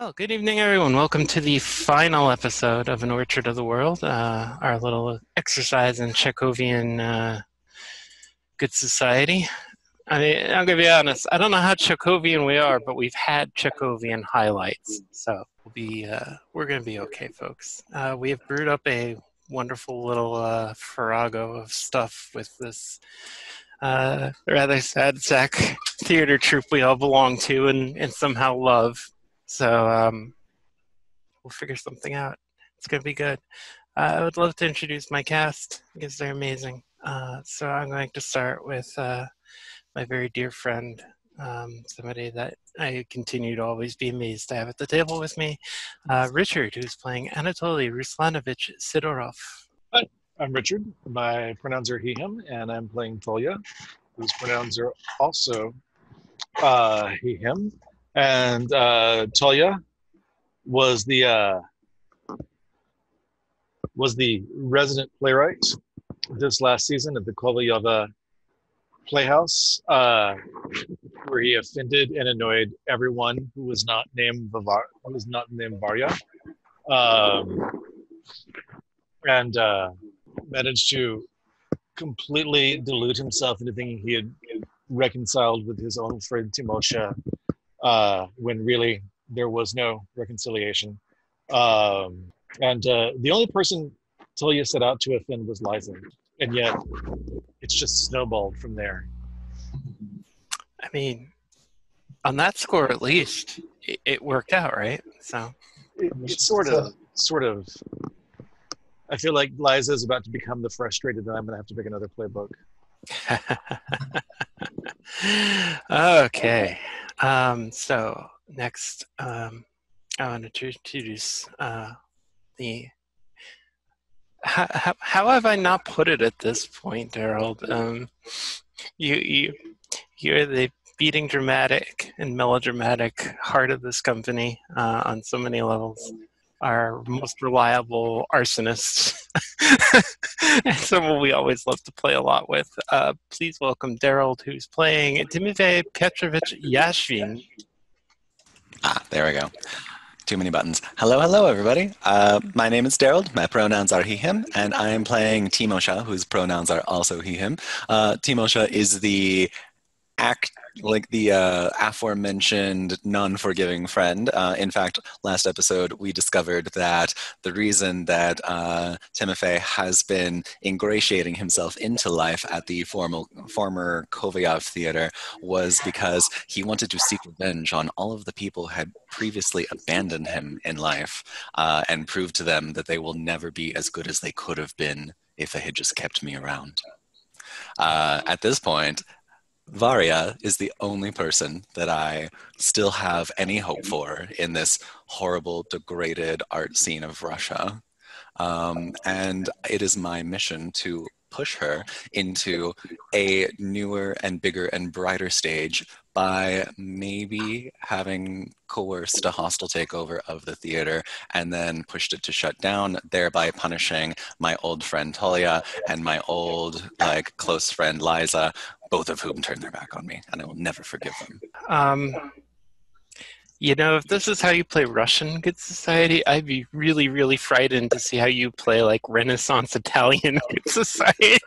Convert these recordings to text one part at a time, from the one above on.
Well, good evening, everyone. Welcome to the final episode of An Orchard of the World, our little exercise in Chekhovian good society. I mean, I'm going to be honest, I don't know how Chekhovian we are, but we've had Chekhovian highlights, so we're going to be okay, folks. We have brewed up a wonderful little farrago of stuff with this rather sad sack theater troupe we all belong to and somehow love. So we'll figure something out. It's going to be good. I would love to introduce my cast because they're amazing. So I'm going to start with my very dear friend, somebody that I continue to always be amazed to have at the table with me, Richard, who's playing Anatoly Ruslanovich Sidorov. Hi, I'm Richard. My pronouns are he, him, and I'm playing Tolya, whose pronouns are also he, him. And Tolya was the resident playwright this last season at the Kovalyova Playhouse, where he offended and annoyed everyone who was not named Varya, and managed to completely delude himself into thinking he had reconciled with his own friend Timosha, when really there was no reconciliation. And the only person Tolya set out to offend was Liza, and yet it's just snowballed from there. I mean, on that score at least, it worked out, right? So it's sort of. I feel like Liza is about to become the frustrated that I'm going to have to pick another playbook. Okay. So next, I want to introduce the. How have I not put it at this point, Harold? You're the beating dramatic and melodramatic heart of this company on so many levels. Our most reliable arsonist, and someone we always love to play a lot with. Please welcome Daryl, who's playing Timofey Petrovich Yashvin. There we go. Too many buttons. Hello, everybody. My name is Daryl. My pronouns are he, him, and I am playing Timosha, whose pronouns are also he, him. Timosha is the aforementioned non-forgiving friend. In fact, last episode we discovered that the reason that Timofey has been ingratiating himself into life at the former Kovalovsky Theater was because he wanted to seek revenge on all of the people who had previously abandoned him in life, and prove to them that they will never be as good as they could have been if they had just kept me around. At this point, Varya is the only person that I still have any hope for in this horrible, degraded art scene of Russia. And it is my mission to push her into a newer and bigger and brighter stage by maybe having coerced a hostile takeover of the theater and then pushed it to shut down, thereby punishing my old friend Tolya and my old close friend Liza, both of whom turned their back on me, and I will never forgive them. If this is how you play Russian good society, I'd be really, really frightened to see how you play Renaissance Italian good society.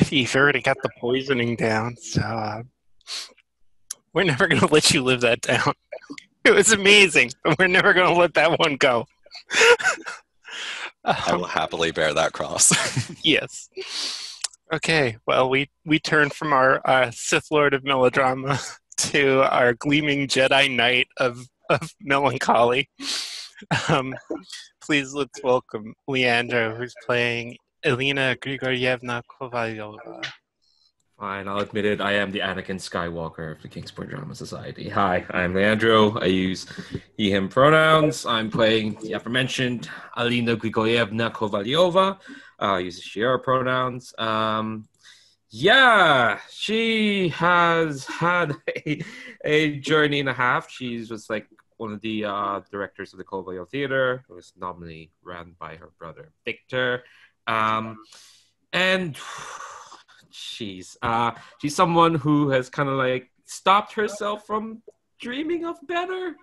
You've already got the poisoning down, so we're never going to let you live that down. It was amazing, but we're never going to let that one go. I will happily bear that cross. Yes. Okay, well, we turn from our Sith Lord of melodrama to our gleaming Jedi Knight of melancholy. Please let's welcome Leandro, who's playing Alina Grigorievna Kovalyova. Fine, I'll admit it. I am the Anakin Skywalker of the Kingsport Drama Society. Hi, I'm Leandro. I use he, him pronouns. I'm playing the aforementioned Alina Grigorievna Kovalyova. I use she, her pronouns. She has had a journey and a half. She was one of the directors of the Kovalyova Theater. It was nominally ran by her brother, Victor. And she's someone who has kind of stopped herself from dreaming of better.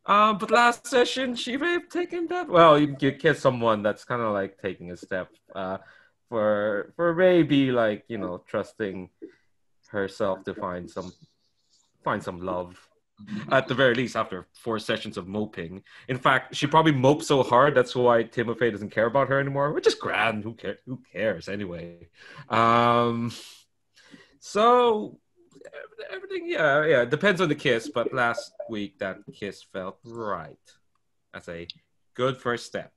But last session, she may have taken that. Well, you kiss someone that's kind of like taking a step. For maybe like trusting herself to find some love. At the very least, after 4 sessions of moping. In fact, she probably moped so hard that's why Timofey doesn't care about her anymore, which is grand. Who cares anyway? So everything, yeah, it depends on the kiss, but last week that kiss felt right. That's a good first step.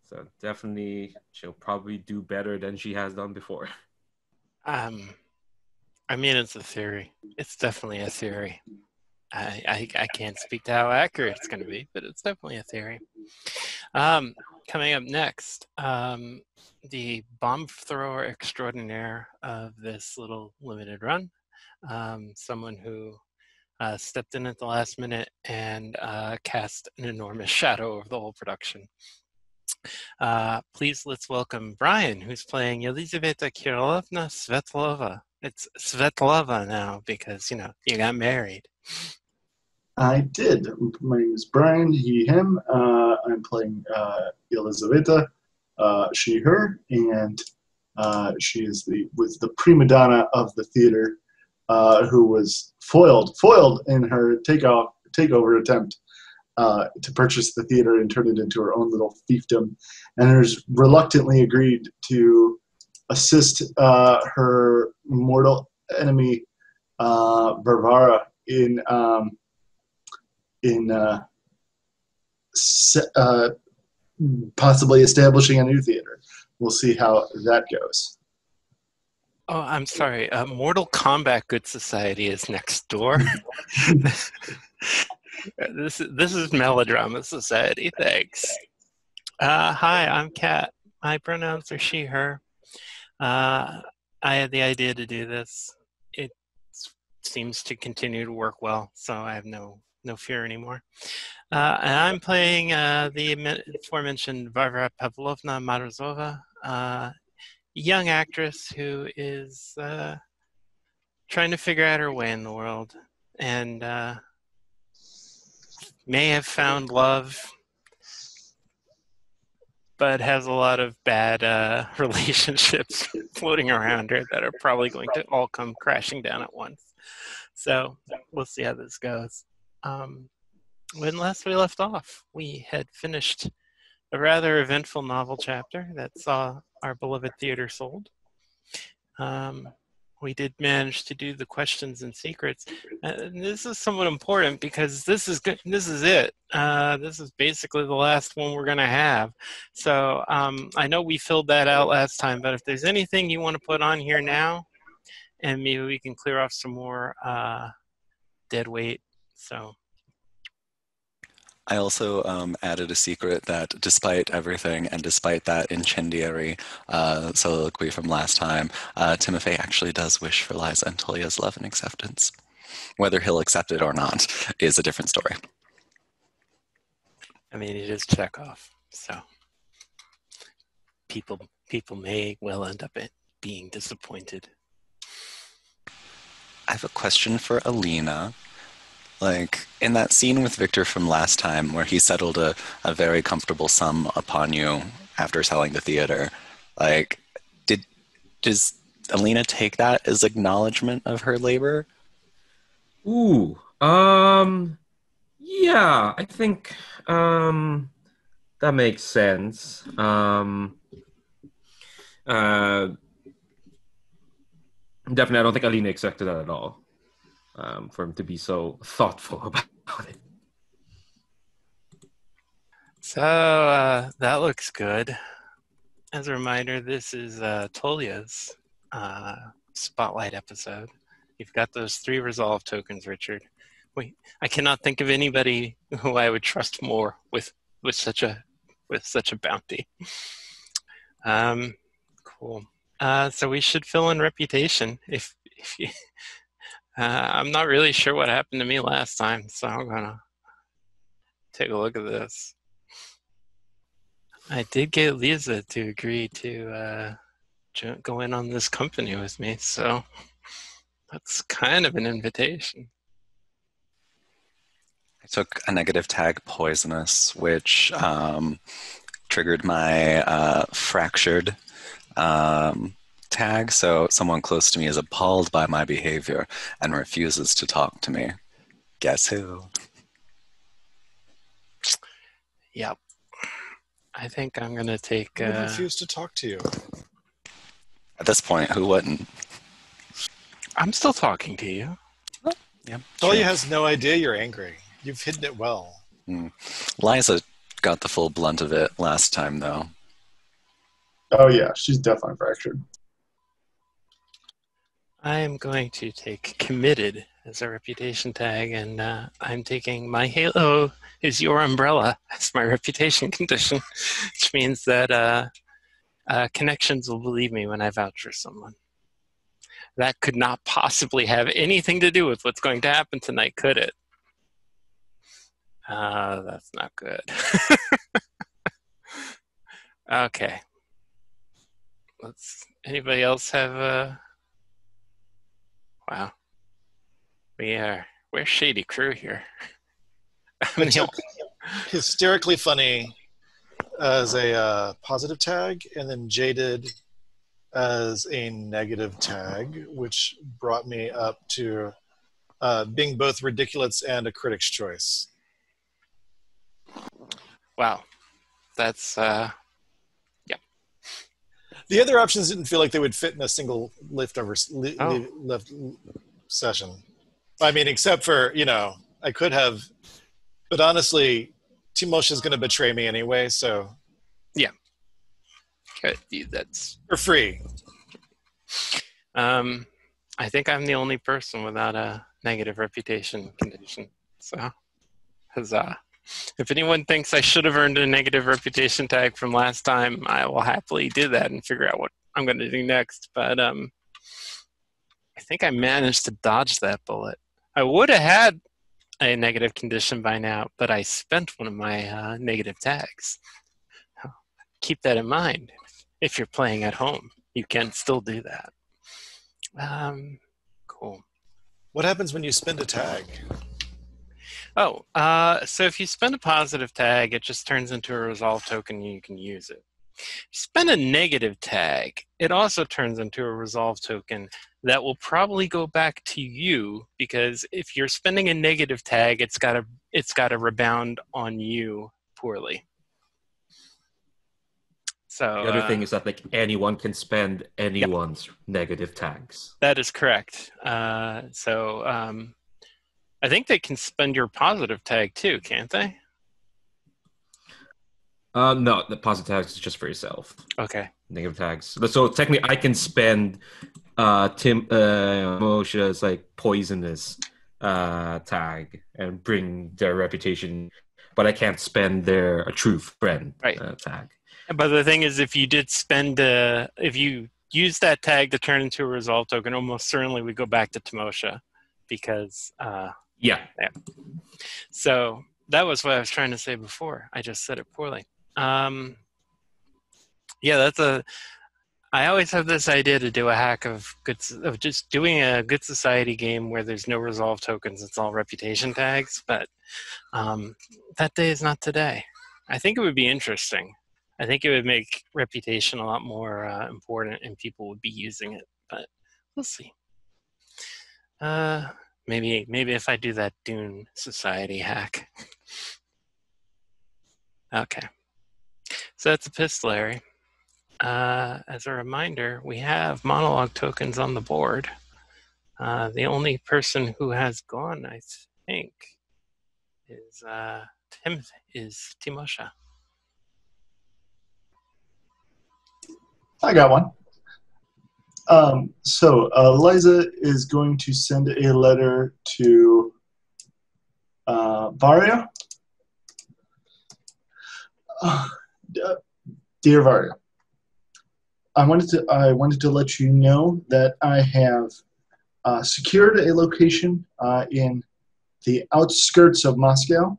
So definitely she'll probably do better than she has done before. I mean, it's a theory. It's definitely a theory. I can't speak to how accurate it's going to be, but it's definitely a theory. Coming up next, the bomb thrower extraordinaire of this little limited run, someone who stepped in at the last minute and cast an enormous shadow over the whole production. Please, let's welcome Brian, who's playing Elizaveta Kirillovna Svetlova. It's Svetlova now because, you got married. I did. My name is Brian, he, him. I'm playing Elizaveta, she, her, and she was the prima donna of the theater, who was foiled in her takeover attempt to purchase the theater and turn it into her own little fiefdom, and has reluctantly agreed to assist her mortal enemy Varya in possibly establishing a new theater. We'll see how that goes. Oh, I'm sorry. Mortal Kombat Good Society is next door. This is Melodrama Society. Thanks. Hi, I'm Kat. My pronouns are she, her. I had the idea to do this. It seems to continue to work well, so I have no fear anymore. And I'm playing the aforementioned Varya Pavlovna Morozova, young actress who is trying to figure out her way in the world and may have found love, but has a lot of bad relationships floating around her that are probably going to all come crashing down at once. So we'll see how this goes. When last we left off, we had finished a rather eventful novel chapter that saw our beloved theater sold. We did manage to do the questions and secrets. And this is somewhat important because this is good. This is it. This is basically the last one we're going to have. So I know we filled that out last time, but if there's anything you want to put on here now, and maybe we can clear off some more dead weight. So. I also added a secret that despite everything and despite that incendiary soliloquy from last time, Timofey actually does wish for Liza and Tolya's love and acceptance. Whether he'll accept it or not is a different story. I mean, it is Chekhov, so people may well end up being disappointed. I have a question for Alina. Like, in that scene with Victor from last time where he settled a very comfortable sum upon you after selling the theater, like, does Alina take that as acknowledgement of her labor? Ooh, yeah, I think that makes sense. Definitely, I don't think Alina accepted that at all. For him to be so thoughtful about it. So that looks good. As a reminder, this is Tolya's spotlight episode. You've got those 3 resolve tokens, Richard. Wait, I cannot think of anybody who I would trust more with such a bounty. Cool. So we should fill in reputation if you. I'm not really sure what happened to me last time, so I'm gonna take a look at this. I did get Liza to agree to go in on this company with me, so that's kind of an invitation. took a negative tag, poisonous, which triggered my fractured tag. So someone close to me is appalled by my behavior and refuses to talk to me. Guess who? Yep. I think I'm going to take... Who would refuse to talk to you? At this point, who wouldn't? I'm still talking to you. Yeah, Tolya has no idea you're angry. You've hidden it well. Liza got the full blunt of it last time, though. Oh yeah, she's definitely fractured. I am going to take committed as a reputation tag, and I'm taking my halo is your umbrella as my reputation condition, which means that connections will believe me when I vouch for someone. That could not possibly have anything to do with what's going to happen tonight, could it? That's not good. Okay. Anybody else have wow. We're shady crew here. I took hysterically funny as a positive tag, and then jaded as a negative tag, which brought me up to being both ridiculous and a critic's choice. Wow. That's yeah. The other options didn't feel like they would fit in a single left session. I mean, except for, I could have, but honestly, Timosha is going to betray me anyway, so. Yeah. That's for free. I think I'm the only person without a negative reputation condition. So, huzzah. If anyone thinks I should have earned a negative reputation tag from last time, I will happily do that and figure out what I'm going to do next. But I think I managed to dodge that bullet. I would have had a negative condition by now, but I spent one of my negative tags. Keep that in mind. If you're playing at home, you can still do that. Cool. What happens when you spend a tag? Oh, so if you spend a positive tag, it just turns into a resolve token and you can use it. If you spend a negative tag, it also turns into a resolve token that will probably go back to you, because if you're spending a negative tag, it's got to rebound on you poorly. So the other thing is that anyone can spend anyone's negative tags. That is correct. I think they can spend your positive tag too, can't they? No, the positive tags is just for yourself. Okay. Negative tags. So technically, I can spend Timosha's poisonous tag and bring their reputation, but I can't spend their a true friend tag. But the thing is, if you did spend, if you use that tag to turn into a resolve token, almost certainly we go back to Timosha, because yeah. So that was what I was trying to say before. I just said it poorly. I always have this idea to do a hack of just doing a good society game where there's no resolve tokens. It's all reputation tags, but that day is not today. I think it would be interesting. I think it would make reputation a lot more important, and people would be using it. But we'll see. Maybe if I do that Dune Society hack. Okay. So that's epistolary. As a reminder, we have monologue tokens on the board. The only person who has gone, I think, is Timosha. I got one. So Liza is going to send a letter to Varya. Dear Varya, I wanted to let you know that I have secured a location in the outskirts of Moscow.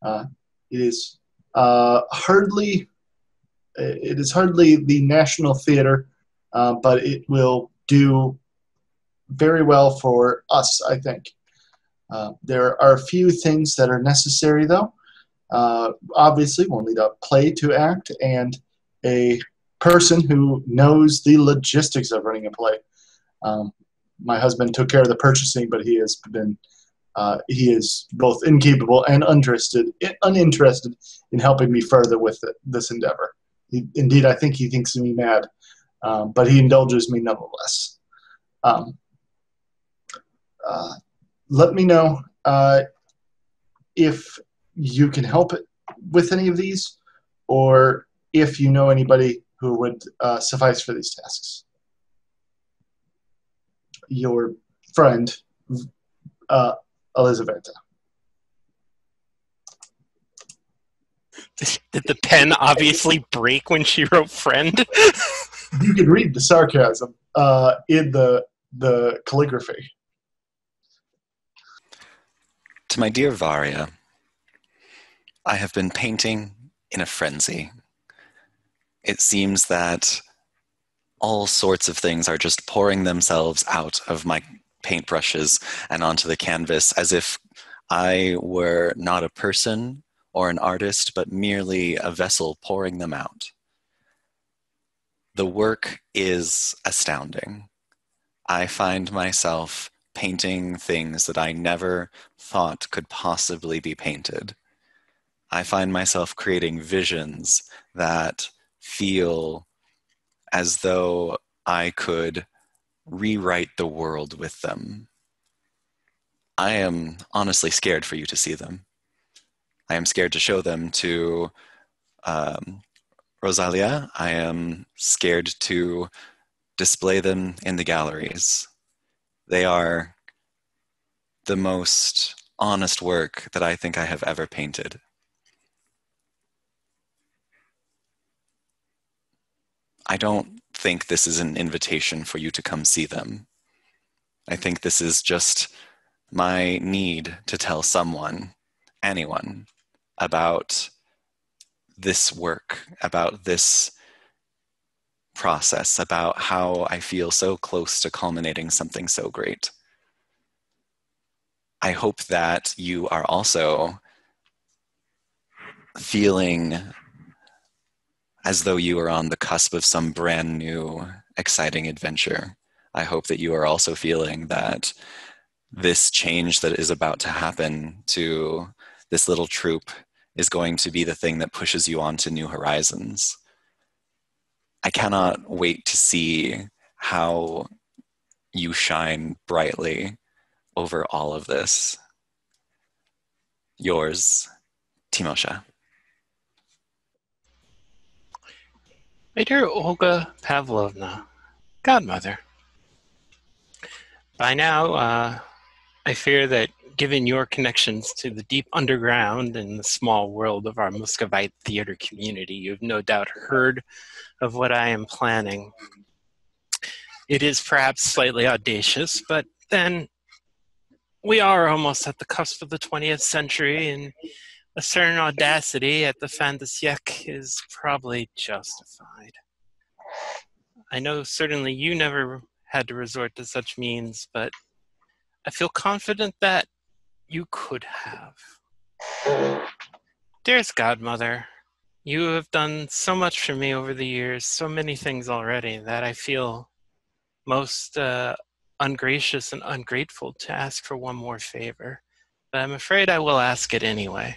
It is hardly the National Theater, but it will do very well for us, I think. There are a few things that are necessary, though. Obviously, we'll need a play to act and a person who knows the logistics of running a play. My husband took care of the purchasing, but he is both incapable and uninterested in helping me further with this endeavor. Indeed, I think he thinks me mad, but he indulges me nonetheless. Let me know if you can help with any of these, or if you know anybody who would suffice for these tasks. Your friend, Elizaveta. Did the pen obviously break when she wrote friend? You can read the sarcasm in the calligraphy. To my dear Varya, I have been painting in a frenzy. It seems that all sorts of things are just pouring themselves out of my paintbrushes and onto the canvas as if I were not a person or an artist, but merely a vessel pouring them out. The work is astounding. I find myself painting things that I never thought could possibly be painted. I find myself creating visions that feel as though I could rewrite the world with them. I am honestly scared for you to see them. I am scared to show them to Rosalia. I am scared to display them in the galleries. They are the most honest work that I think I have ever painted. I don't think this is an invitation for you to come see them. I think this is just my need to tell someone, anyone, about this work, about this process, about how I feel so close to culminating something so great. I hope that you are also feeling as though you are on the cusp of some brand new, exciting adventure. I hope that you are also feeling that this change that is about to happen to this little troupe is going to be the thing that pushes you on to new horizons. I cannot wait to see how you shine brightly over all of this. Yours, Timosha. My dear Olga Pavlovna, godmother. By now, I fear that given your connections to the deep underground and the small world of our Muscovite theater community, you've no doubt heard of what I am planning. It is perhaps slightly audacious, but then we are almost at the cusp of the 20th century, and a certain audacity at the fin de siècle is probably justified. I know certainly you never had to resort to such means, but I feel confident that you could have. Dearest godmother, you have done so much for me over the years, so many things already, that I feel most ungracious and ungrateful to ask for one more favor. But I'm afraid I will ask it anyway.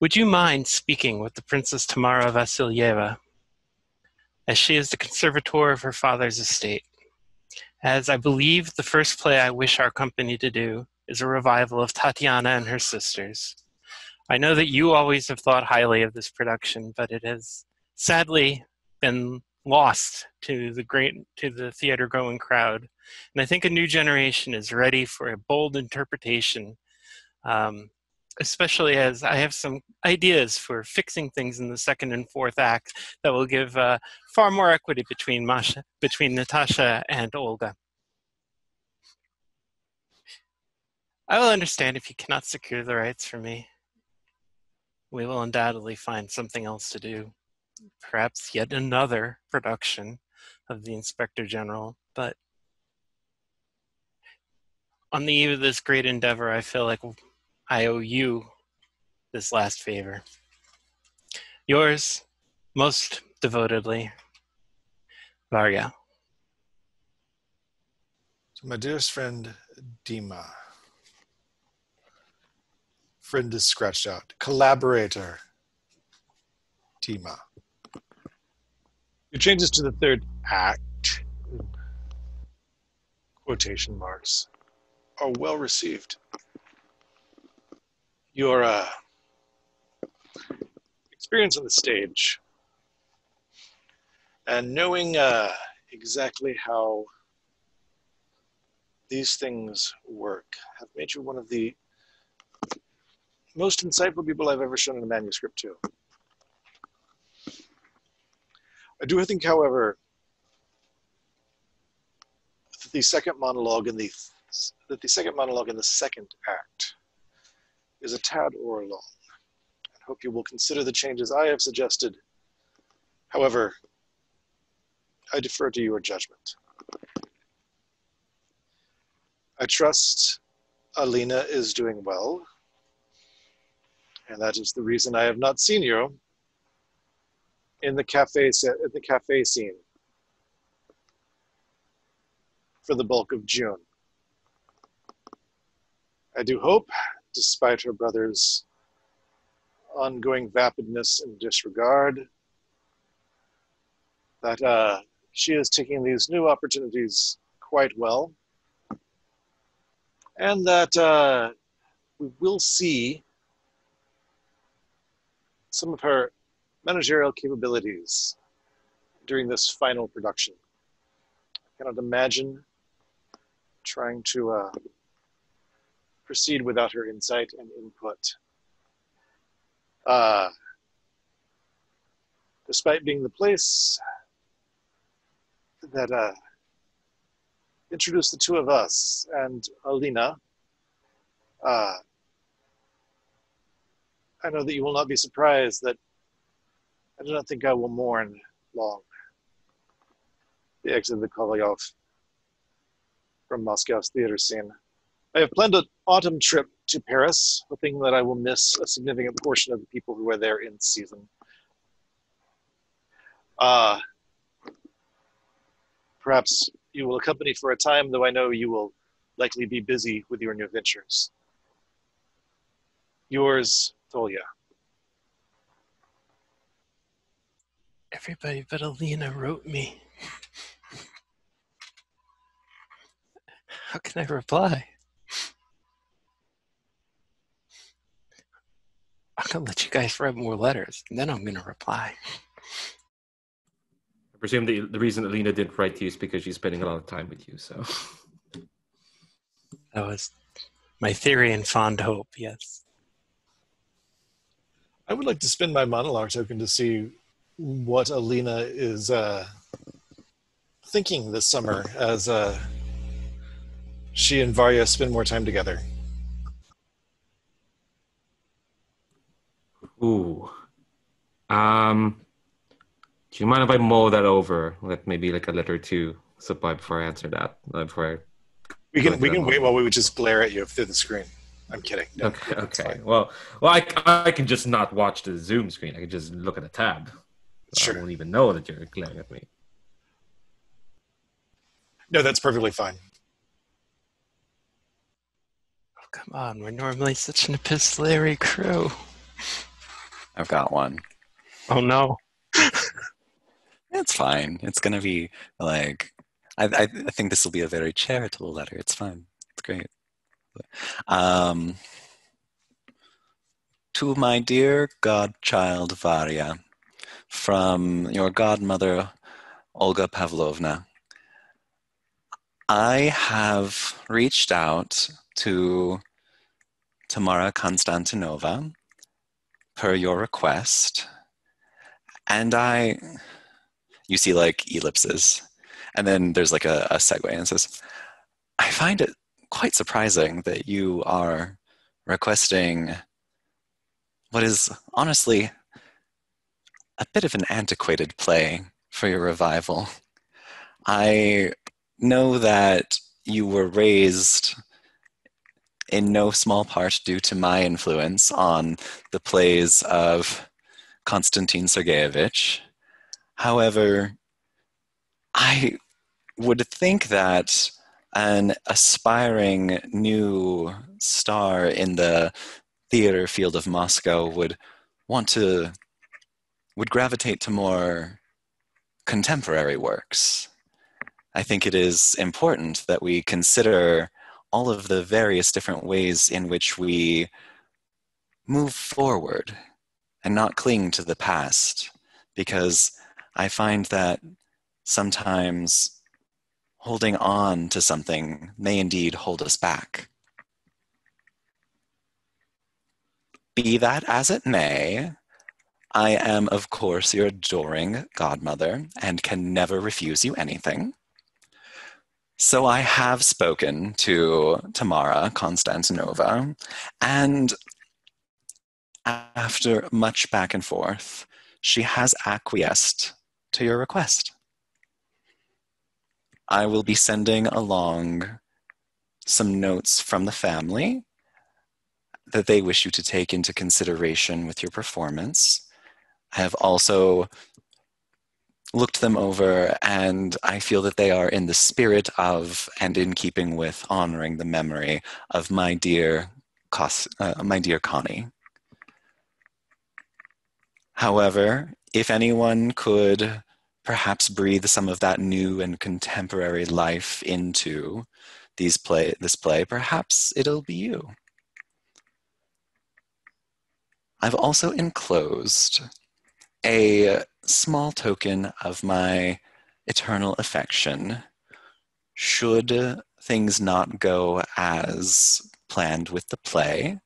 Would you mind speaking with the Princess Tamara Vasilyeva, as she is the conservator of her father's estate? As I believe the first play I wish our company to do is a revival of Tatiana and her sisters. I know that you always have thought highly of this production, but it has sadly been lost to the theater-going crowd. And I think a new generation is ready for a bold interpretation, especially as I have some ideas for fixing things in the second and fourth act that will give far more equity between Natasha and Olga. I will understand if you cannot secure the rights for me. We will undoubtedly find something else to do. Perhaps yet another production of the Inspector General, but on the eve of this great endeavor, I feel like I owe you this last favor. Yours, most devotedly, Varya. To my dearest friend, Dima. Friend is scratched out. Collaborator, Dima. Your changes to the third act, quotation marks, are well received. Your experience on the stage and knowing exactly how these things work have made you one of the most insightful people I've ever shown a manuscript to. I do think, however, that the second monologue in the second act is a tad or long. I hope you will consider the changes I have suggested. However, I defer to your judgment. I trust Alina is doing well, and that is the reason I have not seen you in the cafe scene for the bulk of June. I do hope, despite her brother's ongoing vapidness and disregard, that she is taking these new opportunities quite well, and that we will see some of her managerial capabilities during this final production. I cannot imagine trying to proceed without her insight and input. Despite being the place that introduced the two of us and Alina, I know that you will not be surprised that I do not think I will mourn long the exit of the Kovalyov from Moscow's theater scene. I have planned an autumn trip to Paris, hoping that I will miss a significant portion of the people who are there in season. Perhaps you will accompany for a time, though I know you will likely be busy with your new ventures. Yours, Tolya. Everybody but Alina wrote me. How can I reply? I'm gonna let you guys write more letters, and then I'm gonna reply. I presume the reason Alina didn't write to you is because she's spending a lot of time with you, so. That was my theory and fond hope, yes. I would like to spend my monologue token to see what Alina is thinking this summer as she and Varya spend more time together. Ooh. Do you mind if I mull that over? Like maybe like a letter or two supply before I answer that. We can wait while we would just glare at you through the screen. I'm kidding. No, okay. Well, I can just not watch the Zoom screen. I can just look at the tab. Sure. I won't even know that you're glaring at me. No, that's perfectly fine. Oh, come on. We're normally such an epistolary crew. I've got one. Oh, no. It's fine. It's going to be like, I think this will be a very charitable letter. It's fine. It's great. To my dear godchild Varya, from your godmother Olga Pavlovna, I have reached out to Tamara Konstantinova per your request, and you see like ellipses, and then there's like a segue, and it says, I find it quite surprising that you are requesting what is honestly a bit of an antiquated play for your revival. I know that you were raised in no small part due to my influence on the plays of Konstantin Sergeyevich. However, I would think that an aspiring new star in the theater field of Moscow would gravitate to more contemporary works. I think it is important that we consider all of the various different ways in which we move forward and not cling to the past, because I find that sometimes holding on to something may indeed hold us back. Be that as it may, I am, of course, your adoring godmother and can never refuse you anything. So I have spoken to Tamara Konstantinova, and after much back and forth, she has acquiesced to your request. I will be sending along some notes from the family that they wish you to take into consideration with your performance. I have also looked them over, and I feel that they are in the spirit of and in keeping with honoring the memory of my dear Connie. However, if anyone could perhaps breathe some of that new and contemporary life into this play, perhaps it'll be you. I've also enclosed a small token of my eternal affection should things not go as planned with the play.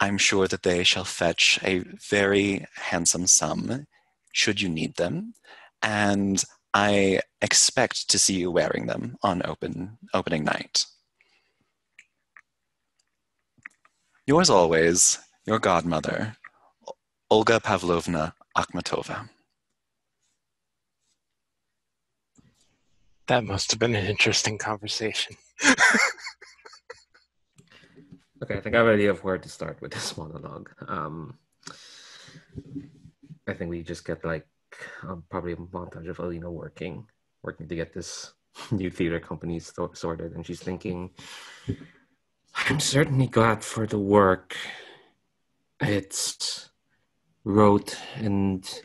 I'm sure that they shall fetch a very handsome sum should you need them, and I expect to see you wearing them on opening night. Yours always, your godmother, Olga Pavlovna Akhmatova. That must have been an interesting conversation. Okay, I think I have an idea of where to start with this monologue. I think we just get like probably a montage of Alina working to get this new theater company sorted, and she's thinking, I'm certainly glad for the work. It's rote and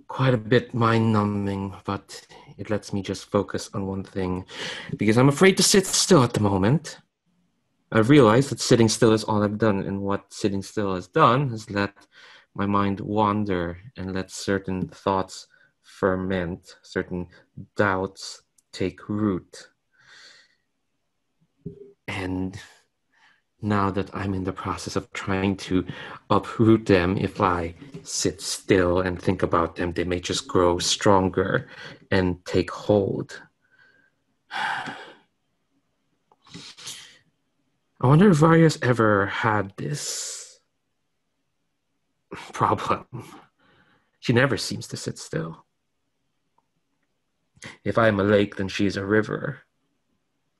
quite a bit mind-numbing, but it lets me just focus on one thing, because I'm afraid to sit still at the moment. I've realized that sitting still is all I've done, and what sitting still has done is let my mind wander and let certain thoughts ferment, certain doubts take root. And now that I'm in the process of trying to uproot them, if I sit still and think about them, they may just grow stronger and take hold. I wonder if Varya's ever had this problem. She never seems to sit still. If I am a lake, then she is a river,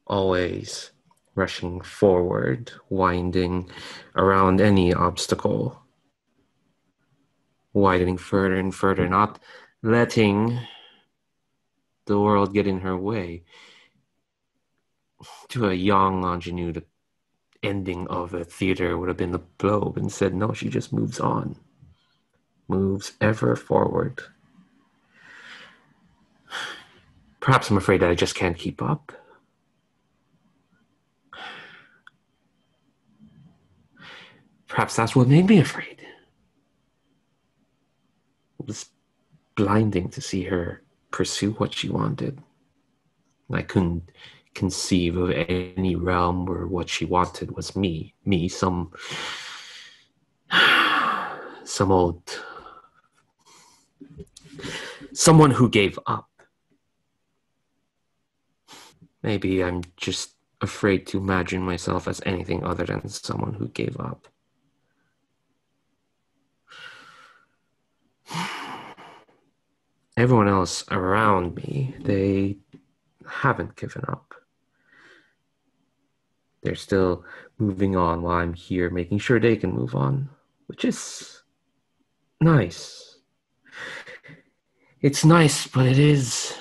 always rushing forward, winding around any obstacle, widening further and further, not letting the world get in her way. To a young ingenue, the ending of a theater would have been a blow, but instead, no, she just moves on, moves ever forward. Perhaps I'm afraid that I just can't keep up. Perhaps that's what made me afraid. It was blinding to see her pursue what she wanted. I couldn't conceive of any realm where what she wanted was me, some someone who gave up. Maybe I'm just afraid to imagine myself as anything other than someone who gave up. Everyone else around me, they haven't given up. They're still moving on while I'm here making sure they can move on, which is nice. It's nice, but it is...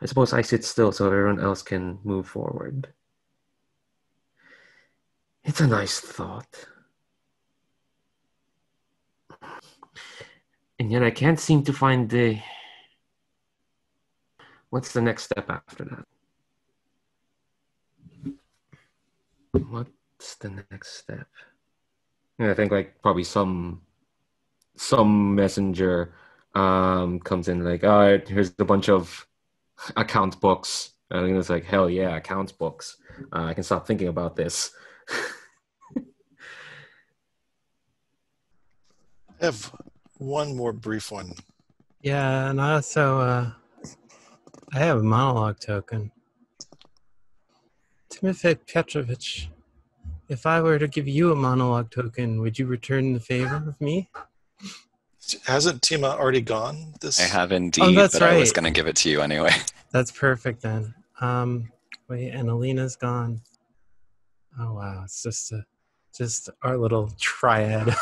I suppose I sit still so everyone else can move forward. It's a nice thought. And yet I can't seem to find the... What's the next step after that? What's the next step? I think like probably some messenger comes in like, all right, here's a bunch of account books. I think it's like, hell yeah, account books. I can stop thinking about this. I have one more brief one. Yeah, and I also I have a monologue token. Timofey Petrovich, if I were to give you a monologue token, would you return the favor of me? Hasn't Tima already gone? I have indeed, Oh, that's but I was right. going to give it to you anyway. That's perfect then. Wait, and Alina's gone. Oh wow, it's just our little triad of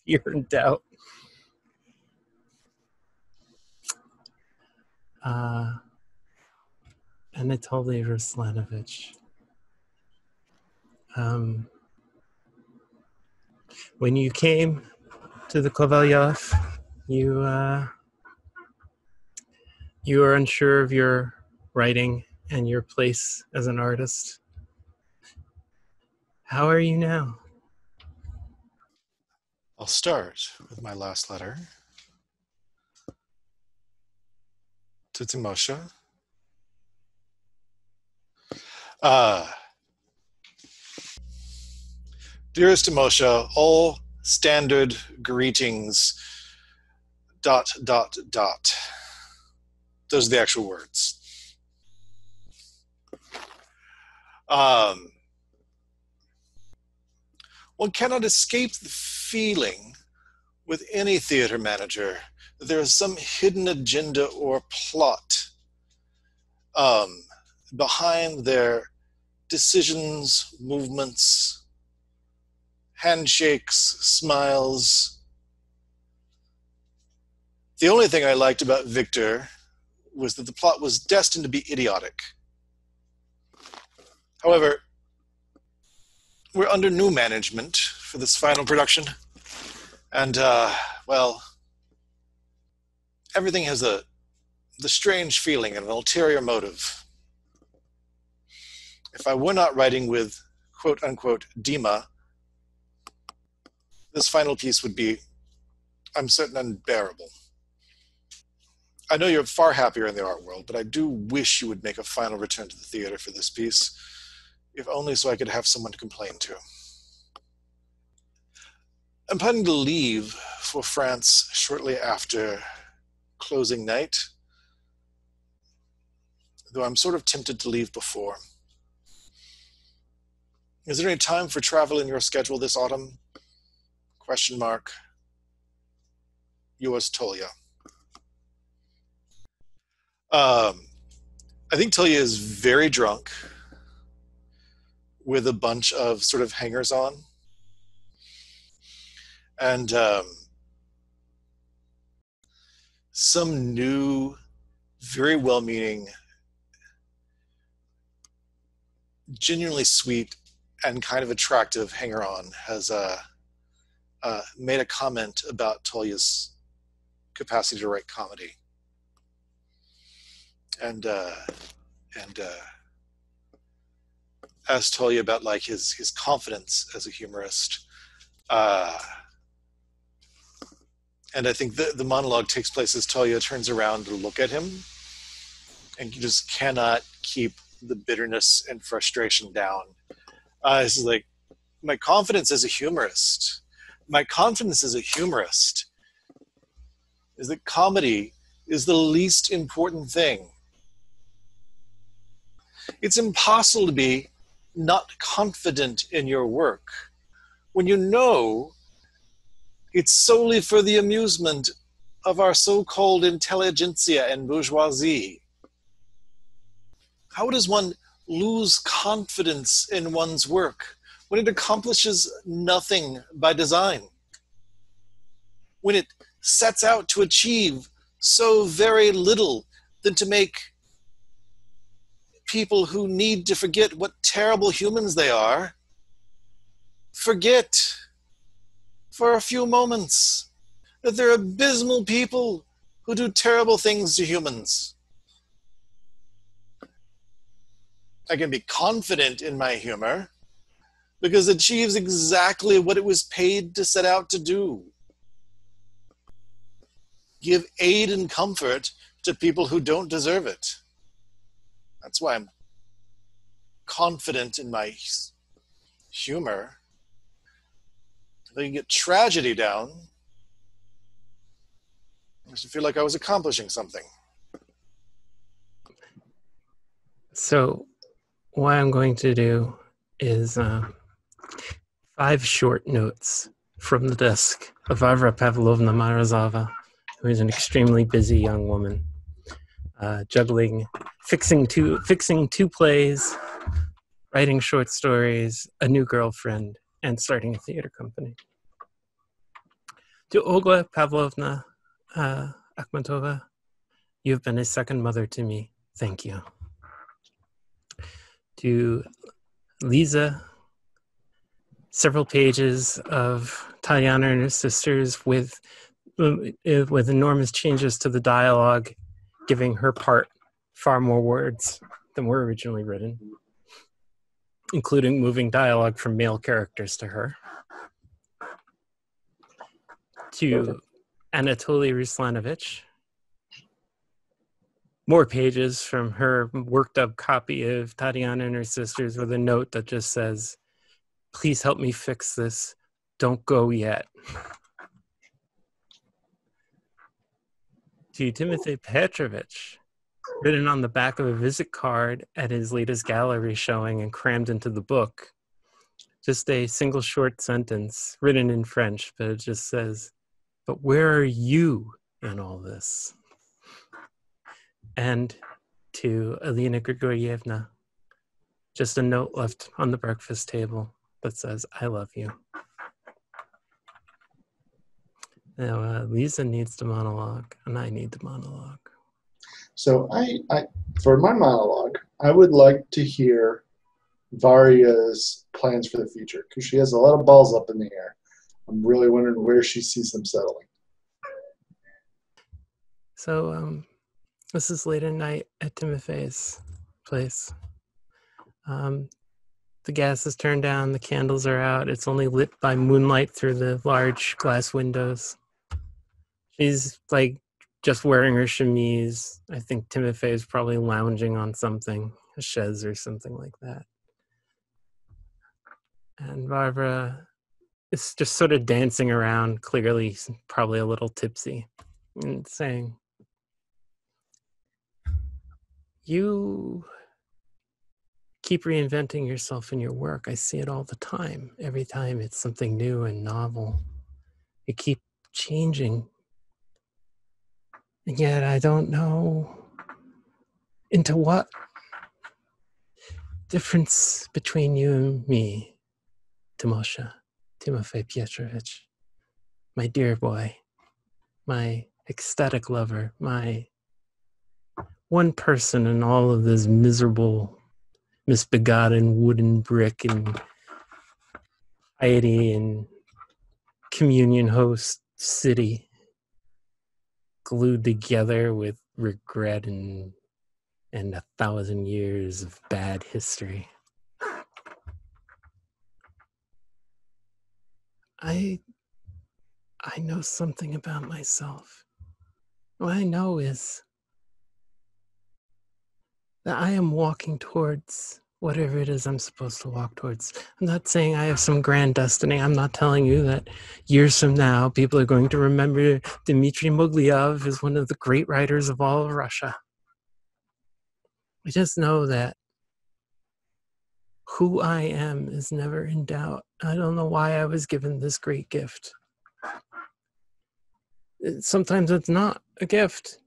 fear and doubt. Anatoly Ruslanovich. When you came to the Kovalyov, you were unsure of your writing and your place as an artist. How are you now? I'll start with my last letter to Timosha. Dearest Timosha, all standard greetings, ... Those are the actual words. One cannot escape the feeling with any theater manager that there is some hidden agenda or plot behind their decisions, movements, handshakes, smiles. The only thing I liked about Victor was that the plot was destined to be idiotic. However, we're under new management for this final production, and well, everything has the strange feeling of an ulterior motive. If I were not writing with quote-unquote Dima, this final piece would be, I'm certain, unbearable. I know you're far happier in the art world, but I do wish you would make a final return to the theater for this piece, if only so I could have someone to complain to. I'm planning to leave for France shortly after closing night, though I'm sort of tempted to leave before. Is there any time for travel in your schedule this autumn? ? Yours, Tolya. I think Tolya is very drunk with a bunch of sort of hangers-on. And some new, very well-meaning, genuinely sweet and kind of attractive hanger-on has made a comment about Tolya's capacity to write comedy. And asked Tolya about like his confidence as a humorist. And I think the monologue takes place as Tolya turns around to look at him, and you just cannot keep the bitterness and frustration down. This is like, my confidence as a humorist is that comedy is the least important thing. It's impossible to be not confident in your work when you know it's solely for the amusement of our so-called intelligentsia and bourgeoisie. How does one lose confidence in one's work when it accomplishes nothing by design? When it sets out to achieve so very little than to make people who need to forget what terrible humans they are forget for a few moments that they're abysmal people who do terrible things to humans. I can be confident in my humor because it achieves exactly what it was paid to set out to do. Give aid and comfort to people who don't deserve it. That's why I'm confident in my humor. If I can get tragedy down, I used to feel like I was accomplishing something. So what I'm going to do is 5 short notes from the desk of Varya Pavlovna Morozova, who is an extremely busy young woman, juggling, fixing two plays, writing short stories, a new girlfriend, and starting a theater company. To Olga Pavlovna Akhmatova, you've been a second mother to me. Thank you. To Liza, several pages of Tolya and her sisters with enormous changes to the dialogue, giving her part far more words than were originally written, including moving dialogue from male characters to her. To Anatoly Ruslanovich, more pages from her worked up copy of Tatiana and her sisters with a note that just says, "Please help me fix this. Don't go yet." To Timothy Petrovich, written on the back of a visit card at his latest gallery showing and crammed into the book. Just a single short sentence written in French, but it just says, "But where are you in all this?" And to Alina Grigorievna, just a note left on the breakfast table that says, "I love you." Now, Liza needs to monologue, and I need to monologue. So I for my monologue, I would like to hear Varya's plans for the future because she has a lot of balls up in the air. I'm really wondering where she sees them settling. So this is late at night at Timofey's place. The gas is turned down, the candles are out. It's only lit by moonlight through the large glass windows. She's like just wearing her chemise. I think Timofey is probably lounging on something, a chaise or something like that. And Barbara is just sort of dancing around, clearly probably a little tipsy, and saying, "You keep reinventing yourself in your work. I see it all the time. Every time it's something new and novel. You keep changing. And yet I don't know into what difference between you and me, Timosha, Timofey Pietrovich, my dear boy, my ecstatic lover, my one person in all of this miserable, misbegotten wooden brick and piety and communion host city, glued together with regret and 1,000 years of bad history. I know something about myself. What I know is that I am walking towards whatever it is I'm supposed to walk towards. I'm not saying I have some grand destiny. I'm not telling you that years from now, people are going to remember Dmitry Mogliev as one of the great writers of all of Russia. I just know that who I am is never in doubt. I don't know why I was given this great gift. Sometimes it's not a gift.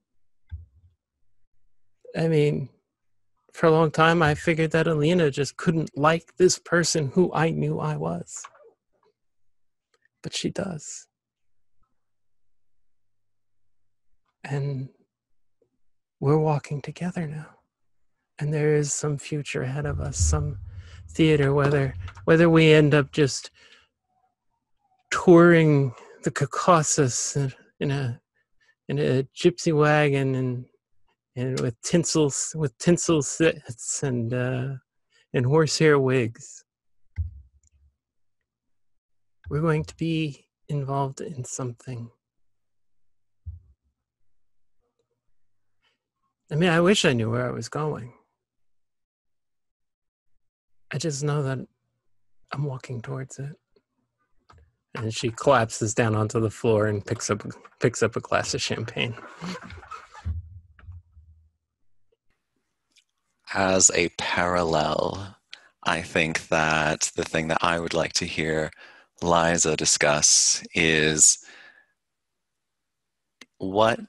I mean, for a long time, I figured that Alina just couldn't like this person who I knew I was. But she does. And we're walking together now. And there is some future ahead of us, some theater, whether we end up just touring the Caucasus in a gypsy wagon and with tinsel sets and horsehair wigs. We're going to be involved in something. I mean, I wish I knew where I was going. I just know that I'm walking towards it. And she collapses down onto the floor and picks up a glass of champagne. As a parallel, I think that the thing that I would like to hear Liza discuss is what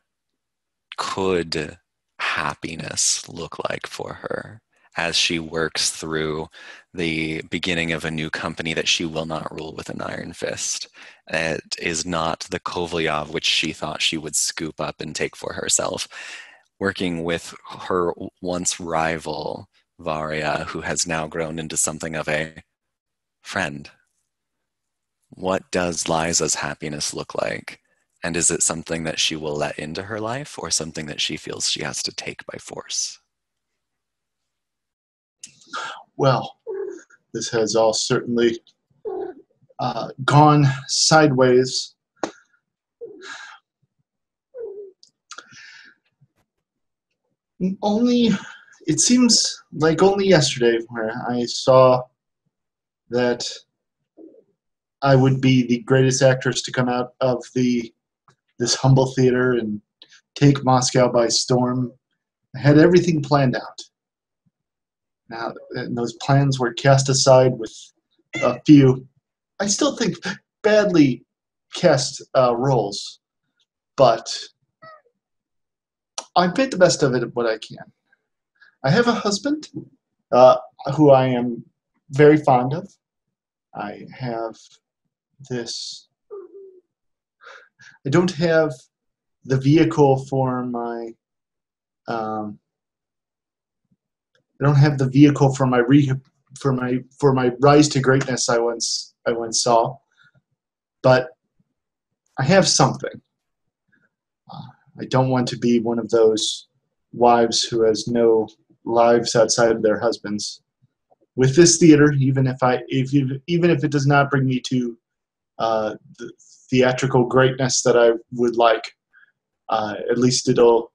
could happiness look like for her as she works through the beginning of a new company that she will not rule with an iron fist. It is not the Kovalyov which she thought she would scoop up and take for herself. Working with her once rival, Varya, who has now grown into something of a friend. What does Liza's happiness look like? And is it something that she will let into her life or something that she feels she has to take by force? Well, this has all certainly gone sideways. It seems like only yesterday where I saw that I would be the greatest actress to come out of this humble theater and take Moscow by storm. I had everything planned out. Now, those plans were cast aside with a few, I still think, badly cast roles, but I've made the best of it what I can. I have a husband who I am very fond of. I have this. I don't have the vehicle for my. I don't have the vehicle for my for my rise to greatness I once saw, but I have something. I don't want to be one of those wives who has no lives outside of their husbands. With this theater, even if it does not bring me to the theatrical greatness that I would like, at least it'll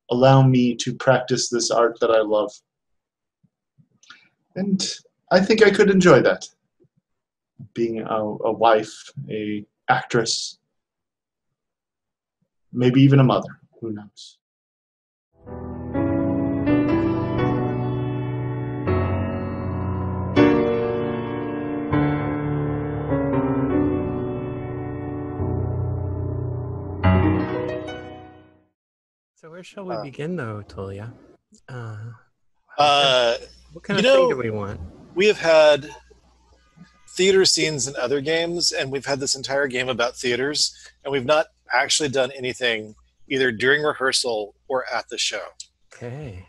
allow me to practice this art that I love. And I think I could enjoy that. Being a wife, a actress, maybe even a mother. Who knows? So where shall we begin, though, Tolya? What kind of thing do we want? We have had theater scenes in other games, and we've had this entire game about theaters, and we've not actually done anything either during rehearsal or at the show. Okay.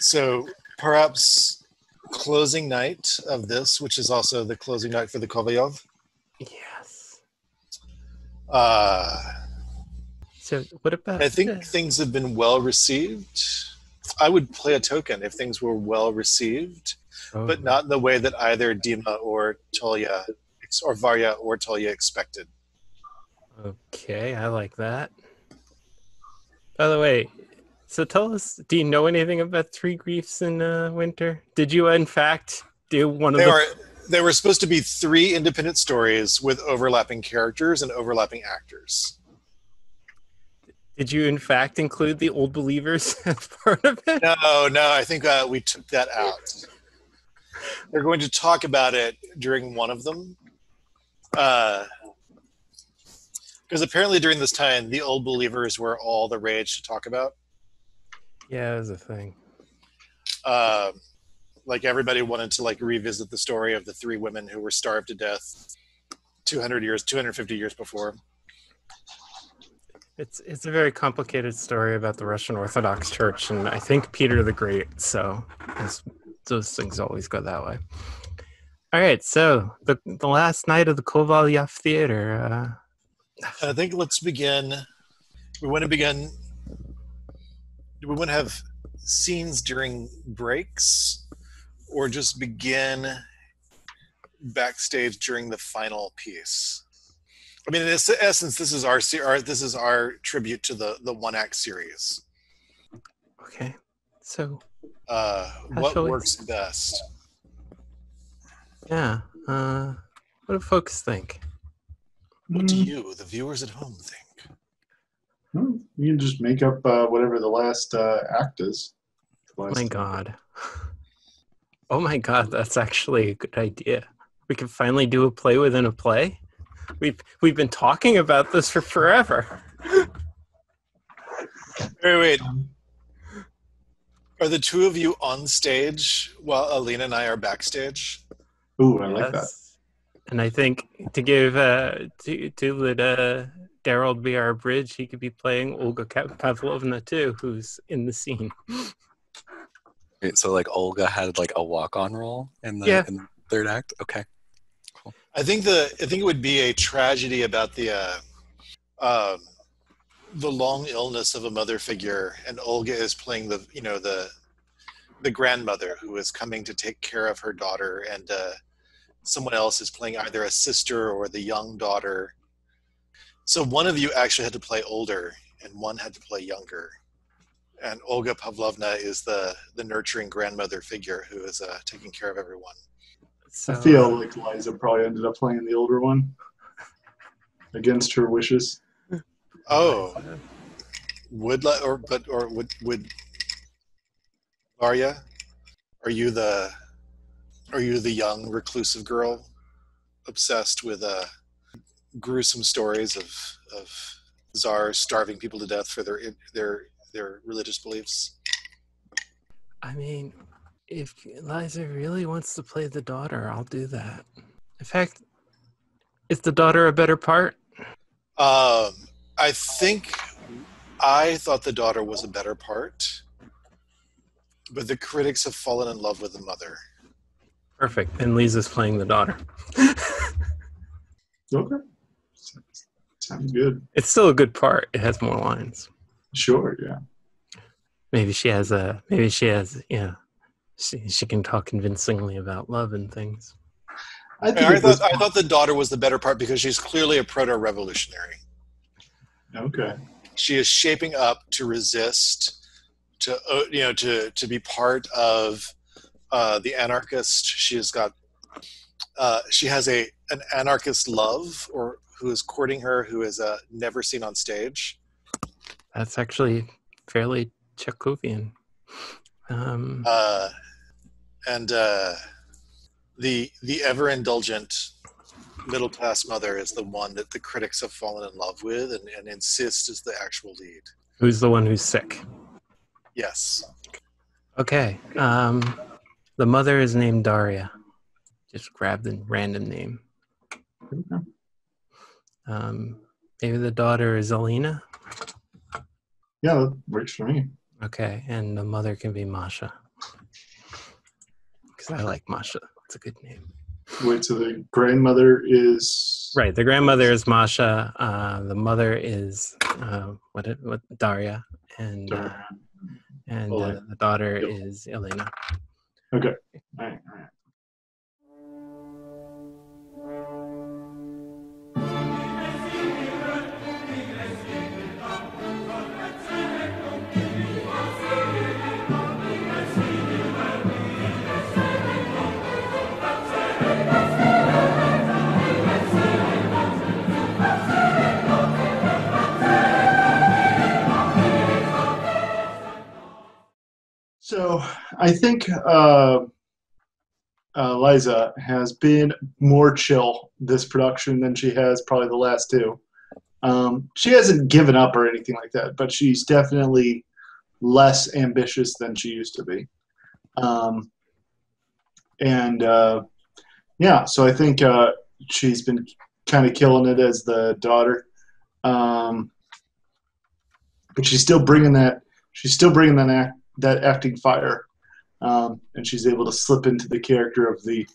So perhaps closing night of this, which is also the closing night for the Kovalyov. Yes. So what about? I think things have been well received. I would play a token if things were well received, but not in the way that either Dima or Tolya or Varya or Tolya expected. Okay, I like that. By the way, so tell us, do you know anything about Three Griefs in Winter? Did you, in fact, do one of They were supposed to be 3 independent stories with overlapping characters and overlapping actors. Did you, in fact, include the Old Believers as part of it? No, I think we took that out. They're going to talk about it during one of them. Because apparently during this time, the Old Believers were all the rage to talk about. Yeah, it was a thing. Like everybody wanted to like revisit the story of the three women who were starved to death 250 years before. It's a very complicated story about the Russian Orthodox Church, and I think Peter the Great. So those things always go that way. All right, so the last night of the Kovalovsky Theater. I think let's begin. We want to begin. Do we want to have scenes during breaks, or just begin backstage during the final piece? I mean, in essence, this is our tribute to the one act series. Okay, so what works best? Yeah, what do folks think? What do you, the viewers at home, think? Well, you can just make up whatever the last act is. Oh my god. Oh my god, that's actually a good idea. We can finally do a play within a play. We've been talking about this for forever. Wait. Are the two of you on stage while Alina and I are backstage? Ooh, I like that. And I think to give to let Daryl be our bridge, he could be playing Olga Pavlovna too, who's in the scene. So like Olga had like a walk-on role in the third act. Okay, cool. I think it would be a tragedy about the long illness of a mother figure, and Olga is playing the grandmother who is coming to take care of her daughter, and someone else is playing either a sister or the young daughter. So one of you actually had to play older, and one had to play younger. And Olga Pavlovna is the nurturing grandmother figure who is taking care of everyone. So, I feel like Liza probably ended up playing the older one against her wishes. Oh, would Varya? Are you the young reclusive girl obsessed with gruesome stories of czars starving people to death for their religious beliefs? I mean, if Liza really wants to play the daughter, I'll do that. In fact, is the daughter a better part? I think I thought the daughter was a better part, but the critics have fallen in love with the mother. Perfect. And Liza's playing the daughter. Okay. Sounds good. It's still a good part. It has more lines. Sure, yeah. Maybe she has, she can talk convincingly about love and things. I thought the daughter was the better part because she's clearly a proto-revolutionary. Okay. She is shaping up to resist, to be part of the anarchist. She has an anarchist love, or who is courting her, who is never seen on stage. That's actually fairly Chekhovian. The ever indulgent middle class mother is the one that the critics have fallen in love with and insist is the actual lead. Who's the one who's sick? Yes. Okay. The mother is named Daria. Just grab the random name. Maybe the daughter is Alina. Yeah, that works for me. Okay, and the mother can be Masha. Because I like Masha. It's a good name. Wait, so the grandmother is... Right, the grandmother is Masha. The mother is Daria. And the daughter is Elena. Okay. All right. So I think Liza has been more chill this production than she has probably the last two. She hasn't given up or anything like that, but she's definitely less ambitious than she used to be. So I think she's been kind of killing it as the daughter. But she's still bringing that acting fire. And she's able to slip into the character of the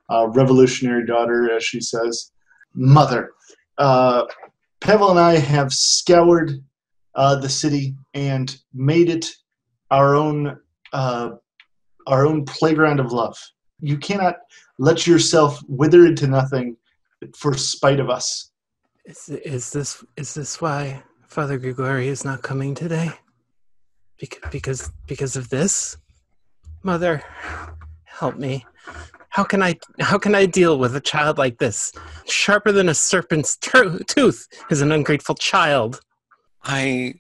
revolutionary daughter, as she says. Mother, Pavel and I have scoured the city and made it our own playground of love. You cannot let yourself wither into nothing for spite of us. Is this why Father Grigori is not coming today? Because of this? Mother, help me. How can I deal with a child like this? Sharper than a serpent's tooth is an ungrateful child. I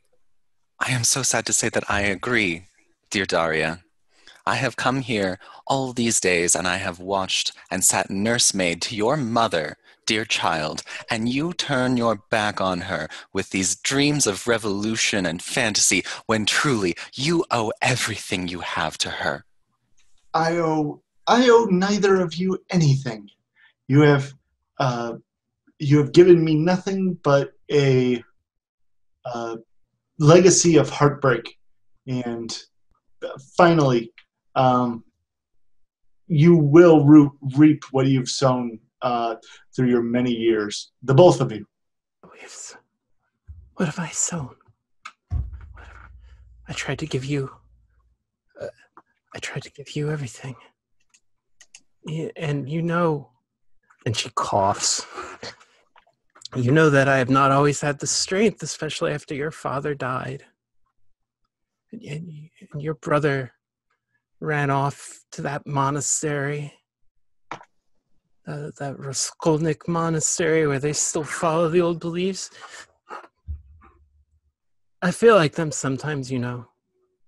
am so sad to say that I agree, dear Daria. I have come here all these days, and I have watched and sat nursemaid to your mother, dear child, and you turn your back on her with these dreams of revolution and fantasy, when truly you owe everything you have to her. I owe neither of you anything. You have given me nothing but a legacy of heartbreak, and finally, you will reap what you've sown through your many years. The both of you. What have I sown? I tried to give you everything. And you know, and she coughs. You know that I have not always had the strength, especially after your father died. And your brother ran off to that monastery, that Raskolnik monastery where they still follow the old beliefs. I feel like them sometimes, you know.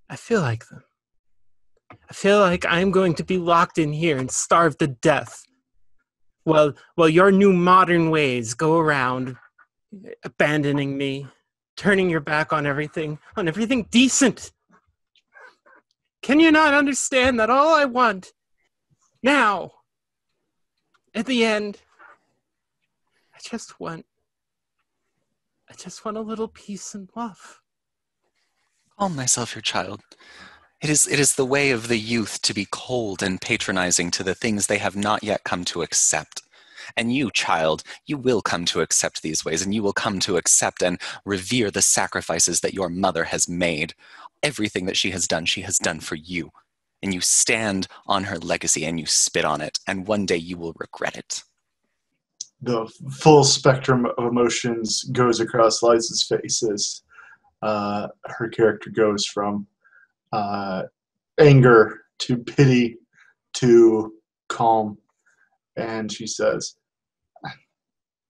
I feel like them. I feel like I'm going to be locked in here and starved to death. While your new modern ways go around abandoning me, turning your back on everything decent. Can you not understand that all I want now, at the end, I just want a little peace and love. Calm thyself, your child. It is the way of the youth to be cold and patronizing to the things they have not yet come to accept. And you, child, you will come to accept these ways, and you will come to accept and revere the sacrifices that your mother has made. Everything that she has done for you. And you stand on her legacy and you spit on it, and one day you will regret it. The full spectrum of emotions goes across Liza's face as her character goes from anger to pity to calm, and she says,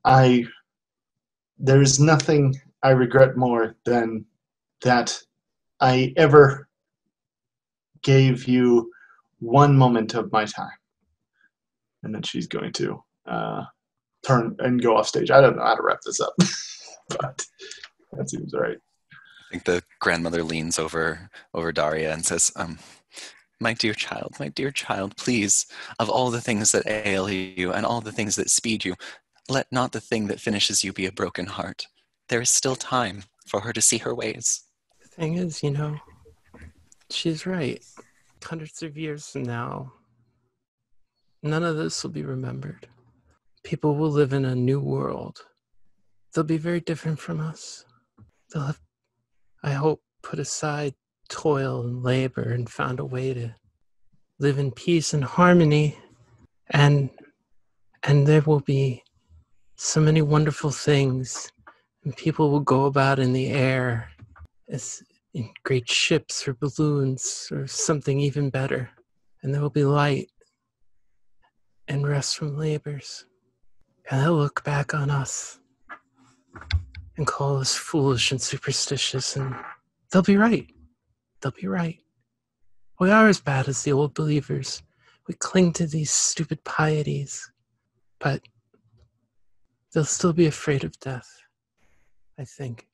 there is nothing I regret more than that I ever gave you one moment of my time. And then she's going to turn and go off stage. I don't know how to wrap this up, but that seems right. I think the grandmother leans over Daria and says, my dear child, please, of all the things that ail you and all the things that speed you, let not the thing that finishes you be a broken heart. There is still time for her to see her ways. The thing is, you know, she's right. Hundreds of years from now, none of this will be remembered. People will live in a new world. They'll be very different from us. They'll have, I hope, put aside toil and labor and found a way to live in peace and harmony. And there will be so many wonderful things, and people will go about in the air as in great ships or balloons or something even better. And there will be light and rest from labors. And they'll look back on us and call us foolish and superstitious, and they'll be right. They'll be right. We are as bad as the old believers. We cling to these stupid pieties, but they'll still be afraid of death, I think.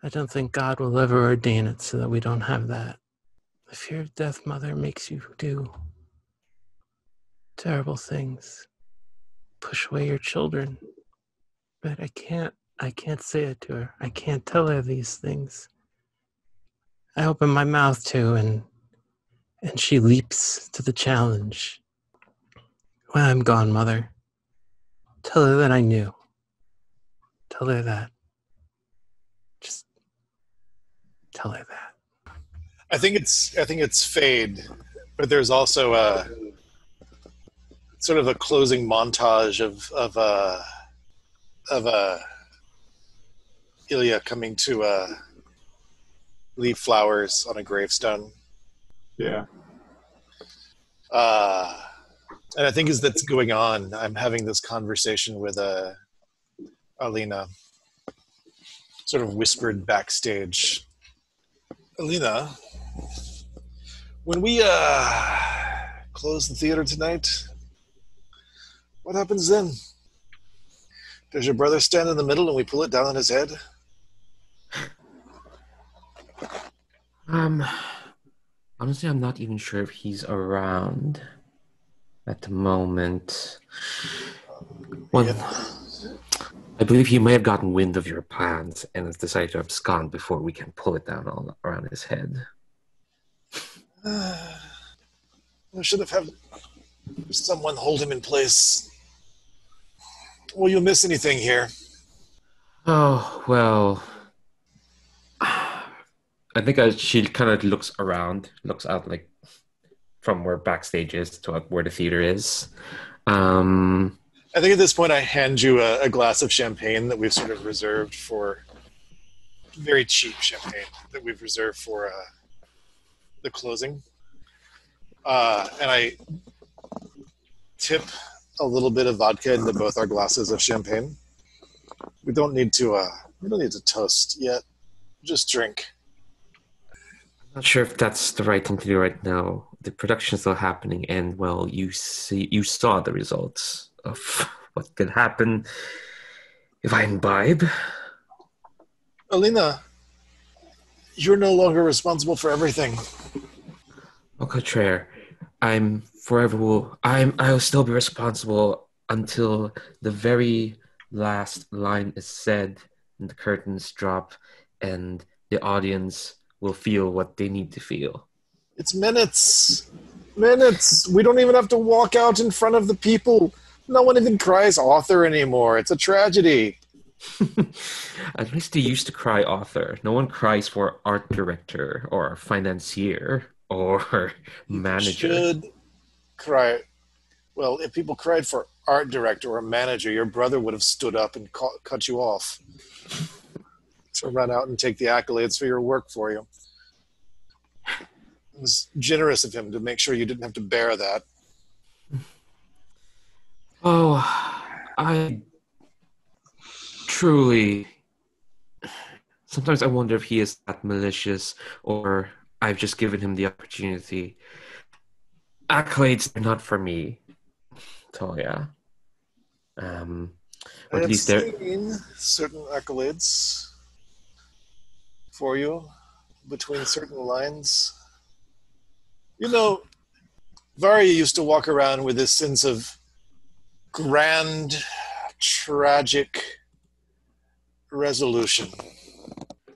I don't think God will ever ordain it so that we don't have that. The fear of death, Mother, makes you do terrible things. Push away your children. But I can't say it to her. I can't tell her these things. I open my mouth to, and she leaps to the challenge. When I'm gone, Mother, tell her that I knew. Tell her that. Just tell her that. I think it's fade, but there's also a sort of a closing montage of Ilya coming to leave flowers on a gravestone. Yeah. And I think as that's going on, I'm having this conversation with Alina, sort of whispered backstage. Alina, when we close the theater tonight, what happens then? Does your brother stand in the middle and we pull it down on his head? Honestly, I'm not even sure if he's around at the moment. Well, Yeah. I believe he may have gotten wind of your plans and has decided to abscond before we can pull it down all around his head. I should have had someone hold him in place. Will you miss anything here? Oh, well, I think she kind of looks around, looks out like from where backstage is to where the theater is. I think at this point I hand you a glass of champagne that we've sort of reserved for, very cheap champagne that we've reserved for the closing. And I tip a little bit of vodka into both our glasses of champagne. We don't need to toast yet. Just drink. Not sure if that's the right thing to do right now. The production's still happening, and well, you saw the results of what could happen if I imbibe. Alina, you're no longer responsible for everything. Au contraire, I'll still be responsible until the very last line is said and the curtains drop and the audience will feel what they need to feel. It's minutes. Minutes. We don't even have to walk out in front of the people. No one even cries author anymore. It's a tragedy. At least they used to cry author. No one cries for art director or financier or manager. Should cry. Well, if people cried for art director or manager, your brother would have stood up and cut you off to run out and take the accolades for your work for you. It was generous of him to make sure you didn't have to bear that. Oh, I truly... Sometimes I wonder if he is that malicious or I've just given him the opportunity. Accolades are not for me, Tolya. Or I at least they're... have seen certain accolades for you between certain lines. You know, Varya used to walk around with this sense of grand, tragic resolution.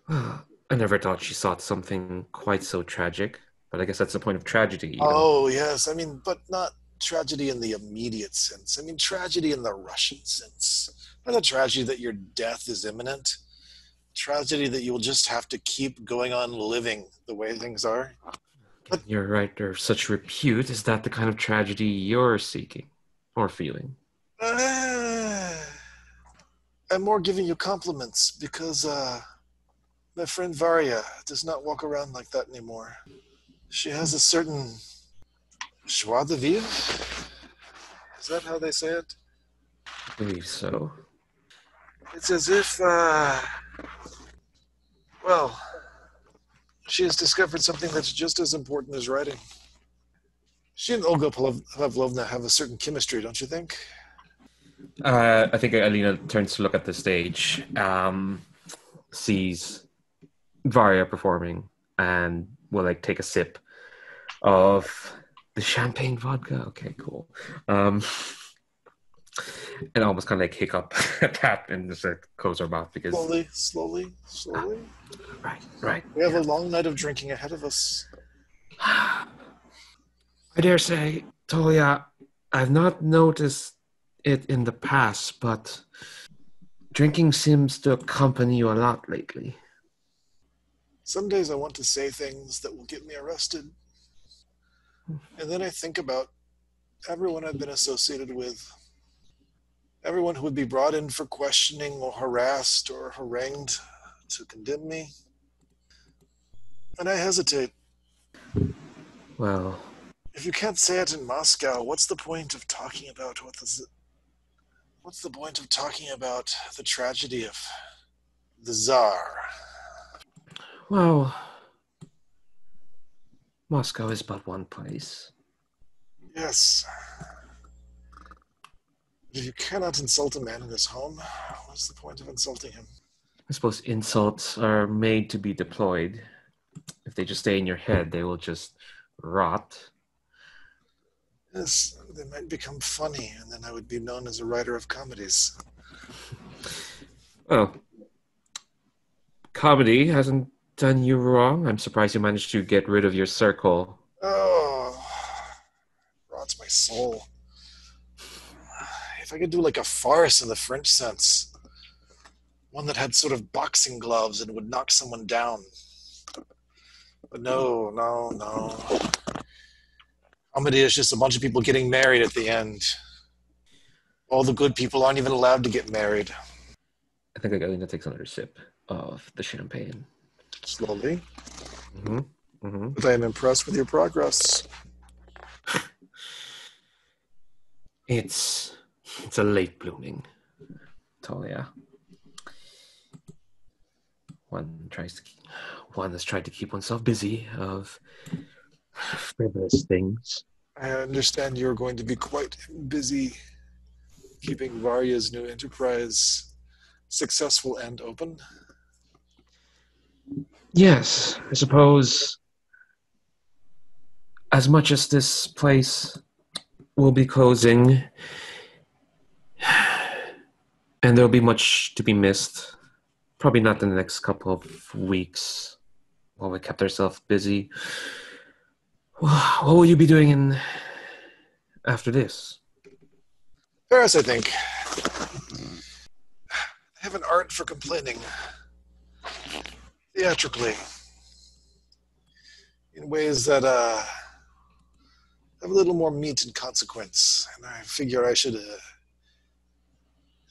I never thought she sought something quite so tragic, but I guess that's the point of tragedy. Oh, yes. I mean, but not tragedy in the immediate sense. I mean, tragedy in the Russian sense. Not a tragedy that your death is imminent. Tragedy that you'll just have to keep going on living the way things are. But you're right, of such repute. Is that the kind of tragedy you're seeking or feeling? I'm more giving you compliments because my friend Varya does not walk around like that anymore. She has a certain joie de vivre. Is that how they say it? I believe so. It's as if, she has discovered something that's just as important as writing. She and Olga Pavlovna have a certain chemistry, don't you think? I think Alina turns to look at the stage, sees Varya performing and will like take a sip of the champagne vodka. Okay, cool. And almost kind of like hiccup at that and just like close her mouth because Slowly. right. We have a long night of drinking ahead of us. I dare say, Tolya, I've not noticed it in the past, but drinking seems to accompany you a lot lately. Some days I want to say things that will get me arrested. And then I think about everyone I've been associated with. Everyone who would be brought in for questioning or harassed or harangued to condemn me. And I hesitate. Well, If you can't say it in Moscow, what's the point of talking about the tragedy of the Tsar? well, Moscow is but one place. Yes. But if you cannot insult a man in his home, what's the point of insulting him? I suppose insults are made to be deployed. If they just stay in your head, they will just rot. Yes, they might become funny, and then I would be known as a writer of comedies. Well, comedy hasn't done you wrong. I'm surprised you managed to get rid of your circle. Oh, rots my soul. If I could do like a farce in the French sense, one that had sort of boxing gloves and would knock someone down. But no. Comedy is just a bunch of people getting married at the end. All the good people aren't even allowed to get married. I think Alina takes another sip of the champagne. Slowly. Mm-hmm. But I am impressed with your progress. It's a late blooming, Tolya. One has tried to keep oneself busy of frivolous things. I understand you're going to be quite busy keeping Varya's new enterprise successful and open. Yes, I suppose as much as this place will be closing and there'll be much to be missed, probably not in the next couple of weeks while we kept ourselves busy. What will you be doing after this? Paris, I think. I have an art for complaining. Theatrically. In ways that have a little more meat and consequence. And I figure I should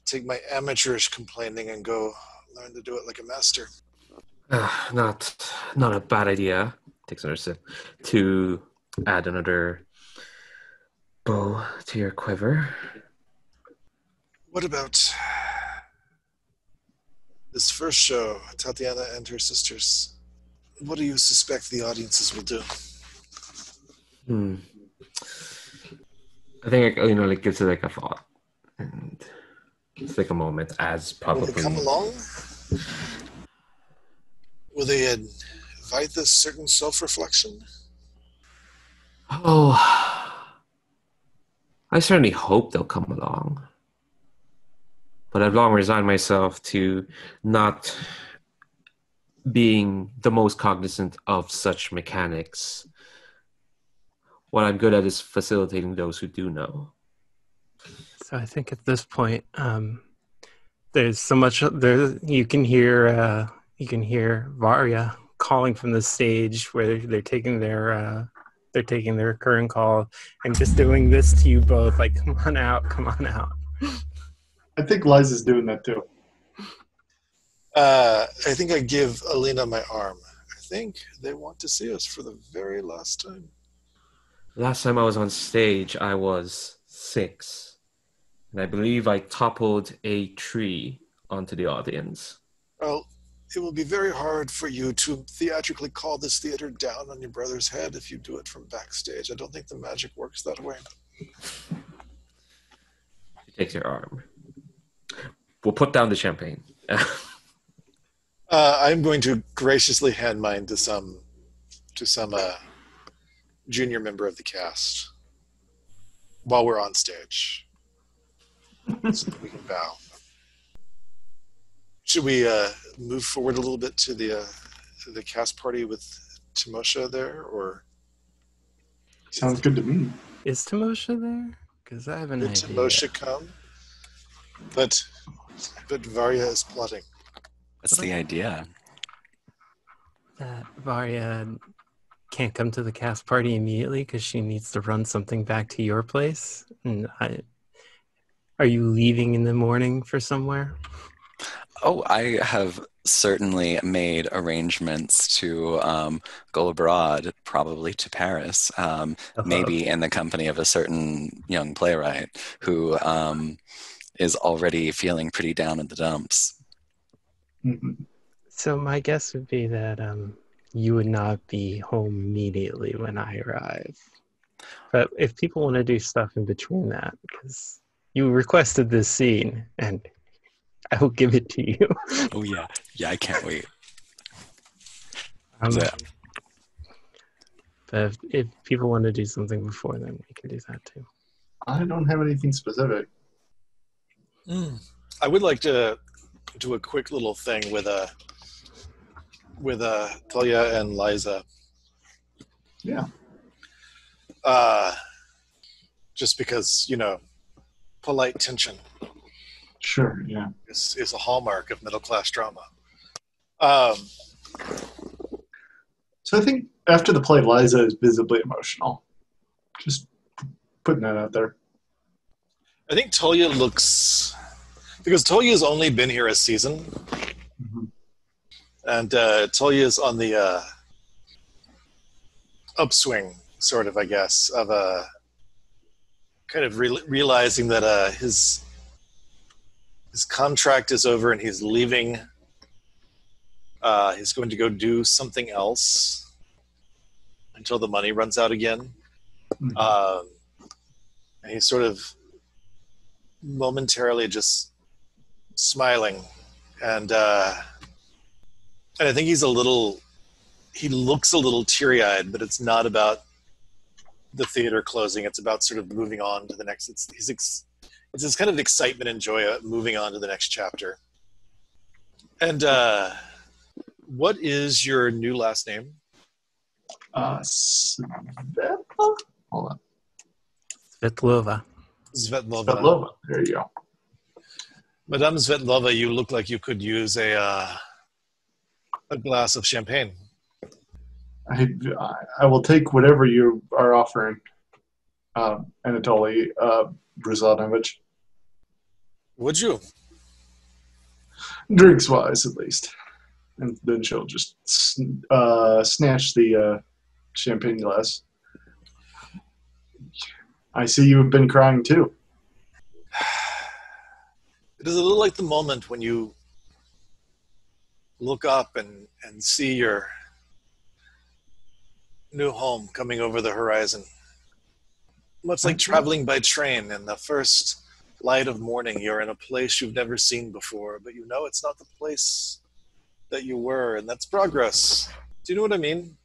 take my amateurish complaining and go learn to do it like a master. Not a bad idea. Takes another sip to add another bow to your quiver. What about this first show, Tatiana and her sisters? What do you suspect the audiences will do? I think Alina gives it like a thought, and it's like a moment. As probably Will they come along? Will they invite this certain self-reflection? Oh, I certainly hope they'll come along. But I've long resigned myself to not being the most cognizant of such mechanics. What I'm good at is facilitating those who do know. So I think at this point, there's so much there. You can hear Varya calling from the stage where they're taking their current call and just doing this to you both, like, come on out. I think Liza's doing that too. I think I give Alina my arm. I think they want to see us for the very last time. Last time I was on stage, I was 6. And I believe I toppled a tree onto the audience. Well, it will be very hard for you to theatrically call this theater down on your brother's head if you do it from backstage. I don't think the magic works that way. She takes your arm. We'll put down the champagne. I'm going to graciously hand mine to some junior member of the cast while we're on stage, so that we can bow. Should we move forward a little bit to the cast party with Timosha there, or Sounds good to me. Is Timosha there? Because I have an did idea. Timosha come? But Varya is plotting. What's the idea? That Varya can't come to the cast party immediately because she needs to run something back to your place. And are you leaving in the morning for somewhere? Oh, I have certainly made arrangements to go abroad, probably to Paris, maybe in the company of a certain young playwright who is already feeling pretty down in the dumps. Mhm. So my guess would be that you would not be home immediately when I arrive. But if people want to do stuff in between that, because you requested this scene, and I will give it to you. Oh yeah, I can't wait. Um, Yeah. but if people want to do something before then, we can do that too. I don't have anything specific. I would like to do a quick little thing with Tolya and Liza. Yeah. Just because, polite tension Sure, yeah. is a hallmark of middle-class drama. So I think after the play, Liza is visibly emotional. Just putting that out there. I think Tolya looks... Because Tolya's only been here a season, Mhm. and Tolya is on the upswing, sort of, I guess, of kind of realizing that his contract is over and he's leaving. He's going to go do something else until the money runs out again. Mhm. And he's sort of momentarily just smiling, and I think he looks a little teary-eyed, but it's not about the theater closing. It's about sort of moving on to the next. It's this kind of excitement and joy of moving on to the next chapter. And what is your new last name? Svetlana? Hold on. Svetlova. Svetlova. Svetlova. There you go. Madame Svetlova, you look like you could use a glass of champagne. I will take whatever you are offering, Anatoly Brizanovich. Would you? Drinks-wise, at least. And then she'll just snatch the champagne glass. I see you have been crying too. It is a little like the moment when you look up and see your new home coming over the horizon. Much like traveling by train in the first light of morning, you're in a place you've never seen before, but you know it's not the place that you were, and that's progress. Do you know what I mean?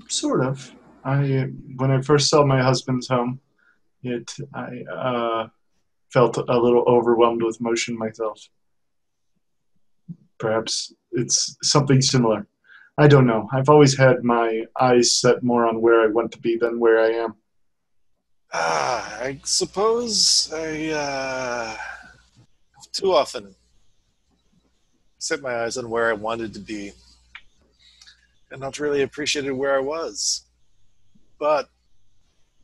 Sort of. When I first saw my husband's home, I felt a little overwhelmed with emotion myself. Perhaps it's something similar. I don't know. I've always had my eyes set more on where I want to be than where I am. I suppose I too often set my eyes on where I wanted to be and not really appreciated where I was. But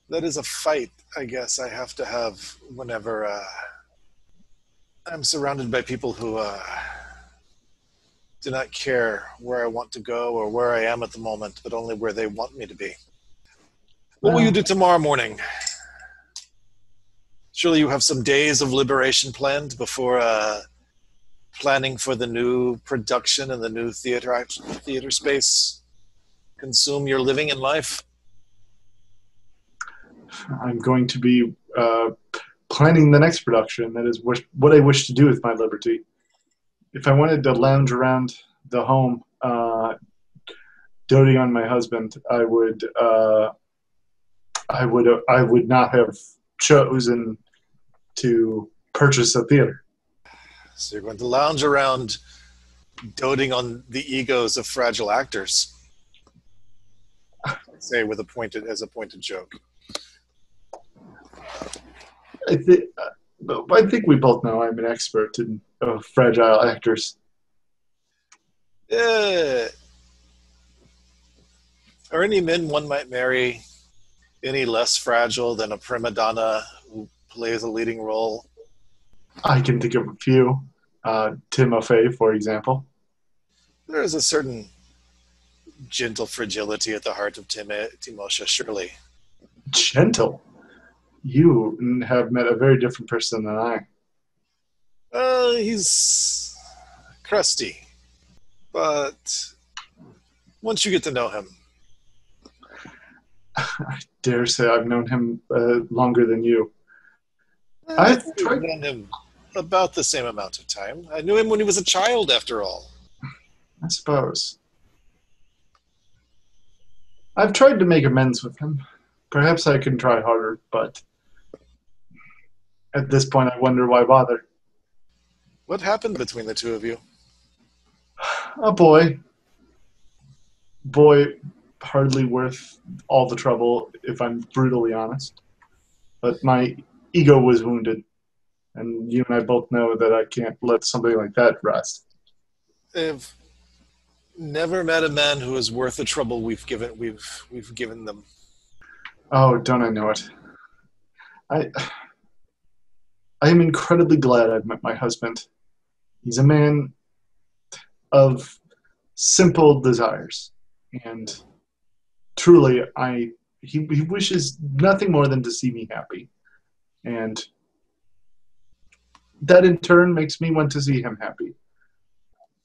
that is a fight, I guess, I have to have whenever I'm surrounded by people who do not care where I want to go or where I am at the moment, but only where they want me to be. What will you do tomorrow morning? Surely you have some days of liberation planned before planning for the new production and the new theater space consume your living and life? I'm going to be planning the next production. That is what I wish to do with my liberty. if I wanted to lounge around the home, doting on my husband, I would not have chosen to purchase a theater. So you're going to lounge around doting on the egos of fragile actors. Say with as a pointed joke. I think we both know I'm an expert in fragile actors. Are any men one might marry any less fragile than a prima donna who plays a leading role? I can think of a few. Timofey, for example. There is a certain gentle fragility at the heart of Timosha, surely. Gentle? You have met a very different person than I. He's crusty. But once you get to know him... I dare say I've known him longer than you. I've known him about the same amount of time. I knew him when he was a child, after all. I suppose. I've tried to make amends with him. Perhaps I can try harder, but at this point I wonder why bother. What happened between the two of you? A boy. Boy, hardly worth all the trouble, if I'm brutally honest. But my ego was wounded, and you and I both know that I can't let something like that rest. I've never met a man who is worth the trouble we've given them. Oh, don't I know it? I am incredibly glad I've met my husband. He's a man of simple desires, and truly, he wishes nothing more than to see me happy, and that in turn makes me want to see him happy.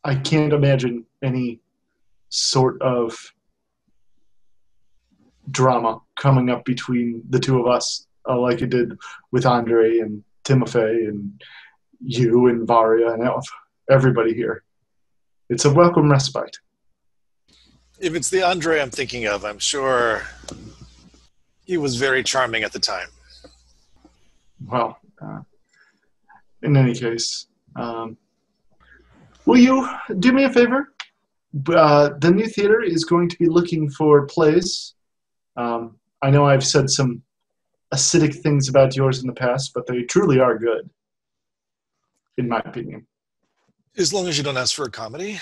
I can't imagine any sort of drama coming up between the two of us, like it did with Andre and Timofey and you and Varya and everybody here. It's a welcome respite. If it's the Andre I'm thinking of, I'm sure he was very charming at the time. Well, in any case, will you do me a favor? The new theater is going to be looking for plays. I know I've said some acidic things about yours in the past, but they truly are good, in my opinion. As long as you don't ask for a comedy.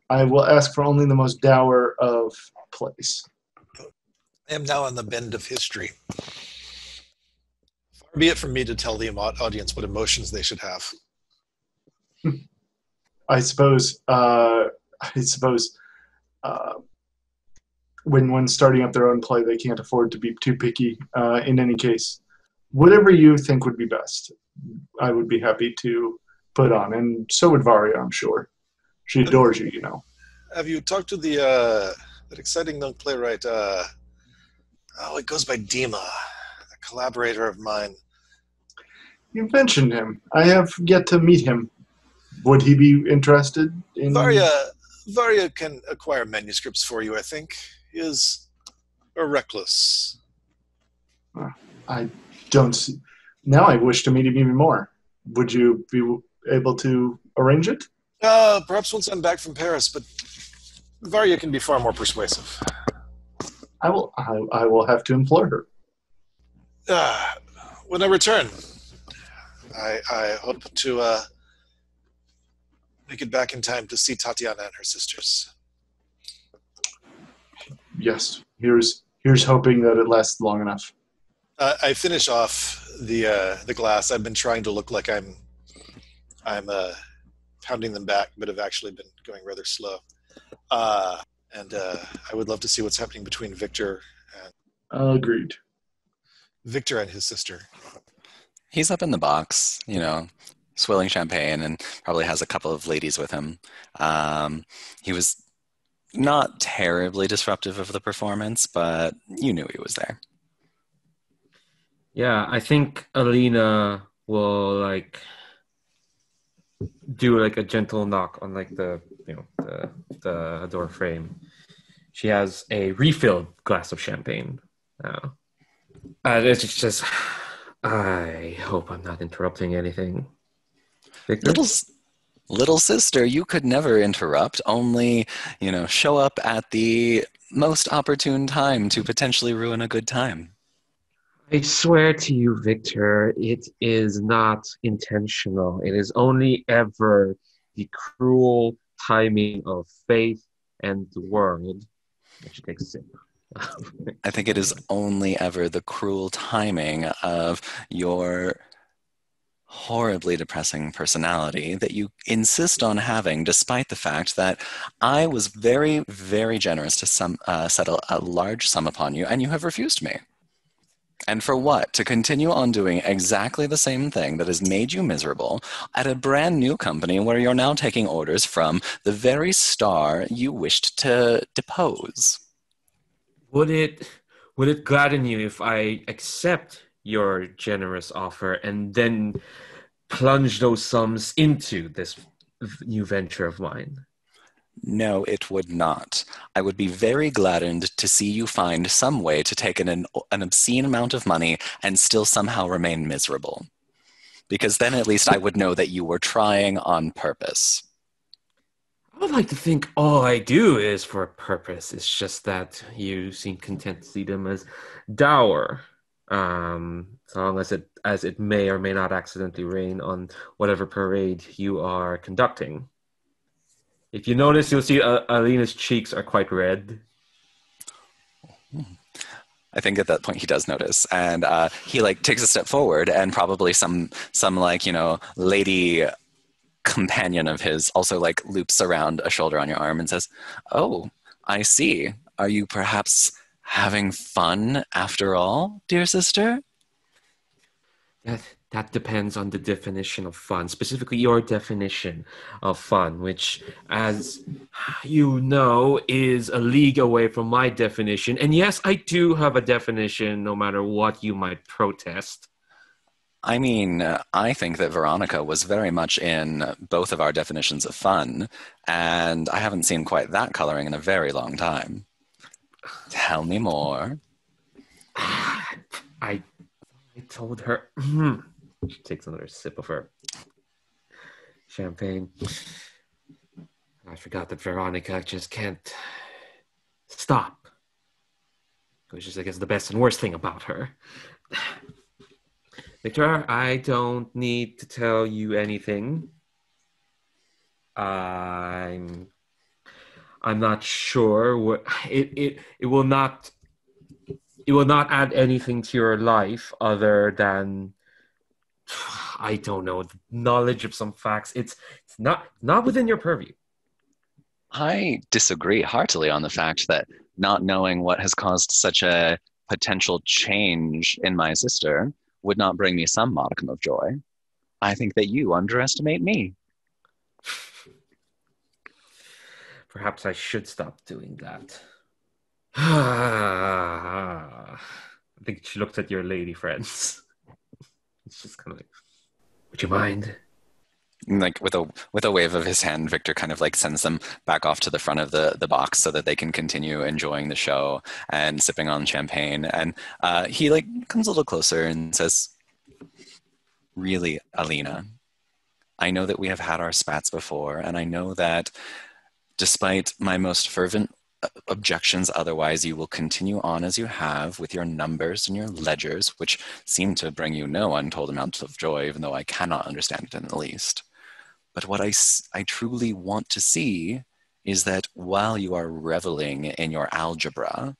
I will ask for only the most dour of plays. I am now on the bend of history. Far be it from me to tell the audience what emotions they should have. I suppose when one's starting up their own play, they can't afford to be too picky. In any case, whatever you think would be best, I would be happy to put on, and so would Varya, I'm sure. She adores you, you know. Have you talked to that exciting young playwright? It goes by Dima, a collaborator of mine. You mentioned him. I have yet to meet him. Would he be interested in... Varya can acquire manuscripts for you, I think. He is a recluse. I don't see... Now I wish to meet him even more. Would you be able to arrange it? Perhaps once I'm back from Paris, but Varya can be far more persuasive. I will have to implore her. When I return, I hope to make it back in time to see Tatiana and her sisters. Yes, here's hoping that it lasts long enough. I finish off the glass. I've been trying to look like I'm pounding them back, but have actually been going rather slow. And I would love to see what's happening between Victor Agreed. Victor and his sister. He's up in the box, swilling champagne, and probably has a couple of ladies with him. He was not terribly disruptive of the performance, but you knew he was there. Yeah, I think Alina will do like a gentle knock on like the door frame. She has a refilled glass of champagne. It's just, I hope I'm not interrupting anything. Victor? Little sister, you could never interrupt, only, show up at the most opportune time to potentially ruin a good time. I swear to you, Victor, it is not intentional. It is only ever the cruel timing of fate and the world. I should take a sip. I think it is only ever the cruel timing of your horribly depressing personality that you insist on having, despite the fact that I was very, very generous to settle a large sum upon you, and you have refused me. And for what? To continue on doing exactly the same thing that has made you miserable at a brand new company where you're now taking orders from the very star you wished to depose. Would it gladden you if I accept your generous offer and then plunge those sums into this new venture of mine? No, it would not. I would be very gladdened to see you find some way to take an obscene amount of money and still somehow remain miserable. Because then at least I would know that you were trying on purpose. I would like to think all I do is for a purpose. It's just that you seem content to see them as dour. So long as it may or may not accidentally rain on whatever parade you are conducting. If you notice, you'll see Alina's cheeks are quite red. I think at that point he does notice, and he takes a step forward, and probably some lady companion of his also loops around a shoulder on your arm and says, "Oh, I see. Are you perhaps having fun after all, dear sister?" That depends on the definition of fun, specifically your definition of fun, which, as you know, is a league away from my definition. And yes, I do have a definition, no matter what you might protest. I mean, I think that Veronica was very much in both of our definitions of fun, and I haven't seen quite that coloring in a very long time. Tell me more. I told her. She takes another sip of her champagne. I forgot that Veronica just can't stop. Which is, I guess, the best and worst thing about her. Victor, I don't need to tell you anything. I'm not sure what it will not add anything to your life other than, I don't know, the knowledge of some facts. It's not within your purview. I disagree heartily on the fact that not knowing what has caused such a potential change in my sister would not bring me some modicum of joy. I think that you underestimate me. Perhaps I should stop doing that. I think she looks at your lady friends. It's just kind of like, would you mind? With a wave of his hand, Victor kind of sends them back off to the front of the box so that they can continue enjoying the show and sipping on champagne. And he comes a little closer and says, "Really, Alina, I know that we have had our spats before, and I know that despite my most fervent objections otherwise, you will continue on as you have with your numbers and your ledgers, which seem to bring you no untold amount of joy, even though I cannot understand it in the least. But what I truly want to see is that while you are reveling in your algebra,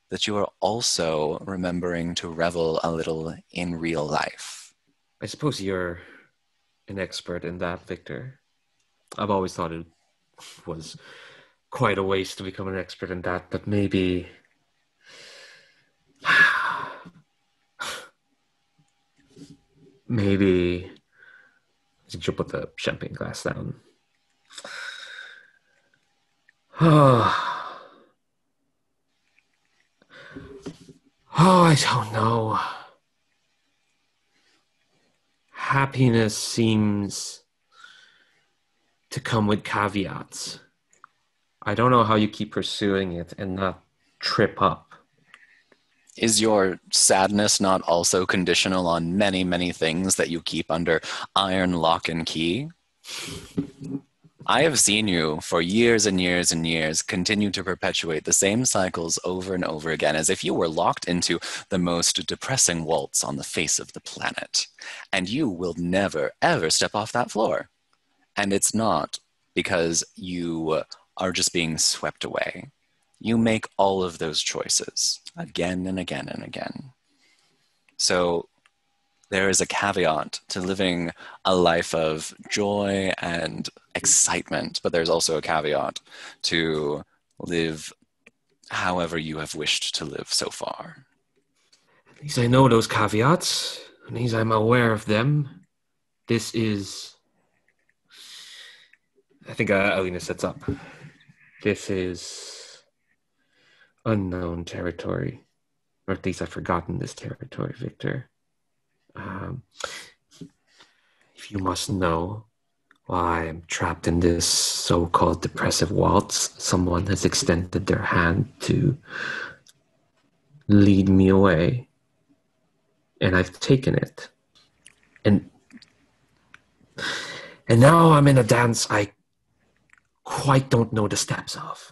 that you are also remembering to revel a little in real life." I suppose you're an expert in that, Victor. I've always thought it was quite a waste to become an expert in that, but maybe... maybe... She'll put the champagne glass down. Oh, I don't know. Happiness seems to come with caveats. I don't know how you keep pursuing it and not trip up. Is your sadness not also conditional on many, many things that you keep under iron lock and key? I have seen you for years and years and years continue to perpetuate the same cycles over and over again as if you were locked into the most depressing waltz on the face of the planet. And you will never, ever step off that floor. And it's not because you are just being swept away. You make all of those choices again and again and again. So there is a caveat to living a life of joy and excitement, but there's also a caveat to live however you have wished to live so far. At least I know those caveats. At least I'm aware of them. This is... I think Alina sets up. This is unknown territory. Or at least I've forgotten this territory, Victor. If you must know why I'm trapped in this so-called depressive waltz, someone has extended their hand to lead me away, and I've taken it. And now I'm in a dance I quite don't know the steps of.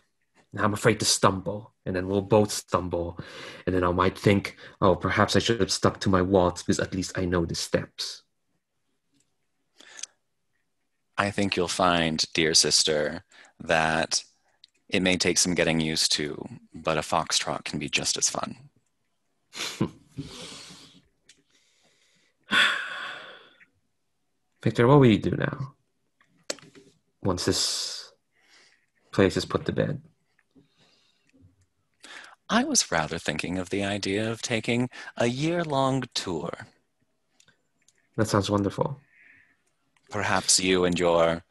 And I'm afraid to stumble, and then we'll both stumble, and then I might think, oh, perhaps I should have stuck to my waltz because at least I know the steps. I think you'll find, dear sister, that it may take some getting used to, but a foxtrot can be just as fun. Victor, what will you do now? Once this place is put to bed? I was rather thinking of the idea of taking a year-long tour. That sounds wonderful. Perhaps you and your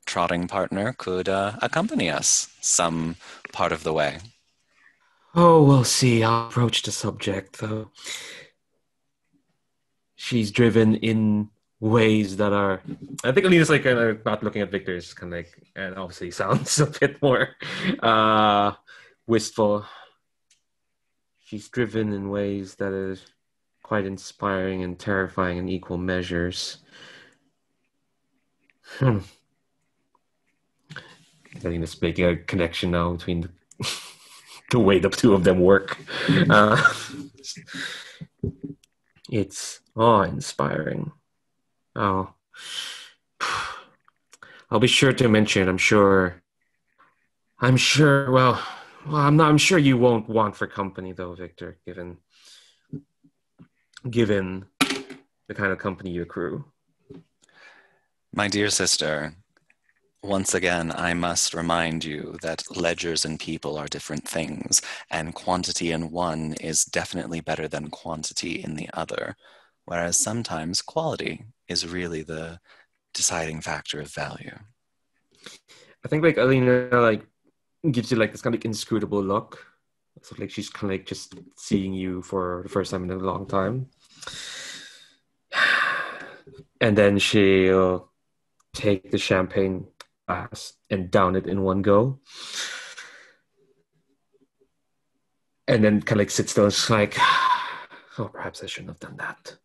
trotting partner could accompany us some part of the way. Oh, we'll see. I'll approach the subject, though. She's driven in ways that are... I think Alina's like kind of not looking at Victor's kind of like, and obviously sounds a bit more wistful. She's driven in ways that are quite inspiring and terrifying in equal measures. Alina's making a connection now between the way the two of them work. It's awe-inspiring. Oh, I'll be sure to mention. I'm sure. Well, I'm sure you won't want for company, though, Victor. Given the kind of company you accrue. My dear sister, once again, I must remind you that ledgers and people are different things, and quantity in one is definitely better than quantity in the other, whereas sometimes quality is really the deciding factor of value. I think like Alina like gives you like this kind of like inscrutable look. So like she's kind of like just seeing you for the first time in a long time. And then she'll take the champagne glass and down it in one go. And then kind of like sit still and she's like, oh, perhaps I shouldn't have done that.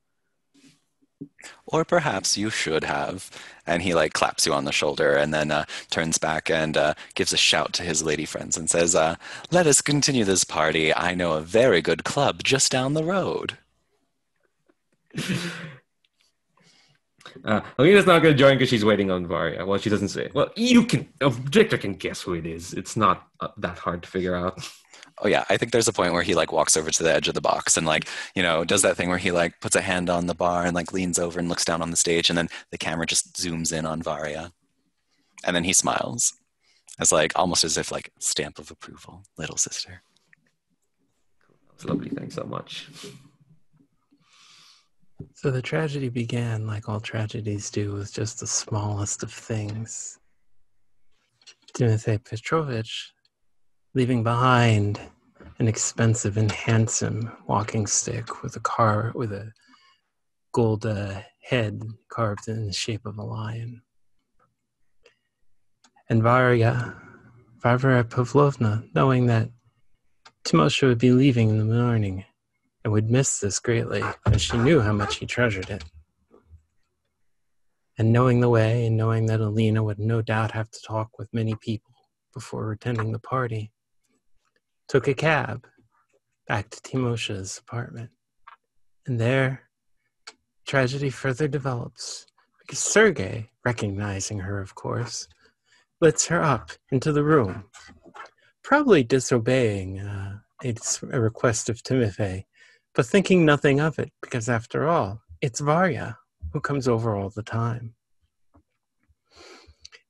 Or perhaps you should have. And he like claps you on the shoulder and then turns back and gives a shout to his lady friends and says, let us continue this party. I know a very good club just down the road. Alina's not going to join because she's waiting on Varya. Well, she doesn't say. Well, Victor can guess who it is. It's not that hard to figure out. Oh yeah, I think there's a point where he like walks over to the edge of the box and like, you know, does that thing where he like puts a hand on the bar and like leans over and looks down on the stage and then the camera just zooms in on Varya. And then he smiles as like, almost as if like stamp of approval, little sister. That's lovely. Thanks so much. So the tragedy began, like all tragedies do, with just the smallest of things. Timothy Petrovich leaving behind an expensive and handsome walking stick with a gold head carved in the shape of a lion. And Varya Pavlovna, knowing that Timosha would be leaving in the morning and would miss this greatly, as she knew how much he treasured it. And knowing the way, and knowing that Alina would no doubt have to talk with many people before attending the party, took a cab back to Timosha's apartment. And there, tragedy further develops, because Sergei, recognizing her, of course, lets her up into the room, probably disobeying a request of Timofey, but thinking nothing of it, because after all, it's Varya who comes over all the time.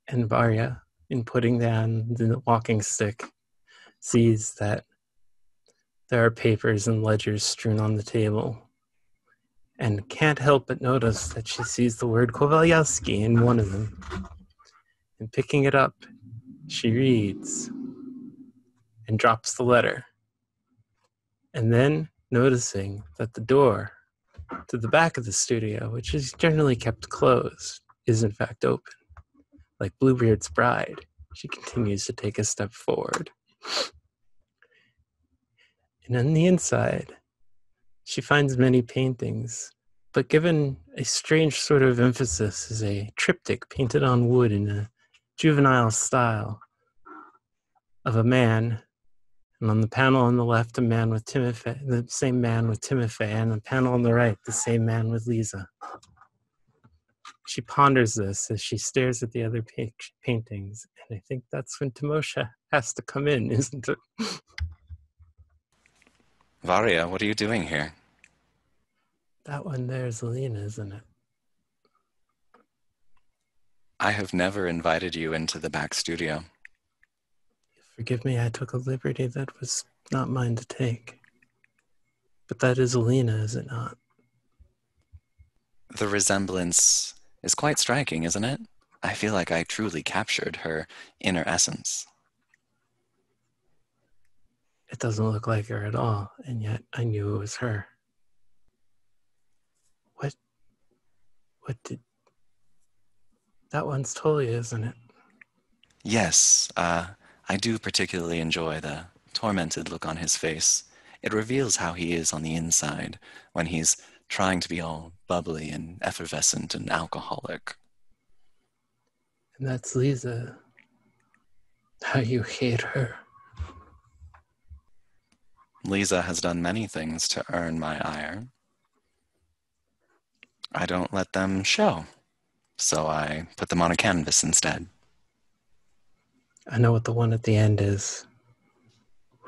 And Varya, in putting down the walking stick, sees that there are papers and ledgers strewn on the table, and can't help but notice that she sees the word Kovalovsky in one of them. And picking it up, she reads and drops the letter. And then, noticing that the door to the back of the studio, which is generally kept closed, is in fact open. Like Bluebeard's bride, she continues to take a step forward. And on the inside, she finds many paintings, but given a strange sort of emphasis is a triptych painted on wood in a juvenile style of a man, and on the panel on the left, a man with Timofey, the same man with Timofey, and the panel on the right, the same man with Liza. She ponders this as she stares at the other paintings, and I think that's when Timosha has to come in, isn't it? Varya, what are you doing here? That one there's Alina, isn't it? I have never invited you into the back studio. Forgive me, I took a liberty that was not mine to take. But that is Alina, is it not? The resemblance is quite striking, isn't it? I feel like I truly captured her inner essence. It doesn't look like her at all, and yet I knew it was her. What did... That one's Tolya, isn't it? Yes, I do particularly enjoy the tormented look on his face. It reveals how he is on the inside when he's trying to be all bubbly and effervescent and alcoholic. And that's Liza. How you hate her. Liza has done many things to earn my ire. I don't let them show, so I put them on a canvas instead. I know what the one at the end is.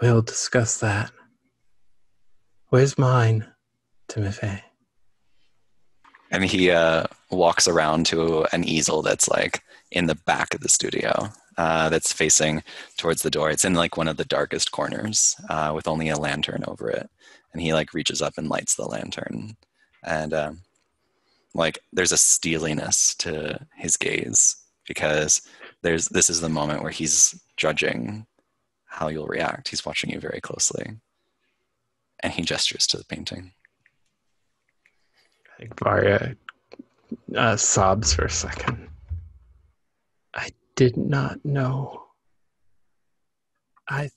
We'll discuss that. Where's mine, Timofey? And he walks around to an easel that's like in the back of the studio, that's facing towards the door. It's in like one of the darkest corners, with only a lantern over it. And he like reaches up and lights the lantern. And like there's a steeliness to his gaze, because this is the moment where he's judging how you'll react. He's watching you very closely. And he gestures to the painting. I think Varya sobs for a second. I did not know. I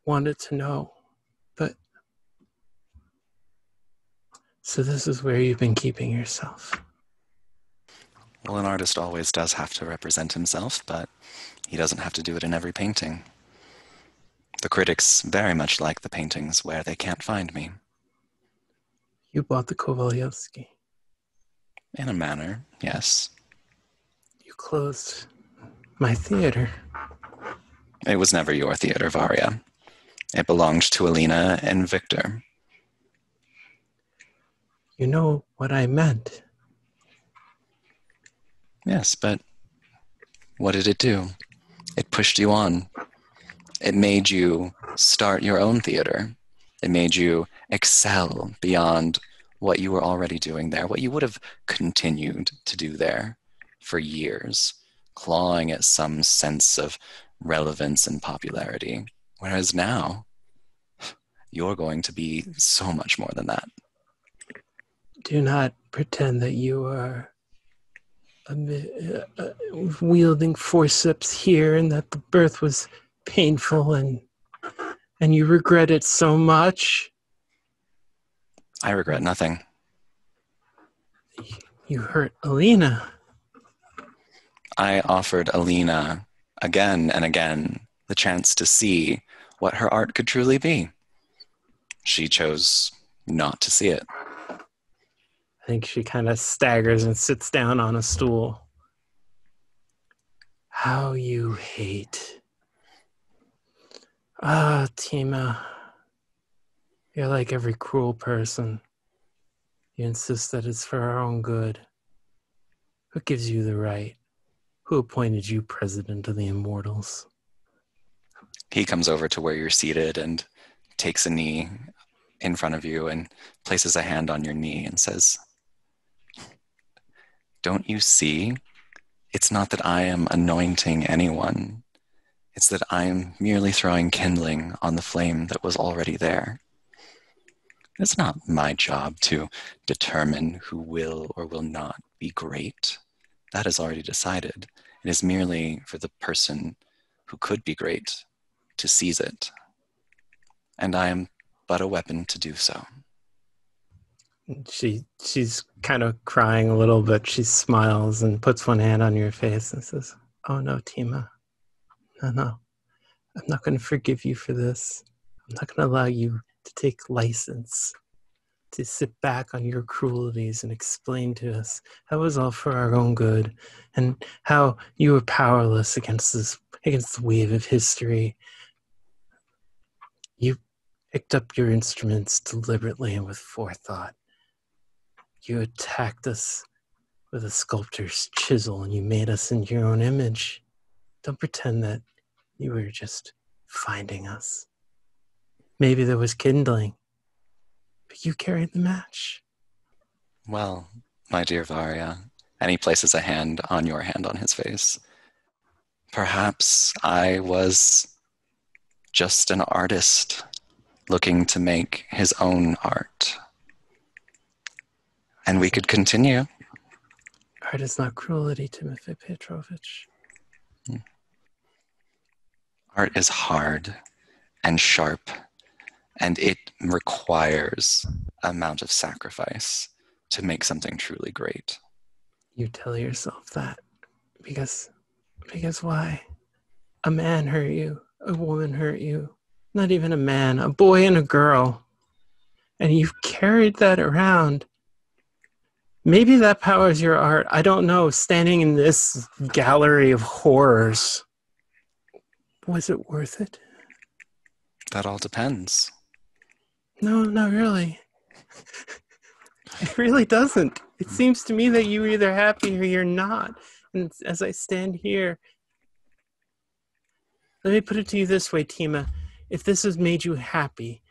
wanted to know, but... So this is where you've been keeping yourself. Well, an artist always does have to represent himself, but he doesn't have to do it in every painting. The critics very much like the paintings where they can't find me. You bought the Kovalovsky. In a manner, yes. You closed my theater. It was never your theater, Varya. It belonged to Alina and Victor. You know what I meant. Yes, but what did it do? It pushed you on. It made you start your own theater. It made you excel beyond what you were already doing there, what you would have continued to do there for years, clawing at some sense of relevance and popularity. Whereas now, you're going to be so much more than that. Do not pretend that you are wielding forceps here, and that the birth was painful, and you regret it so much. I regret nothing. You hurt Alina. I offered Alina again and again the chance to see what her art could truly be. She chose not to see it. I think she kind of staggers and sits down on a stool. How you hate. Ah, Tima. You're like every cruel person. You insist that it's for our own good. Who gives you the right? Who appointed you president of the immortals? He comes over to where you're seated and takes a knee in front of you and places a hand on your knee and says, "Don't you see? It's not that I am anointing anyone. It's that I am merely throwing kindling on the flame that was already there. It's not my job to determine who will or will not be great. That is already decided. It is merely for the person who could be great to seize it. And I am but a weapon to do so." She's kind of crying a little bit. She smiles and puts one hand on your face and says, "Oh no, Tima. No. I'm not going to forgive you for this. I'm not going to allow you to take license, to sit back on your cruelties and explain to us how it was all for our own good and how you were powerless against the wave of history. You picked up your instruments deliberately and with forethought. You attacked us with a sculptor's chisel and you made us in your own image. Don't pretend that you were just finding us. Maybe there was kindling, but you carried the match." Well, my dear Varya, and he places a hand on your hand on his face, perhaps I was just an artist looking to make his own art. And we could continue. Art is not cruelty, Timothy Petrovich. Art is hard and sharp, and it requires an amount of sacrifice to make something truly great. You tell yourself that because why? A man hurt you, a woman hurt you, not even a man, a boy and a girl. And you've carried that around. Maybe that powers your art. I don't know. Standing in this gallery of horrors, was it worth it? That all depends. No, not really. It really doesn't. It seems to me that you're either happy or you're not. And as I stand here, let me put it to you this way, Tima. If this has made you happy,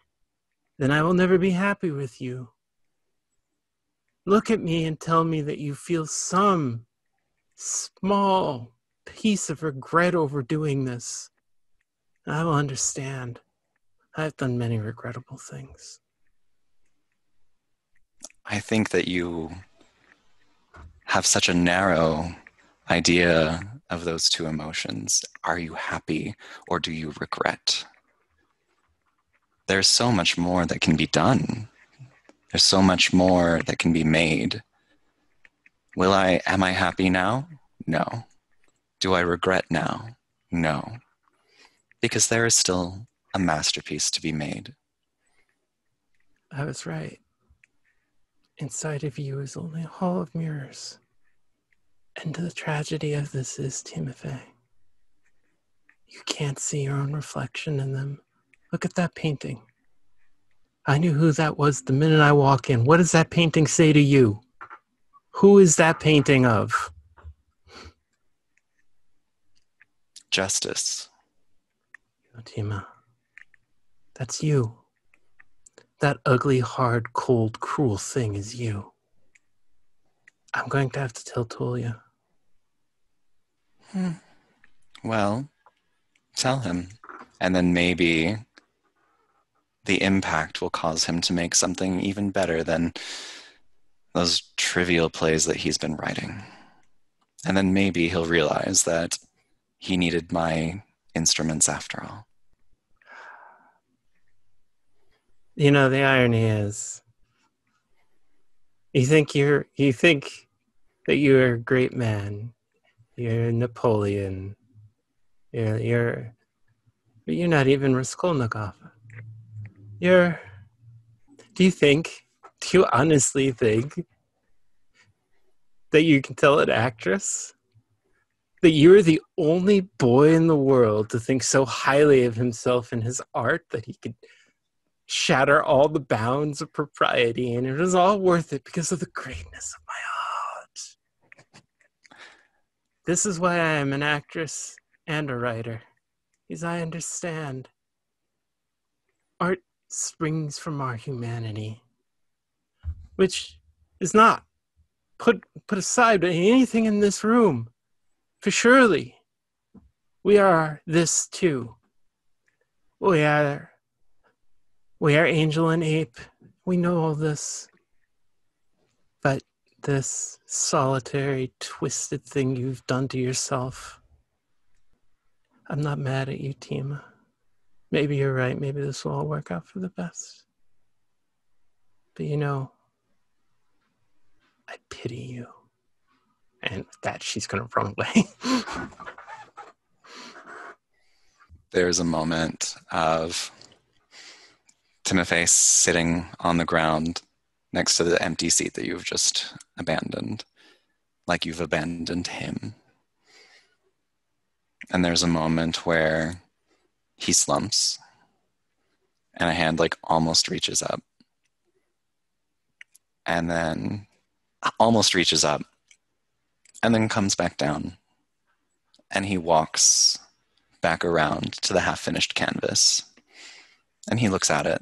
then I will never be happy with you. Look at me and tell me that you feel some small piece of regret over doing this. I will understand. I've done many regrettable things. I think that you have such a narrow idea of those two emotions. Are you happy or do you regret? There's so much more that can be done. There's so much more that can be made. Am I happy now? No. Do I regret now? No. Because there is still a masterpiece to be made. I was right. Inside of you is only a hall of mirrors. And the tragedy of this is, Timothy, you can't see your own reflection in them. Look at that painting. I knew who that was the minute I walk in. What does that painting say to you? Who is that painting of? Justice. Tima, that's you. That ugly, hard, cold, cruel thing is you. I'm going to have to tell Tolya. Well, tell him. And then maybe the impact will cause him to make something even better than those trivial plays that he's been writing. And then maybe he'll realize that he needed my instruments after all. You know, the irony is, you think that you're a great man. You're Napoleon. But you're not even Raskolnikov. Do you honestly think that you can tell an actress that you're the only boy in the world to think so highly of himself and his art that he could shatter all the bounds of propriety, and it was all worth it because of the greatness of my art? This is why I am an actress and a writer, because I understand. Art springs from our humanity, which is not put aside by anything in this room. For surely, we are this too. We are angel and ape. We know all this. But this solitary, twisted thing you've done to yourself, I'm not mad at you, Tima. Maybe you're right. Maybe this will all work out for the best. But you know, I pity you. And with that, she's going to run away. There's a moment of Timofey sitting on the ground next to the empty seat that you've just abandoned, like you've abandoned him. And there's a moment where he slumps, and a hand almost reaches up. And then almost reaches up, and then comes back down. And he walks back around to the half-finished canvas. And he looks at it.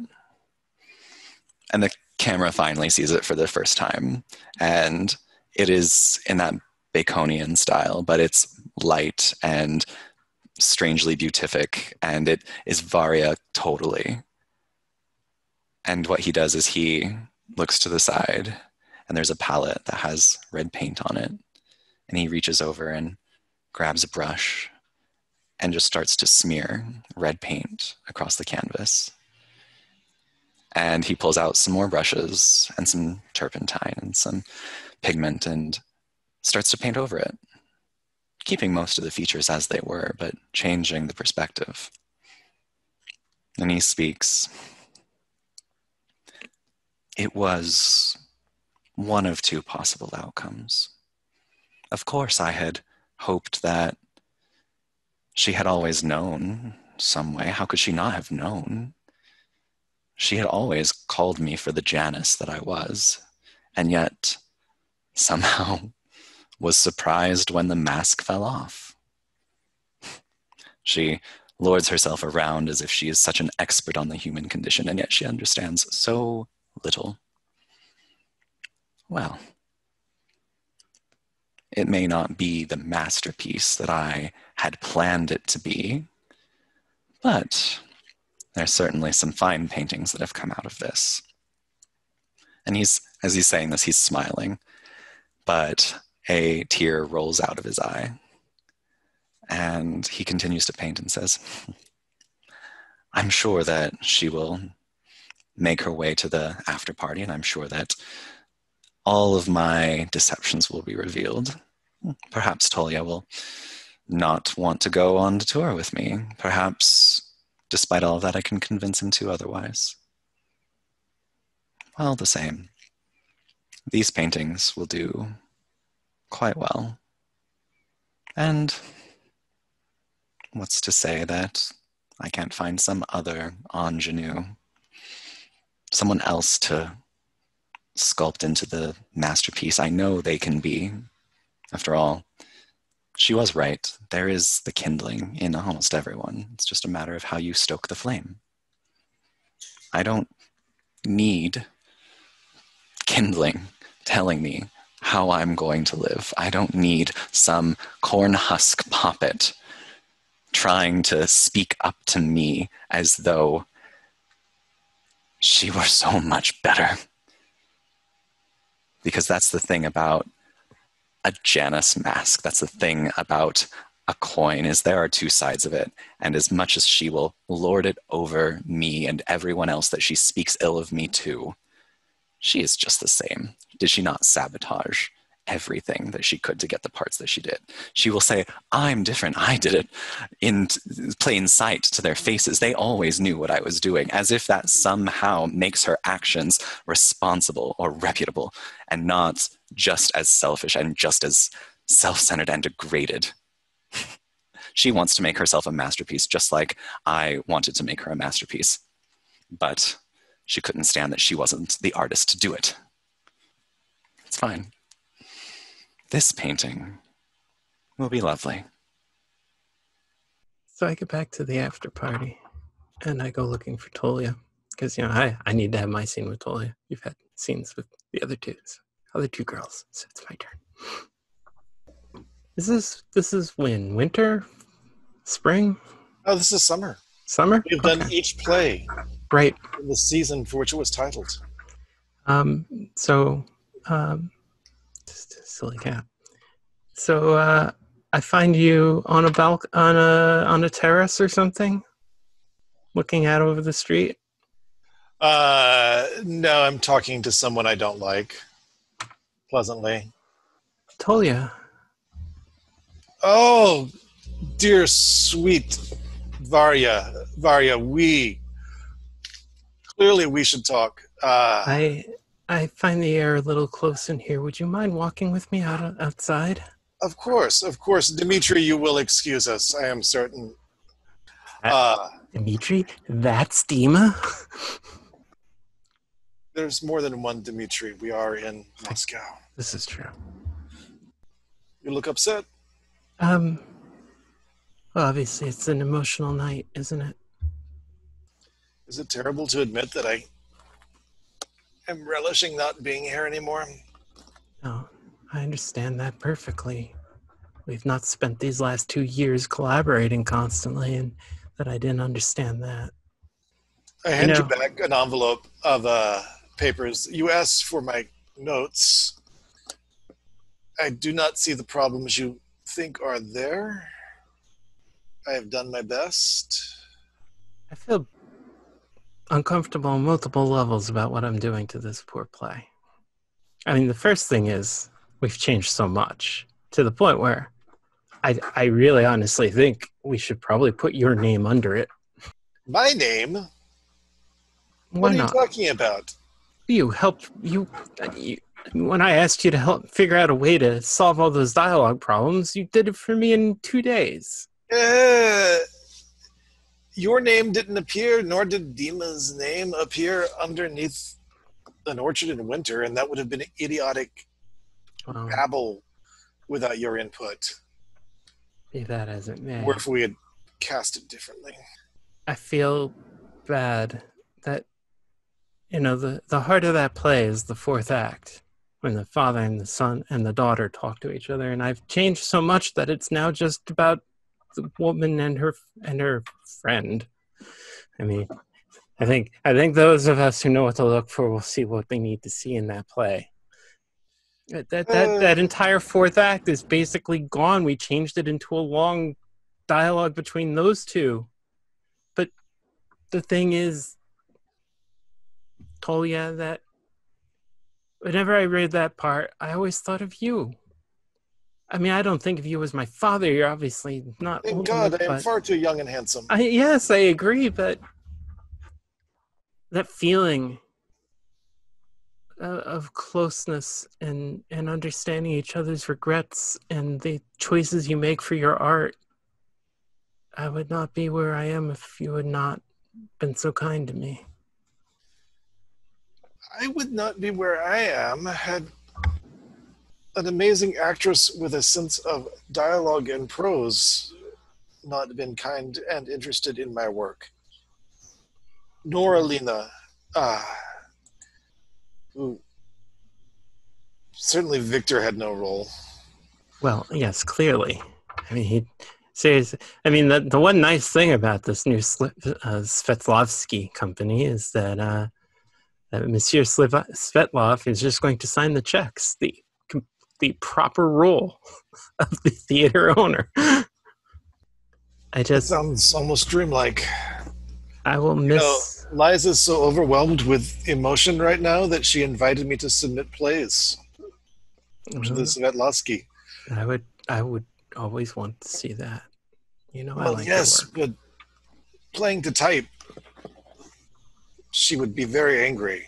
And the camera finally sees it for the first time. And it is in that Baconian style, but it's light and strangely beatific, and it is Varya totally. And what he does is he looks to the side, and there's a palette that has red paint on it. And he reaches over and grabs a brush and just starts to smear red paint across the canvas. And he pulls out some more brushes and some turpentine and some pigment and starts to paint over it, keeping most of the features as they were, but changing the perspective. And he speaks. It was one of two possible outcomes. Of course, I had hoped that she had always known some way. How could she not have known? She had always called me for the Janus that I was, and yet somehow was surprised when the mask fell off. She lords herself around as if she is such an expert on the human condition, and yet she understands so little. Well, it may not be the masterpiece that I had planned it to be, but there's certainly some fine paintings that have come out of this. And as he's saying this, he's smiling, but a tear rolls out of his eye. And he continues to paint and says, I'm sure that she will make her way to the after party, and I'm sure that all of my deceptions will be revealed. Perhaps Tolya will not want to go on the tour with me. Perhaps, despite all of that, I can convince him to otherwise. Well, the same. These paintings will do quite well. And what's to say that I can't find some other ingenue, someone else to sculpt into the masterpiece I know they can be. After all, she was right. There is the kindling in almost everyone. It's just a matter of how you stoke the flame. I don't need kindling telling me how I'm going to live. I don't need some corn husk puppet trying to speak up to me as though she were so much better. Because that's the thing about a Janus mask. That's the thing about a coin, is there are two sides of it. And as much as she will lord it over me and everyone else that she speaks ill of me to, she is just the same. Did she not sabotage everything that she could to get the parts that she did? She will say, I'm different. I did it in plain sight to their faces. They always knew what I was doing, as if that somehow makes her actions responsible or reputable and not just as selfish and just as self-centered and degraded. She wants to make herself a masterpiece, just like I wanted to make her a masterpiece. But she couldn't stand that she wasn't the artist to do it. It's fine. This painting will be lovely. So I get back to the after party, and I go looking for Tolya, because I need to have my scene with Tolya. You've had scenes with the other two girls, so it's my turn. This is when? Winter? Spring? Oh, this is summer. Summer? We've done each play right in the season for which it was titled. Just a silly cat. So I find you on a terrace or something, looking out over the street. No, I'm talking to someone I don't like. Pleasantly. Tolya. Oh, dear sweet Varya, we should talk. I find the air a little close in here. Would you mind walking with me outside? Of course. Dimitri, you will excuse us, I am certain. Dimitri? That's Dima? There's more than one Dimitri. We are in Moscow. This is true. You look upset. Well, obviously it's an emotional night, isn't it? Is it terrible to admit that I am relishing not being here anymore? No, I understand that perfectly. We've not spent these last 2 years collaborating constantly, and that I didn't understand that. I hand you back an envelope of papers. You asked for my notes. I do not see the problems you think are there. I have done my best. I feel uncomfortable on multiple levels about what I'm doing to this poor play. I mean, the first thing is we've changed so much to the point where I really honestly think we should probably put your name under it. My name? Why not? What are you talking about? You helped when I asked you to help figure out a way to solve all those dialogue problems, you did it for me in 2 days. Your name didn't appear, nor did Dima's name appear underneath An Orchard in Winter, and that would have been idiotic babble without your input. Be that as it may. Or if we had cast it differently. I feel bad that, the heart of that play is the fourth act, when the father and the son and the daughter talk to each other, and I've changed so much that it's now just about the woman and her friend. I mean, I think those of us who know what to look for will see what they need to see in that play. That entire fourth act is basically gone. We changed it into a long dialogue between those two. But the thing is, Tolya, that whenever I read that part, I always thought of you. I mean, I don't think of you as my father. You're obviously not. Thank God, I am far too young and handsome. Yes, I agree, but that feeling of closeness and understanding each other's regrets and the choices you make for your art, I would not be where I am if you had not been so kind to me. I would not be where I am had an amazing actress with a sense of dialogue and prose not been kind and interested in my work. Nor Alina, who certainly Victor had no role. Well, yes, clearly. I mean, the one nice thing about this new Svetlowski company is that Monsieur Svetlov is just going to sign the checks. The the proper role of the theater owner. It sounds almost dreamlike. I will miss. Liza's so overwhelmed with emotion right now that she invited me to submit plays to the Svetlosky. I would always want to see that. I like yes, your work. but playing to type, she would be very angry.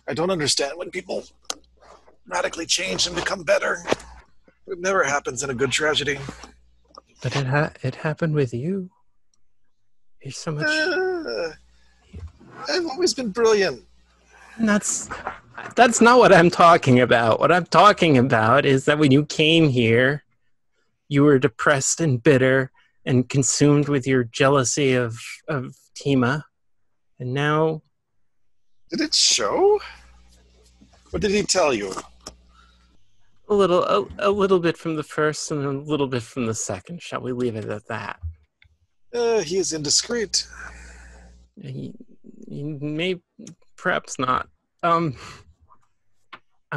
I don't understand when people radically change and become better. It never happens in a good tragedy. But it happened with you. You're so much. I've always been brilliant. And that's not what I'm talking about. What I'm talking about is that when you came here, you were depressed and bitter and consumed with your jealousy of Tima. And now... Did it show? What did he tell you? A little bit from the first and a little bit from the second. Shall we leave it at that? He is indiscreet. He may... Perhaps not. I'm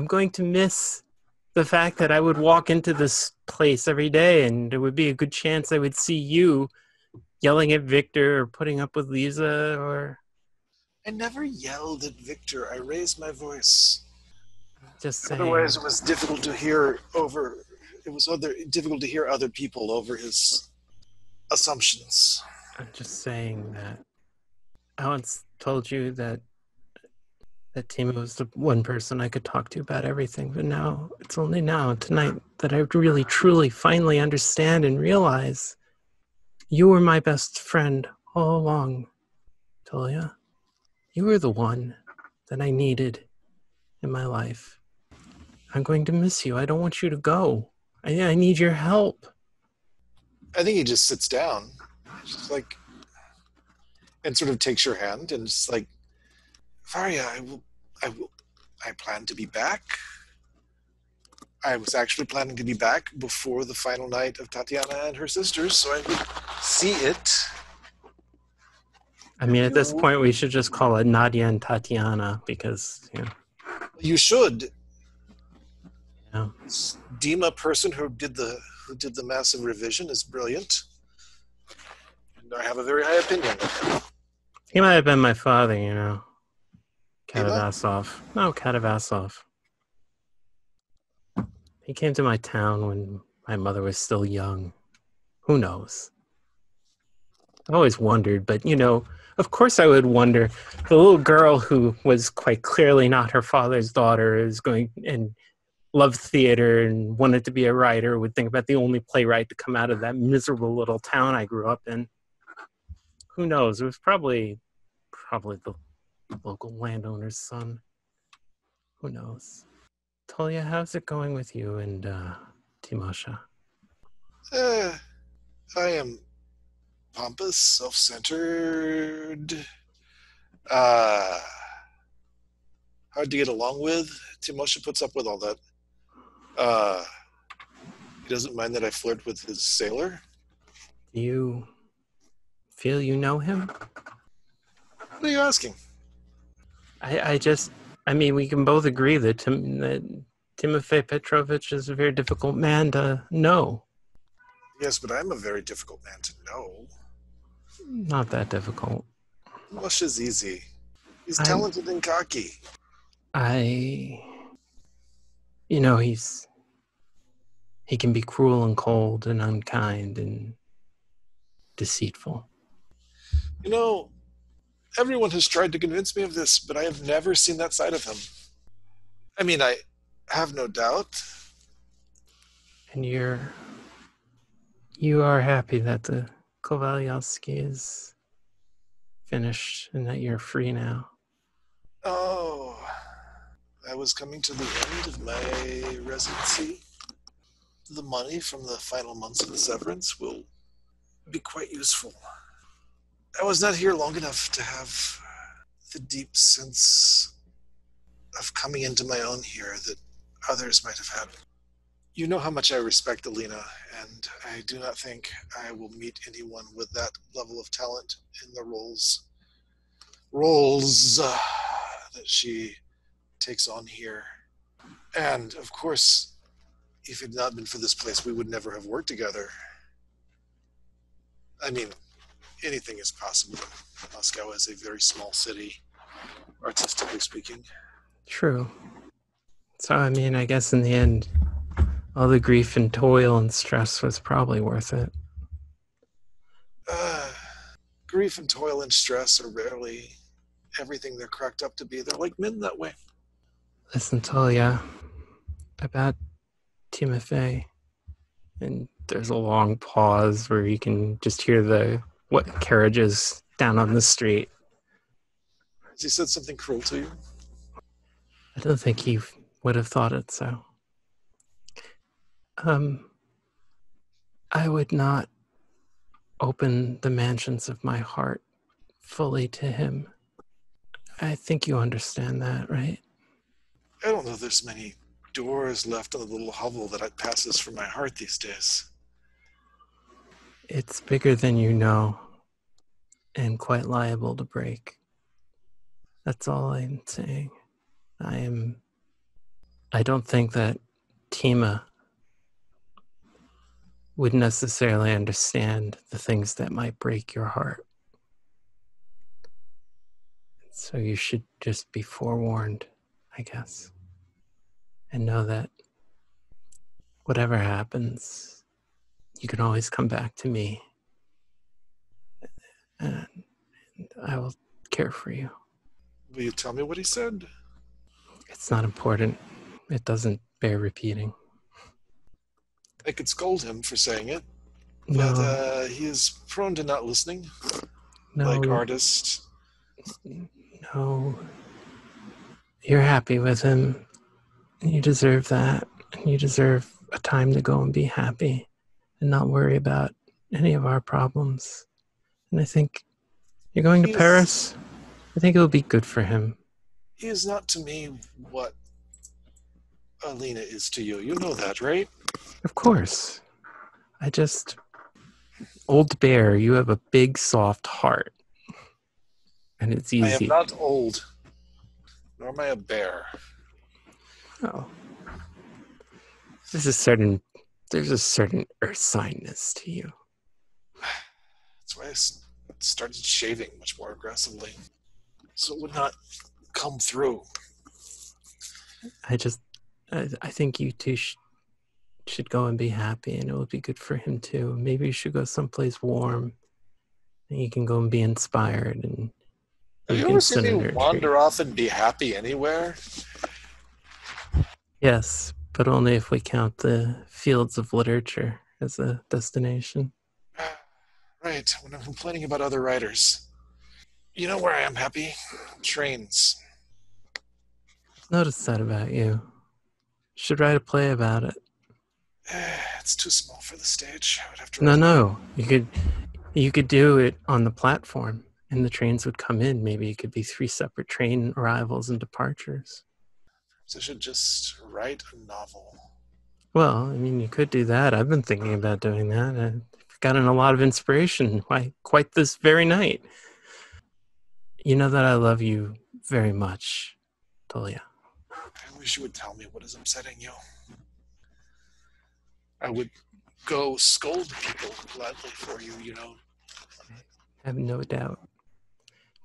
going to miss the fact that I would walk into this place every day and there would be a good chance I would see you yelling at Victor or putting up with Liza or... I never yelled at Victor. I raised my voice. Just saying. Otherwise, it was difficult to hear difficult to hear other people over his assumptions. I'm just saying that I once told you that Tima was the one person I could talk to about everything, but now, it's only now, tonight, that I really, truly, finally understand and realize you were my best friend all along, Tolya. You were the one that I needed in my life. I'm going to miss you. I don't want you to go. I need your help. I think he just sits down, just and sort of takes your hand and just Varya, I plan to be back. I was actually planning to be back before the final night of Tatiana and her sisters, so I would see it. I mean, at this point, we should just call it Nadia and Tatiana because, You should. Yeah. This Dima person who did the massive revision is brilliant. And I have a very high opinion of him. He might have been my father, Katavasov. No, Katavasov. He came to my town when my mother was still young. Who knows? I've always wondered, but, of course I would wonder. The little girl who was quite clearly not her father's daughter is going and loved theater and wanted to be a writer, would think about the only playwright to come out of that miserable little town I grew up in. Who knows? It was probably the local landowner's son. Who knows? Tolya, how's it going with you and Timosha? I am pompous, self-centered, hard to get along with. Timosha puts up with all that. He doesn't mind that I flirt with his sailor. Do you feel you know him? What are you asking? We can both agree that Timofey Petrovich is a very difficult man to know. Yes, but I'm a very difficult man to know. Not that difficult. Timosha's easy. He's talented and cocky. He can be cruel and cold and unkind and deceitful. Everyone has tried to convince me of this, but I have never seen that side of him. I mean, I have no doubt. And you are happy that the Kovalovsky is finished and that you're free now. Oh, I was coming to the end of my residency. The money from the final months of the severance will be quite useful. I was not here long enough to have the deep sense of coming into my own here that others might have had. You know how much I respect Alina, and I do not think I will meet anyone with that level of talent in the roles that she takes on here. And, of course, if it had not been for this place, we would never have worked together. I mean, anything is possible. Moscow is a very small city, artistically speaking. True. So, I mean, I guess in the end, all the grief and toil and stress was probably worth it. Grief and toil and stress are rarely everything they're cracked up to be. They're like men that way. Listen, Tolya, about Timofey, and there's a long pause where you can just hear the carriages down on the street. Has he said something cruel to you? I don't think he would have thought it so. I would not open the mansions of my heart fully to him. I think you understand that, right? I don't know there's many doors left on the little hovel that passes for my heart these days. It's bigger than you know and quite liable to break. That's all I'm saying. I don't think that Tima would necessarily understand the things that might break your heart. So you should just be forewarned, I guess. And know that whatever happens, you can always come back to me. And I will care for you. Will you tell me what he said? It's not important. It doesn't bear repeating. I could scold him for saying it, No, but he is prone to not listening, no, like artists. no. You're happy with him. And you deserve that. And you deserve a time to go and be happy and not worry about any of our problems. And I think you're going to Paris. I think it'll be good for him. He is not to me what Alina is to you. You know that, right? Of course. Old bear, you have a big, soft heart. And it's easy. I am not old, nor am I a bear. Oh. There's a certain earth signness to you. That's why I started shaving much more aggressively, so it would not come through. I think you two should go and be happy, and it would be good for him too. Maybe you should go someplace warm, and you can go and be inspired. And have you ever seen me wander off and be happy anywhere? Yes, but only if we count the fields of literature as a destination. Right, when I'm complaining about other writers. You know where I am happy? Trains. Noticed that about you. You should write a play about it. It's too small for the stage. I would have to. No. You could do it on the platform, and the trains would come in. Maybe it could be 3 separate train arrivals and departures. So I should just write a novel. Well, I mean, you could do that. I've been thinking about doing that. I've gotten a lot of inspiration quite this very night. You know that I love you very much, Tolya. I wish you would tell me what is upsetting you. I would go scold people gladly for you, you know. I have no doubt.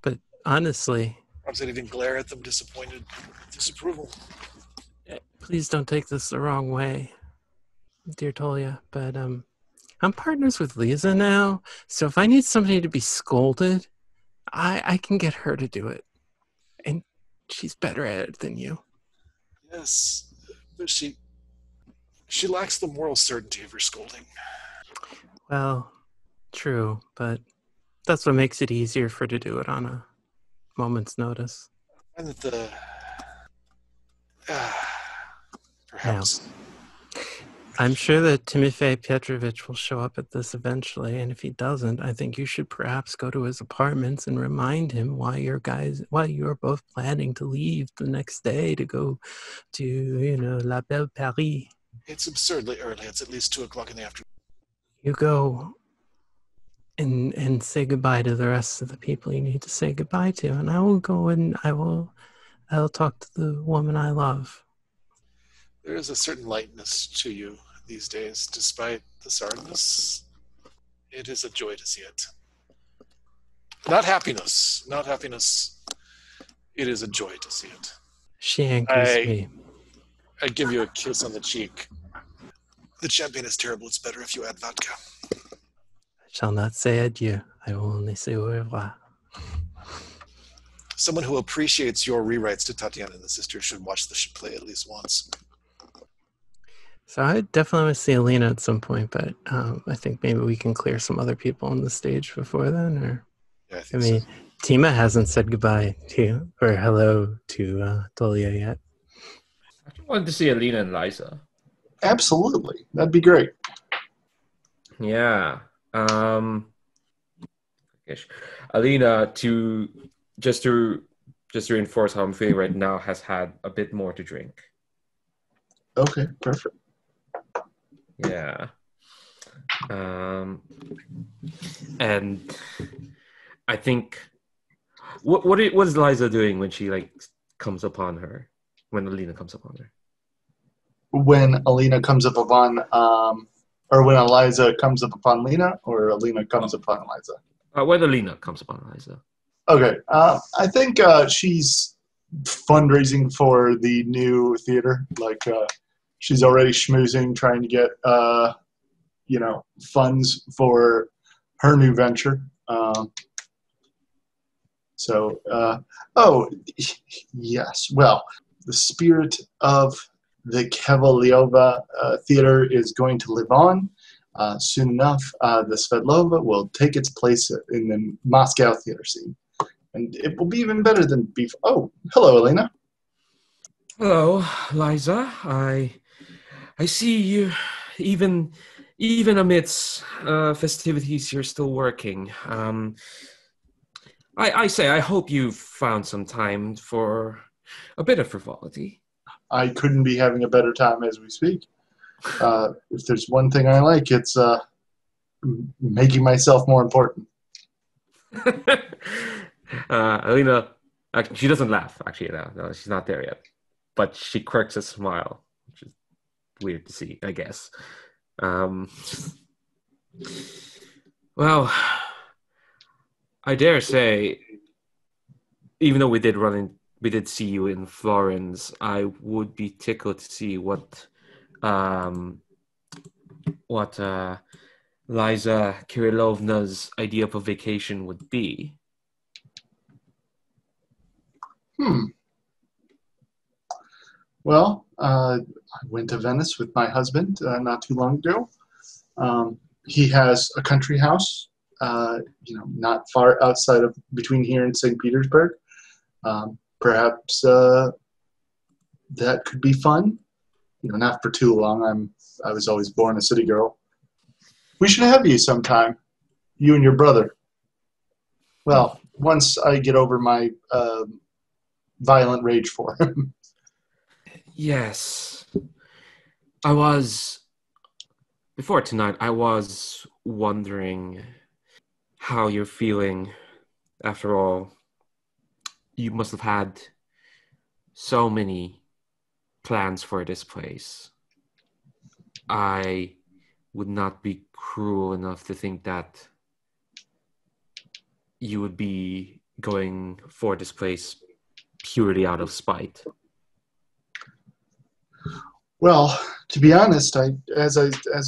But honestly... Perhaps I'd even glare at them disappointed disapproval. Please don't take this the wrong way, dear Tolya, but I'm partners with Liza now, so if I need somebody to be scolded, I can get her to do it. And she's better at it than you. Yes, but she lacks the moral certainty of her scolding. Well, true, but that's what makes it easier for her to do it on a moment's notice. And that perhaps... Now, I'm sure that Timofey Petrovich will show up at this eventually, and if he doesn't, I think you should perhaps go to his apartments and remind him why you're both planning to leave the next day to go to, La Belle Paris. It's absurdly early. It's at least 2 o'clock in the afternoon. You go and say goodbye to the rest of the people you need to say goodbye to, and I will go and I'll talk to the woman I love. There is a certain lightness to you these days, despite the sadness. It is a joy to see it. Not happiness. Not happiness. It is a joy to see it. She anchors I me. give you a kiss on the cheek. The champagne is terrible. It's better if you add vodka. I shall not say adieu. I will only say au revoir. Someone who appreciates your rewrites to Tatiana and the Sisters should watch the play at least once. So I definitely want to see Alina at some point, but I think maybe we can clear some other people on the stage before then. Or Yeah, I I think mean, so. Tima hasn't said goodbye to or hello to Tolya yet. I just wanted to see Alina and Liza. Absolutely. That'd be great. Yeah. Gosh. Alina, just to reinforce how I'm feeling right now, has had a bit more to drink. Okay, perfect. Yeah. And I think what is Liza doing when she comes upon her? When Alina comes upon her? When Alina comes up upon, or when Eliza comes up upon Lena, or Alina comes upon Eliza? When Alina comes upon Liza. Okay, I think she's fundraising for the new theater. She's already schmoozing, trying to get funds for her new venture. Yes. Well, the spirit of the Kovalyova Theater is going to live on. Soon enough, the Svetlova will take its place in the Moscow theater scene. And it will be even better than before. Oh, hello, Alina. Hello, Liza. I see you. Even amidst festivities, you're still working. I hope you've found some time for a bit of frivolity. I couldn't be having a better time as we speak. If there's one thing I like, it's making myself more important. Alina, actually, she doesn't laugh. Actually, no, she's not there yet. But she quirks a smile, which is weird to see, I guess. Well, I dare say, even though we did see you in Florence, I would be tickled to see what Liza Kirillovna's idea of a vacation would be. Well, I went to Venice with my husband not too long ago. He has a country house, not far outside of between here and St. Petersburg. Perhaps that could be fun. Not for too long. I was always born a city girl. We should have you sometime, you and your brother. Well, once I get over my violent rage for him. Yes. Before tonight, I was wondering how you're feeling. After all, you must have had so many plans for this place. I would not be cruel enough to think that you would be going for this place purely out of spite. Well, to be honest, as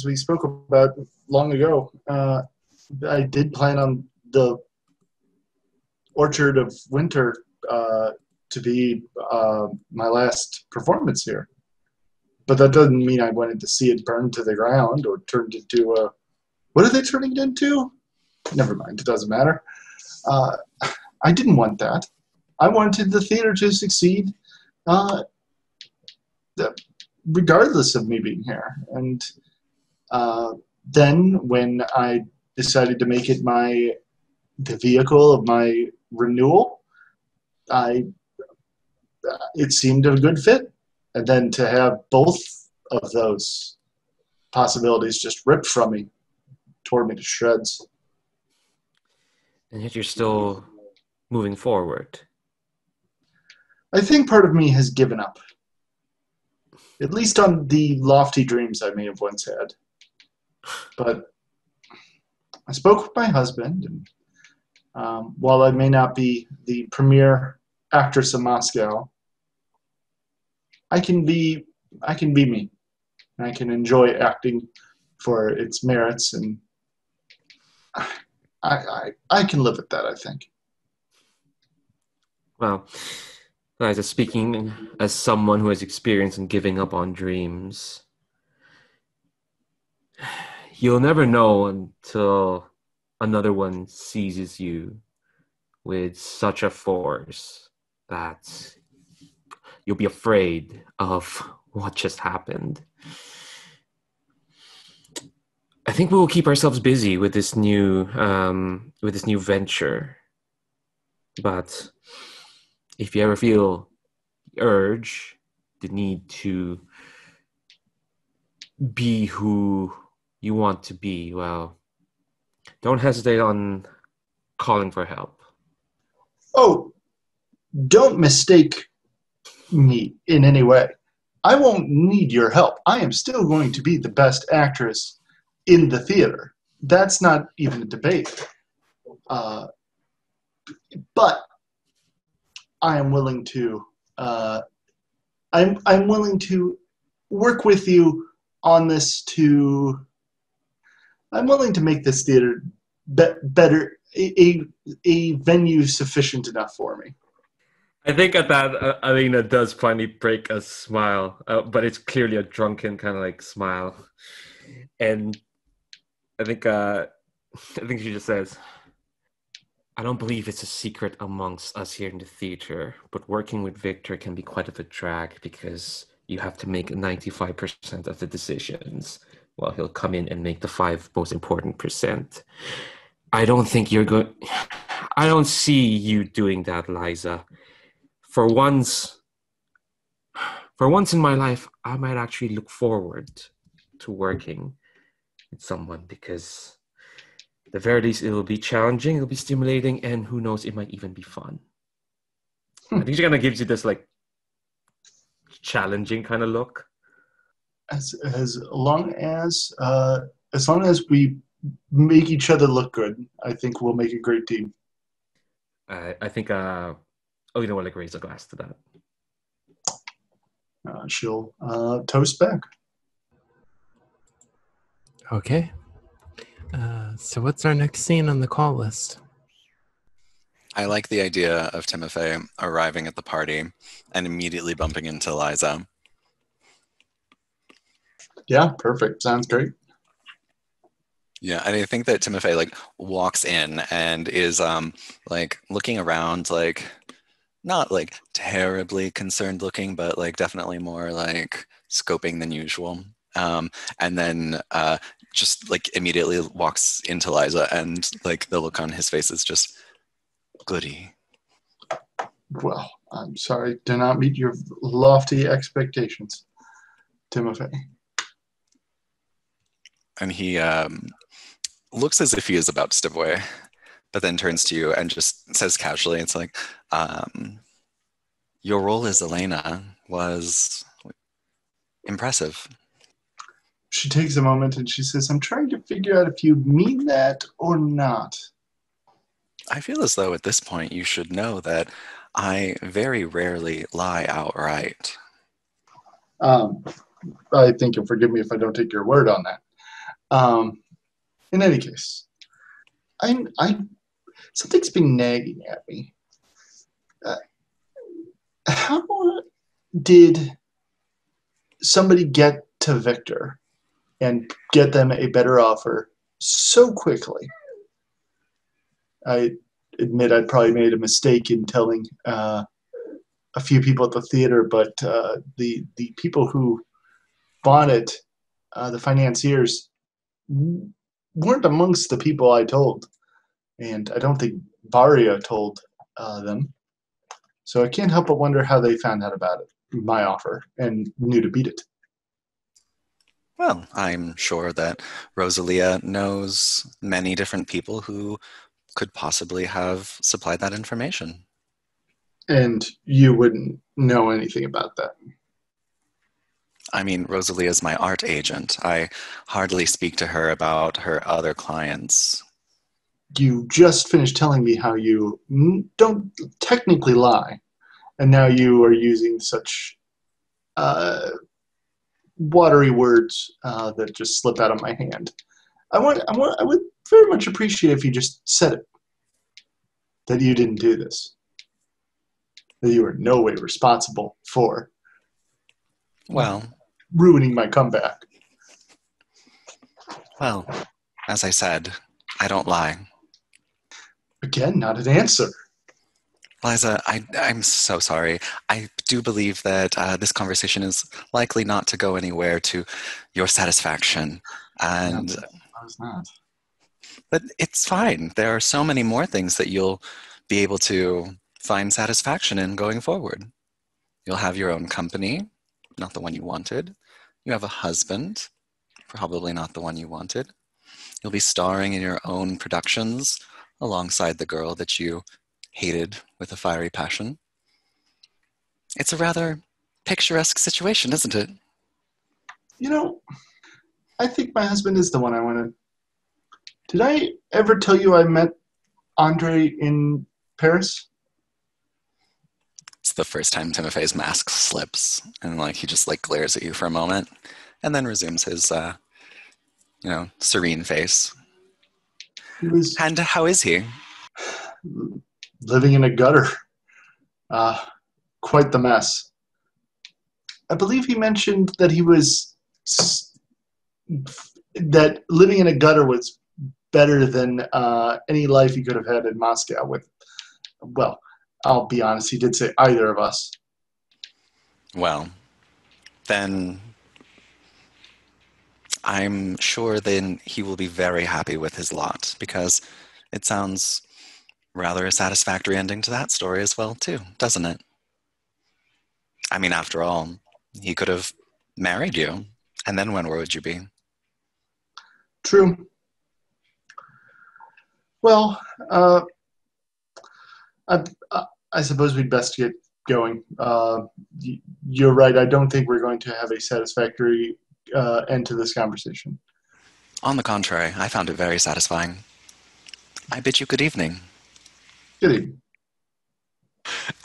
we spoke about long ago, I did plan on the Orchard of Winter to be my last performance here. But that doesn't mean I wanted to see it burned to the ground or turned into a... What are they turning it into? Never mind, it doesn't matter. I didn't want that. I wanted the theater to succeed regardless of me being here. And then when I decided to make it the vehicle of my renewal, it seemed a good fit. And then to have both of those possibilities just ripped from me tore me to shreds. And yet you're still moving forward. I think part of me has given up. At least on the lofty dreams I may have once had. But I spoke with my husband, and while I may not be the premier actress of Moscow, I can be me. And I can enjoy acting for its merits, and I can live with that, I think. Well, Liza, speaking as someone who has experience in giving up on dreams, you'll never know until another one seizes you with such a force that you'll be afraid of what just happened. I think we will keep ourselves busy with this new venture. But if you ever feel the urge, the need to be who you want to be, well, don't hesitate on calling for help. Oh, don't mistake me in any way. I won't need your help. I am still going to be the best actress in the theater. That's not even a debate. But I am willing to. I'm willing to work with you on this. I'm willing to make this theater better, a venue sufficient enough for me. I think at that, Alina does finally break a smile, but it's clearly a drunken kind of like smile. And I think she just says, I don't believe it's a secret amongst us here in the theater, but working with Victor can be quite of a drag because you have to make 95% of the decisions while he'll come in and make the 5 most important percent. I don't think you're going... I don't see you doing that, Liza. For once in my life, I might actually look forward to working with someone because at the very least, it'll be challenging, it'll be stimulating, and who knows, it might even be fun. I think she kind of gives you this like challenging kind of look. As long as we make each other look good, I think we'll make a great team. I think Alina will like raise a glass to that. She'll toast back. Okay. So what's our next scene on the call list? I like the idea of Timofey arriving at the party and immediately bumping into Liza. Yeah, perfect. Sounds great. Yeah, and I think that Timofey like walks in and is like looking around, like not like terribly concerned looking, but like definitely more like scoping than usual. And then just like immediately walks into Liza, and like the look on his face is just goody. Well, I'm sorry, do not meet your lofty expectations, Timothy. And he looks as if he is about to step away, but then turns to you and just says casually, it's like, your role as Alina was impressive. She takes a moment and she says, I'm trying to figure out if you mean that or not. I feel as though at this point you should know that I very rarely lie outright. I think you'll forgive me if I don't take your word on that. In any case, something's been nagging at me. How did somebody get to Victor and get them a better offer so quickly? I admit I probably made a mistake in telling a few people at the theater, but the people who bought it, the financiers, weren't amongst the people I told. And I don't think Varya told them. So I can't help but wonder how they found out about it, my offer, and knew to beat it. Well, I'm sure that Rosalia knows many different people who could possibly have supplied that information. And you wouldn't know anything about that? I mean, Rosalie is my art agent. I hardly speak to her about her other clients. You just finished telling me how you don't technically lie, and now you are using such watery words that just slip out of my hand. I would very much appreciate if you just said it, that you didn't do this, that you are in no way responsible for Well, ruining my comeback. well, as I said, I don't lie. Again, not an answer. Liza, I'm so sorry. I do believe that this conversation is likely not to go anywhere to your satisfaction. And No, I was not. but it's fine. There are so many more things that you'll be able to find satisfaction in going forward. You'll have your own company, not the one you wanted. You have a husband, probably not the one you wanted. You'll be starring in your own productions alongside the girl that you hated with a fiery passion. It's a rather picturesque situation, isn't it? You know, I think my husband is the one I wanted. Did I ever tell you I met Andre in Paris? It's the first time Timofey's mask slips, and he just glares at you for a moment, and then resumes his serene face. He was And how is he? living in a gutter. Quite the mess. I believe he mentioned that that living in a gutter was better than any life he could have had in Moscow with, well, I'll be honest, he did say either of us. Well, then I'm sure then he will be very happy with his lot, because it sounds rather a satisfactory ending to that story as well, too, doesn't it? I mean, after all, he could have married you, and then where would you be? True. Well, I suppose we'd best get going. You're right. I don't think we're going to have a satisfactory end to this conversation. On the contrary, I found it very satisfying. I bid you good evening. Good evening.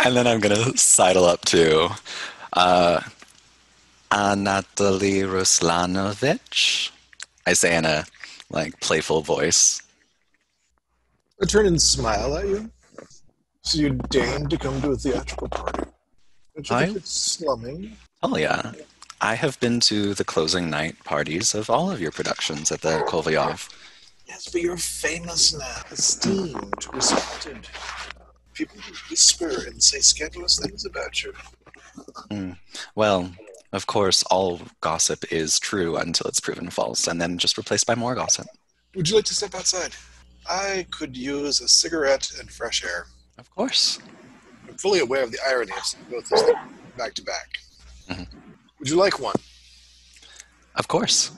And then I'm going to sidle up to Anatoly Ruslanovich. I say in a playful voice. I turn and smile at you. So you deigned to come to a theatrical party. Don't you think it's slumming? Tolya, I have been to the closing night parties of all of your productions at the Kovalyov. Yes, but you're famous now, esteemed, respected. People whisper and say scandalous things about you. Well, of course, all gossip is true until it's proven false, and then just replaced by more gossip. Would you like to step outside? I could use a cigarette and fresh air. Of course. I'm fully aware of the irony of both these things back to back. Mm-hmm. Would you like one? Of course.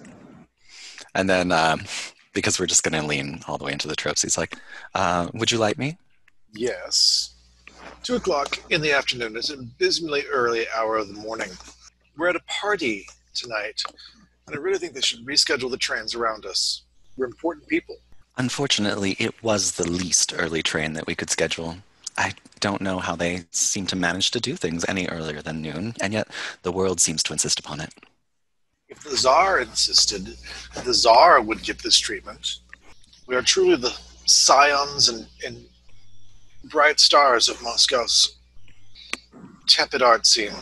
And then, because we're just going to lean all the way into the tropes, he's like, would you like me? Yes. 2 o'clock in the afternoon is an abysmally early hour of the morning. We're at a party tonight, and I really think they should reschedule the trains around us. We're important people. Unfortunately, it was the least early train that we could schedule. I don't know how they seem to manage to do things any earlier than noon, and yet the world seems to insist upon it. If the Tsar insisted, the Tsar would get this treatment. We are truly the scions and bright stars of Moscow's tepid art scene.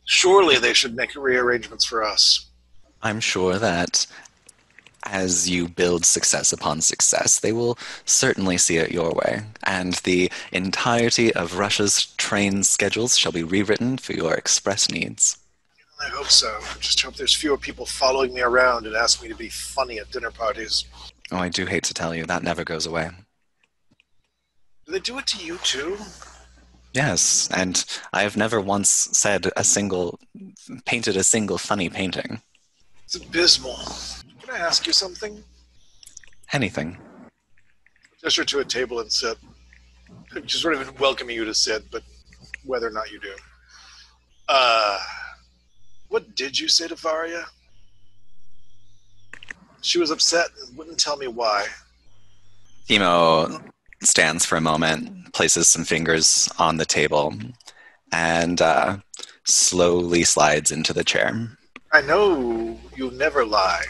Surely they should make rearrangements for us. I'm sure that as you build success upon success, they will certainly see it your way, and the entirety of Russia's train schedules shall be rewritten for your express needs. I hope so. I just hope there's fewer people following me around and asking me to be funny at dinner parties. Oh, I do hate to tell you, that never goes away. Do they do it to you too? Yes, and I have never once painted a single funny painting. It's abysmal. Can I ask you something? Anything. Gesture to a table and sit. I'm just sort of welcoming you to sit, but whether or not you do. What did you say to Varya? She was upset and wouldn't tell me why. Timo stands for a moment, places some fingers on the table, and slowly slides into the chair. I know you never lie.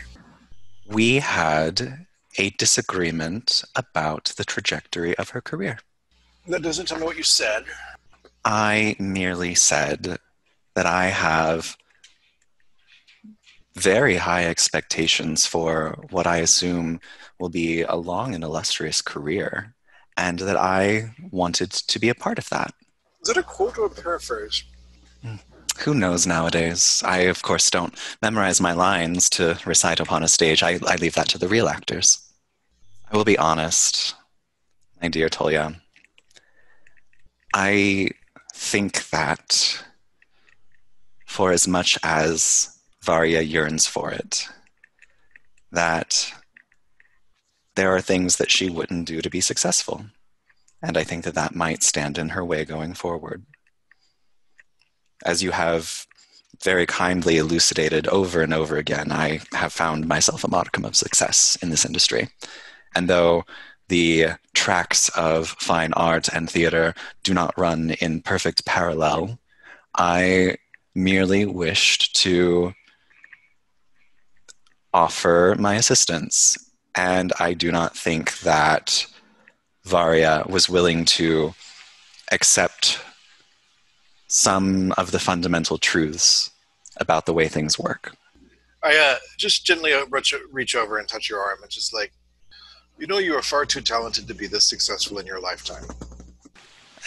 We had a disagreement about the trajectory of her career. That doesn't tell me what you said. I merely said that I have very high expectations for what I assume will be a long and illustrious career, and that I wanted to be a part of that. Is that a quote or a paraphrase? Who knows nowadays? I, of course, don't memorize my lines to recite upon a stage. I leave that to the real actors. I will be honest, my dear Tolya. I think that for as much as Varya yearns for it, that there are things that she wouldn't do to be successful. And I think that that might stand in her way going forward. As you have very kindly elucidated over and over again, I have found myself a modicum of success in this industry. And though the tracks of fine art and theater do not run in perfect parallel, I merely wished to offer my assistance. And I do not think that Varya was willing to accept some of the fundamental truths about the way things work. I just gently reach over and touch your arm and just like, you are far too talented to be this successful in your lifetime.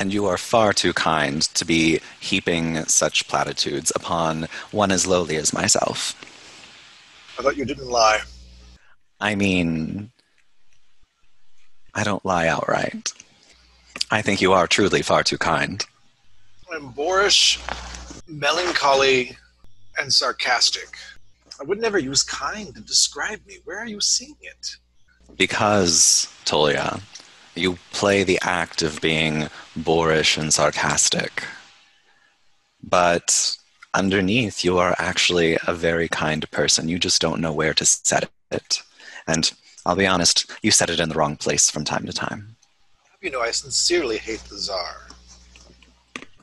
And you are far too kind to be heaping such platitudes upon one as lowly as myself. I thought you didn't lie. I mean, I don't lie outright. I think you are truly far too kind. I'm boorish, melancholy, and sarcastic. I would never use kind to describe me. Where are you seeing it? Because, Tolya, you play the act of being boorish and sarcastic. But underneath, you are actually a very kind person. You just don't know where to set it. And I'll be honest, you set it in the wrong place from time to time. I sincerely hate the Tsar.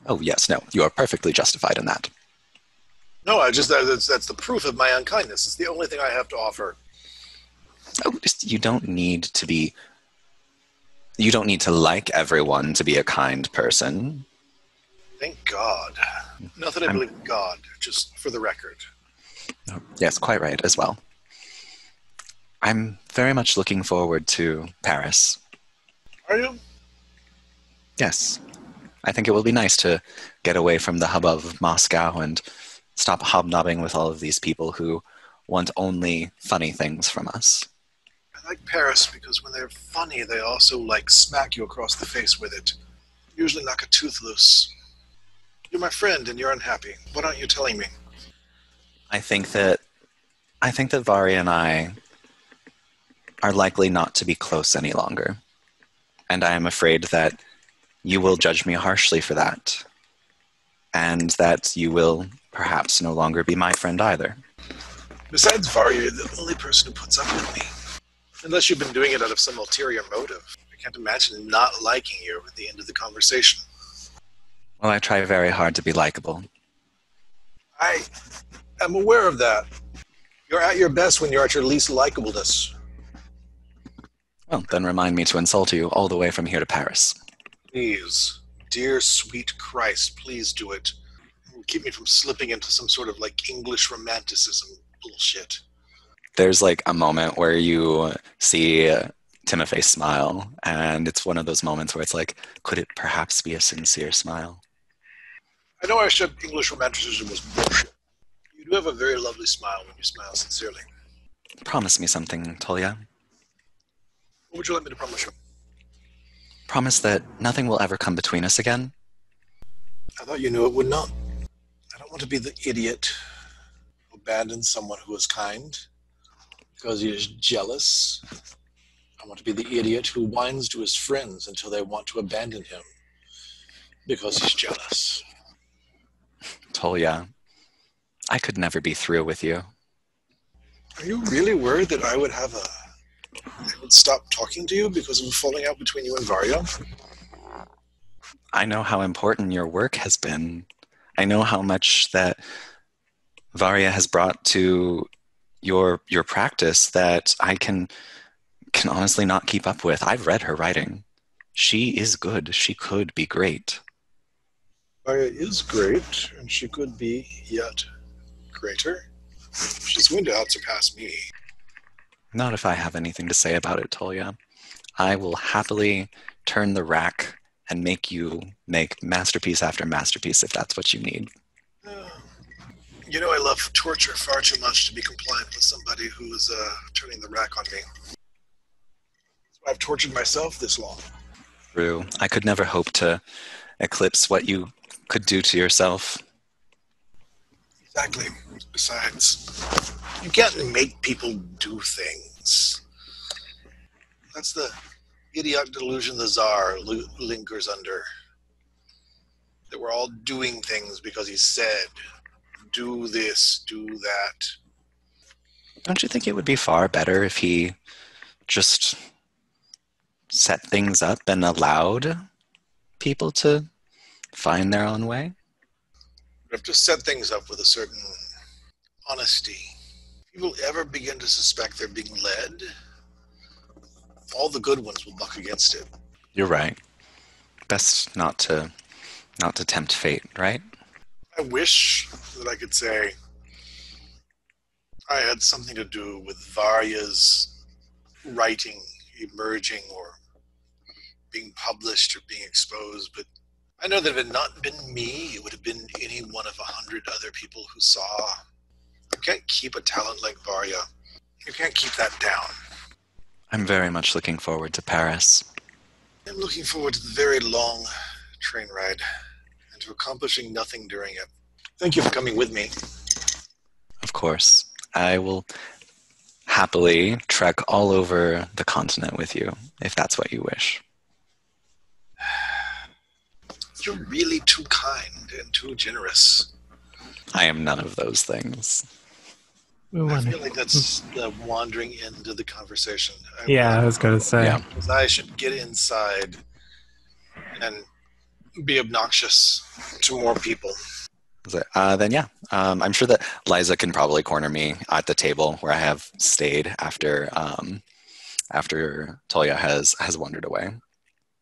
Oh, yes, no, you are perfectly justified in that. No, that's the proof of my unkindness. It's the only thing I have to offer. Oh, you don't need to like everyone to be a kind person. Thank God. Not that I believe in God, just for the record. Oh, yes, quite right as well. I'm very much looking forward to Paris. Are you? Yes. I think it will be nice to get away from the hubbub of Moscow and stop hobnobbing with all of these people who want only funny things from us. I like Paris because when they're funny, they also smack you across the face with it. Usually knock a tooth loose. You're my friend and you're unhappy. What aren't you telling me? I think that Varya and I are likely not to be close any longer. And I am afraid that you will judge me harshly for that. And that you will perhaps no longer be my friend either. Besides Varya, you're the only person who puts up with me. Unless you've been doing it out of some ulterior motive. I can't imagine not liking you at the end of the conversation. Well, I try very hard to be likable. I am aware of that. You're at your best when you're at your least likableness. Well, then remind me to insult you all the way from here to Paris. Please, dear sweet Christ, please do it. Keep me from slipping into some sort of English romanticism bullshit. There's a moment where you see Timothy smile, and it's one of those moments where it's could it perhaps be a sincere smile? I know I said English romanticism was bullshit. You do have a very lovely smile when you smile sincerely. Promise me something, Tolya. What would you like me to promise you? Promise that nothing will ever come between us again. I thought you knew it would not. I don't want to be the idiot who abandons someone who is kind because he is jealous. I want to be the idiot who whines to his friends until they want to abandon him because he's jealous. Tolya, I could never be through with you. Are you really worried that I would stop talking to you because of a falling out between you and Varya? I know how important your work has been. I know how much that Varya has brought to your practice that I can honestly not keep up with. I've read her writing. She is good. She could be great. Varya is great, and she could be yet greater. She's going to outsurpass me. Not if I have anything to say about it, Tolya. I will happily turn the rack and make you make masterpiece after masterpiece if that's what you need. You know, I love torture far too much to be compliant with somebody who is turning the rack on me. So I've tortured myself this long. True. I could never hope to eclipse what you could do to yourself. Exactly. Besides, you can't make people do things. That's the idiotic delusion the Tsar lingers under. That we're all doing things because he said, do this, do that. Don't you think it would be far better if he just set things up and allowed people to find their own way? We have to set things up with a certain honesty. If people ever begin to suspect they're being led, all the good ones will buck against it. You're right. Best not to tempt fate, right? I wish that I could say I had something to do with Varya's writing emerging or being published or being exposed, but I know that if it had not been me, it would have been any one of 100 other people who saw. You can't keep a talent like Varya. You can't keep that down. I'm very much looking forward to Paris. I'm looking forward to the very long train ride and to accomplishing nothing during it. Thank you for coming with me. Of course. I will happily trek all over the continent with you, if that's what you wish. You're really too kind and too generous. I am none of those things. I feel like that's the wandering end of the conversation. I was going to say. Yeah. Because I should get inside and be obnoxious to more people. Then yeah, I'm sure that Liza can probably corner me at the table where I have stayed after Tolya has wandered away.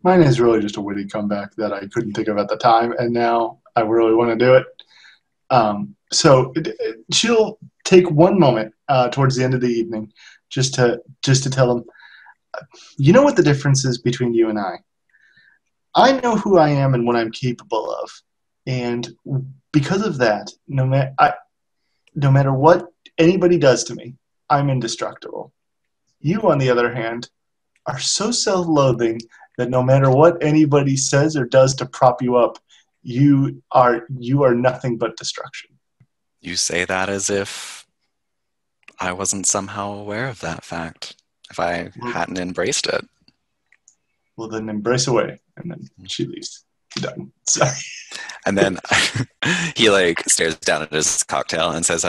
Mine is really just a witty comeback that I couldn't think of at the time, and now I really want to do it. So she'll take one moment towards the end of the evening just to tell him, you know what the difference is between you and I? I know who I am and what I'm capable of, and because of that, no matter what anybody does to me, I'm indestructible. You, on the other hand, are so self-loathing that no matter what anybody says or does to prop you up, you are nothing but destruction. You say that as if I wasn't somehow aware of that fact, if I hadn't embraced it. Well, then embrace away. And then she leaves. Done. Sorry. And then he stares down at his cocktail and says,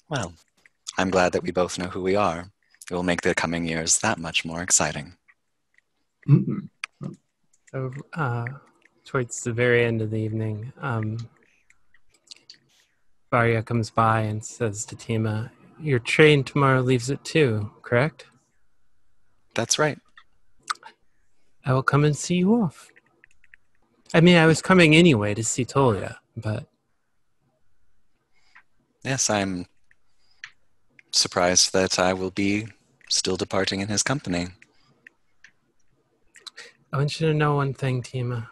well, I'm glad that we both know who we are. It will make the coming years that much more exciting. Mm-mm. So, towards the very end of the evening, Varya comes by and says to Tima, your train tomorrow leaves at 2, correct? That's right. I will come and see you off. I mean, I was coming anyway to see Tolya, but... Yes, I'm surprised that I will be still departing in his company. I want you to know one thing, Tima.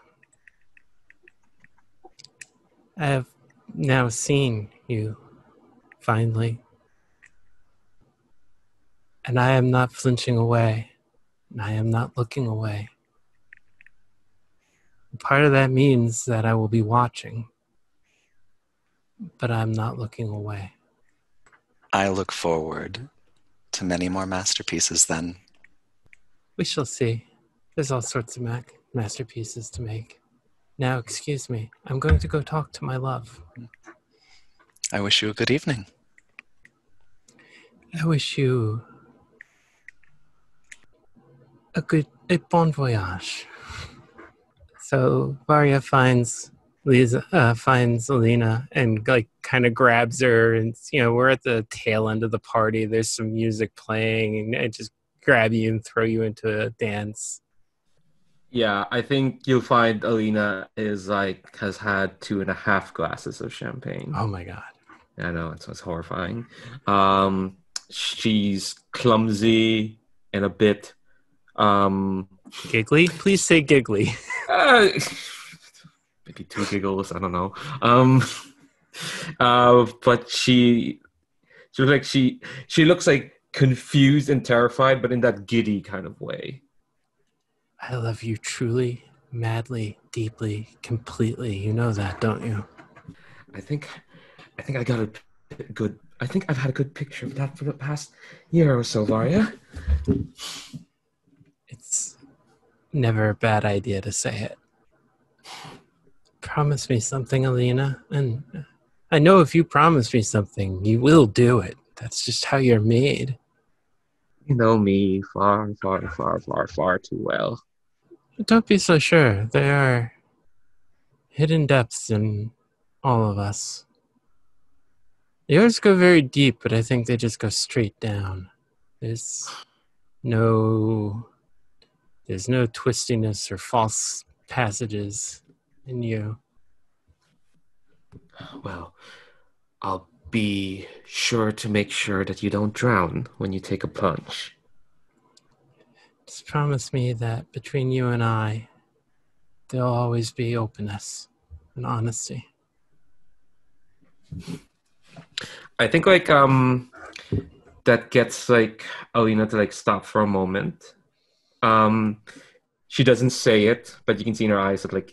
I have now seen you, finally. And I am not flinching away, and I am not looking away. Part of that means that I will be watching, but I'm not looking away. I look forward to many more masterpieces then. We shall see. There's all sorts of masterpieces to make. Now, excuse me, I'm going to go talk to my love. I wish you a good evening. I wish you a bon voyage. So Varya finds Liza, finds Alina and like kind of grabs her, and we're at the tail end of the party. There's some music playing, and I just grab you and throw you into a dance. Yeah, I think you'll find Alina has had 2.5 glasses of champagne. Oh my god! I know it's horrifying. She's clumsy and a bit Giggly? Please say giggly. Maybe 2 giggles. I don't know. But she looks like confused and terrified, but in that giddy kind of way. I love you truly, madly, deeply, completely. You know that, don't you? I think I got a good. I think I've had a good picture of that for the past year or so, Varya. It's never a bad idea to say it. Promise me something, Alina, and I know if you promise me something, you will do it. That's just how you're made. You know me far, far, far, far, far too well. Don't be so sure. There are hidden depths in all of us. Yours go very deep, but I think they just go straight down. There's no twistiness or false passages in you. Well, I'll be sure to make sure that you don't drown when you take a plunge. Just promise me that between you and I, there'll always be openness and honesty. I think that gets Alina to stop for a moment. She doesn't say it, but you can see in her eyes that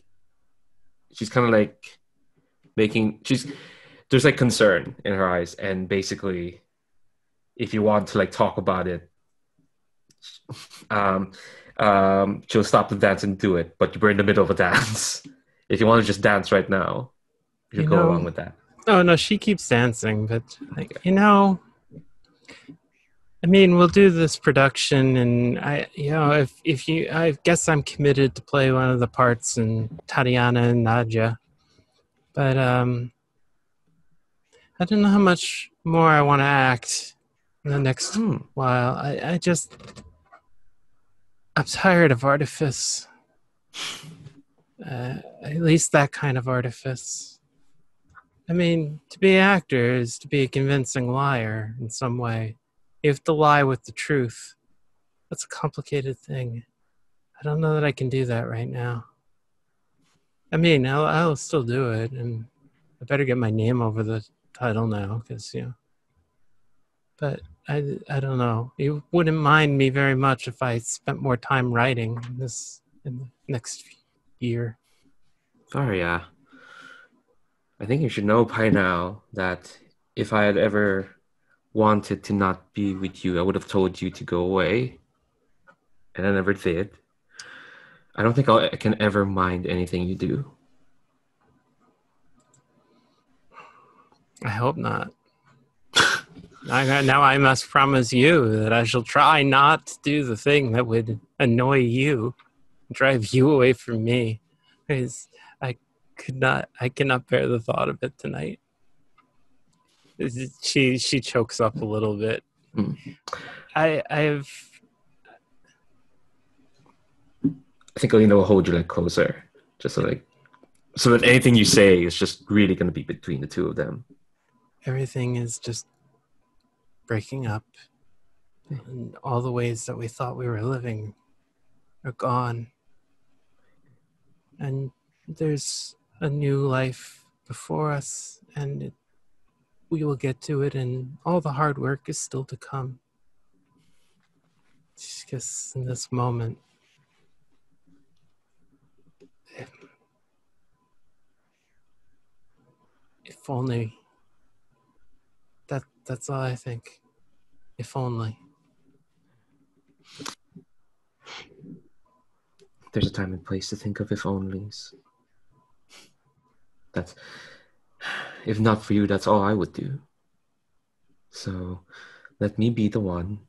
she's kind of there's concern in her eyes, and basically if you want to talk about it, she'll stop the dance and do it, but we're in the middle of a dance. If you want to just dance right now, you should go along with that. Oh no, she keeps dancing, but I mean, we'll do this production, and I guess I'm committed to play one of the parts in Tatiana and Nadia, but I don't know how much more I want to act in the next while. I'm tired of artifice. At least that kind of artifice. I mean, to be an actor is to be a convincing liar in some way. You have to lie with the truth. That's a complicated thing. I don't know that I can do that right now. I mean, I'll still do it, and I better get my name over the title now, because, But I don't know. You wouldn't mind me very much if I spent more time writing this in the next year. Varya, I think you should know by now that if I had ever wanted to not be with you, I would have told you to go away, and I never did. I don't think I can ever mind anything you do. I hope not. Now I must promise you that I shall try not to do the thing that would annoy you, drive you away from me, because I cannot bear the thought of it tonight. She chokes up a little bit. I think Alina will hold you closer, just so that anything you say is just really going to be between the two of them. Everything is just breaking up, and all the ways that we thought we were living are gone, and there's a new life before us, and we will get to it, and all the hard work is still to come. Just in this moment, if only. That's all I think. If only. There's a time and place to think of if onlys. If not for you, that's all I would do. So let me be the one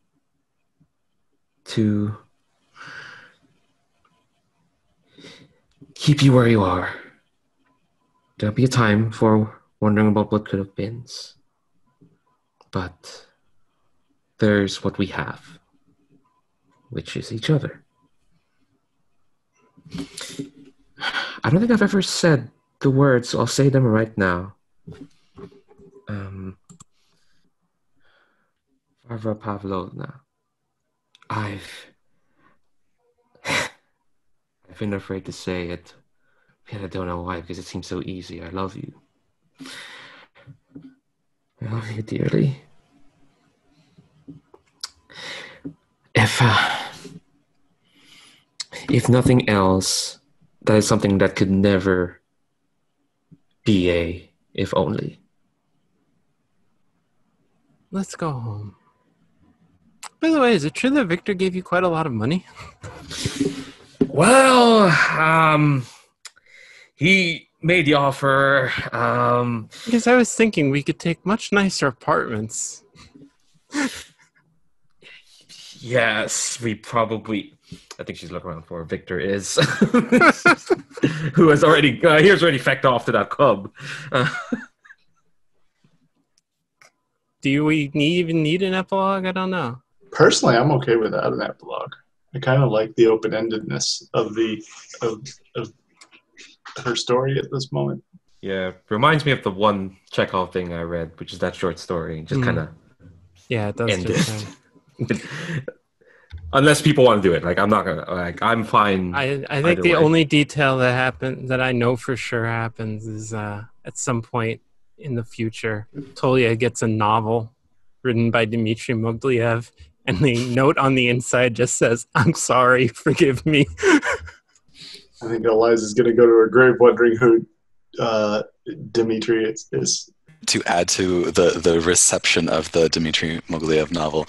to keep you where you are. There'll be a time for wondering about what could have been. But there's what we have, which is each other. I don't think I've ever said the words, so I'll say them right now. Varya Pavlovna, I've been afraid to say it, and I don't know why, because it seems so easy. I love you. I love you dearly. If nothing else, that is something that could never be a if only. Let's go home. By the way, is it true that Victor gave you quite a lot of money? Well, he made the offer. Because I was thinking we could take much nicer apartments. Yes, we probably. I think she's looking around for Victor is, who has already. He has already fecked off to that club. Do we even need an epilogue? I don't know. Personally, I'm okay without an epilogue. I kind of like the open-endedness of her story at this moment. Yeah, reminds me of the one Chekhov thing I read, which is that short story. Just kind of. Yeah, it does. Ended. Unless people want to do it, like I'm not gonna. Like I'm fine. I think the only detail that happened that I know for sure happens is at some point in the future, Tolya gets a novel written by Dmitry Mogliev, and the note on the inside just says, "I'm sorry, forgive me." I think Eliza's going to go to her grave wondering who Dmitry is. To add to the reception of the Dmitry Mogliev novel,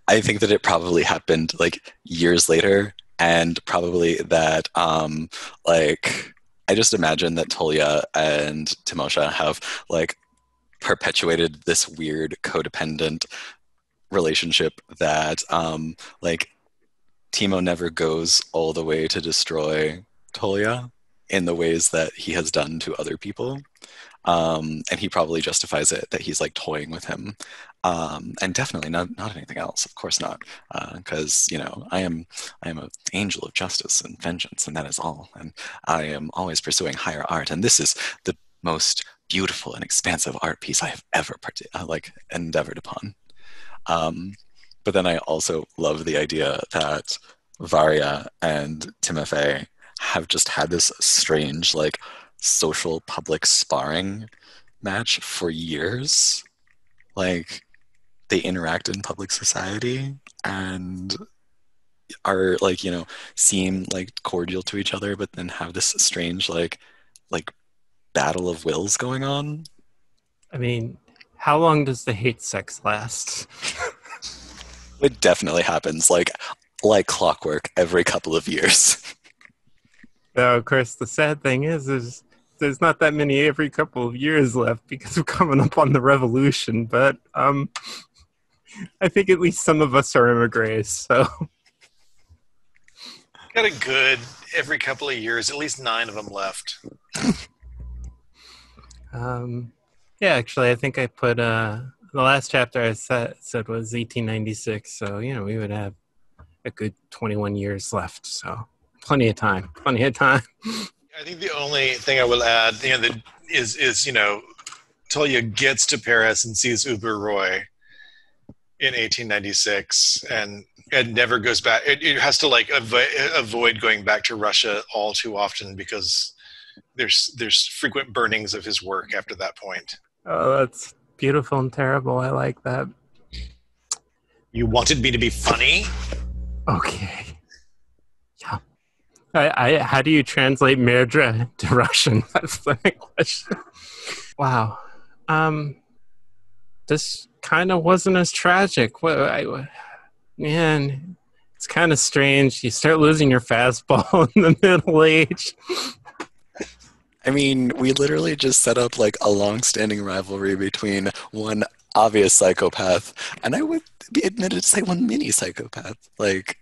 I think that it probably happened like years later, and probably that like I just imagine that Tolya and Timosha have like perpetuated this weird codependent relationship that like Timo never goes all the way to destroy Tolya in the ways that he has done to other people. And he probably justifies it that he's like toying with him, and definitely not anything else. Of course not, because I am an angel of justice and vengeance, and that is all. And I am always pursuing higher art, and this is the most beautiful and expansive art piece I have ever endeavored upon. But then I also love the idea that Varya and Timofey have just had this strange like social public sparring match for years. Like they interact in public society and are like seem like cordial to each other, but then have this strange like battle of wills going on. I mean, how long does the hate sex last? It definitely happens like clockwork every couple of years. Now, of course, the sad thing is there's not that many every couple of years left because we're coming up on the revolution. But I think at least some of us are emigres. So got a good every couple of years, at least 9 of them left. Yeah, actually, I think I put the last chapter I said was 1896. So we would have a good 21 years left. So plenty of time. I think the only thing I will add, that is Tolya gets to Paris and sees Uber Roy in 1896, and never goes back. It has to avoid going back to Russia all too often because there's frequent burnings of his work after that point. Oh, that's beautiful and terrible. I like that. You wanted me to be funny? Okay. Yeah. How do you translate Merdra to Russian? That's the question. Wow. This kind of wasn't as tragic. Man, it's kind of strange. You start losing your fastball in the middle age. I mean, we literally just set up like a long-standing rivalry between one obvious psychopath and I would be admitted to say one mini psychopath. Like,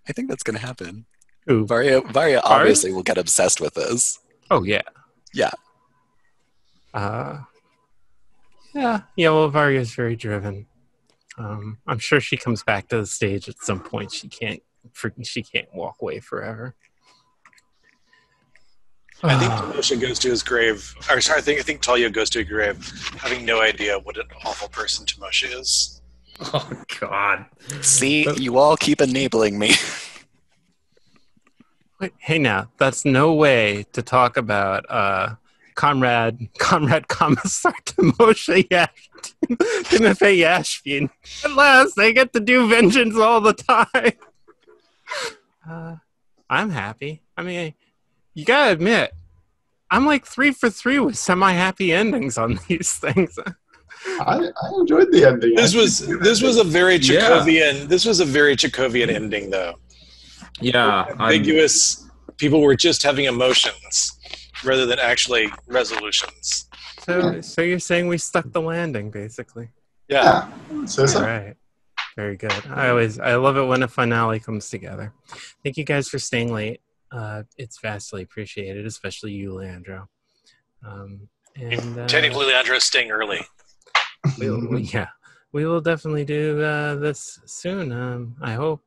I think that's going to happen. Who? Varya obviously will get obsessed with this. Oh, yeah. Yeah. Yeah, well, Varya's very driven. I'm sure she comes back to the stage at some point. She can't walk away forever. I think Timosha goes to his grave. Or sorry, I think Tolya goes to a grave, having no idea what an awful person Timosha is. Oh, God. See, you all keep enabling me. Wait, hey, now, that's no way to talk about Comrade Commissar Timosha Timofey Yashvin. At last, they get to do vengeance all the time. I'm happy. I mean, you gotta admit, I'm like 3 for 3 with semi-happy endings on these things. I enjoyed the ending. This was a very Chekhovian. This was a very Chekhovian ending, though. Yeah, ambiguous. People were just having emotions rather than actually resolutions. So you're saying we stuck the landing, basically? Yeah. So. All right. Very good. I love it when a finale comes together. Thank you guys for staying late. It's vastly appreciated, especially you, Leandro. Technically, Leandro is staying early. We will definitely do this soon. I hope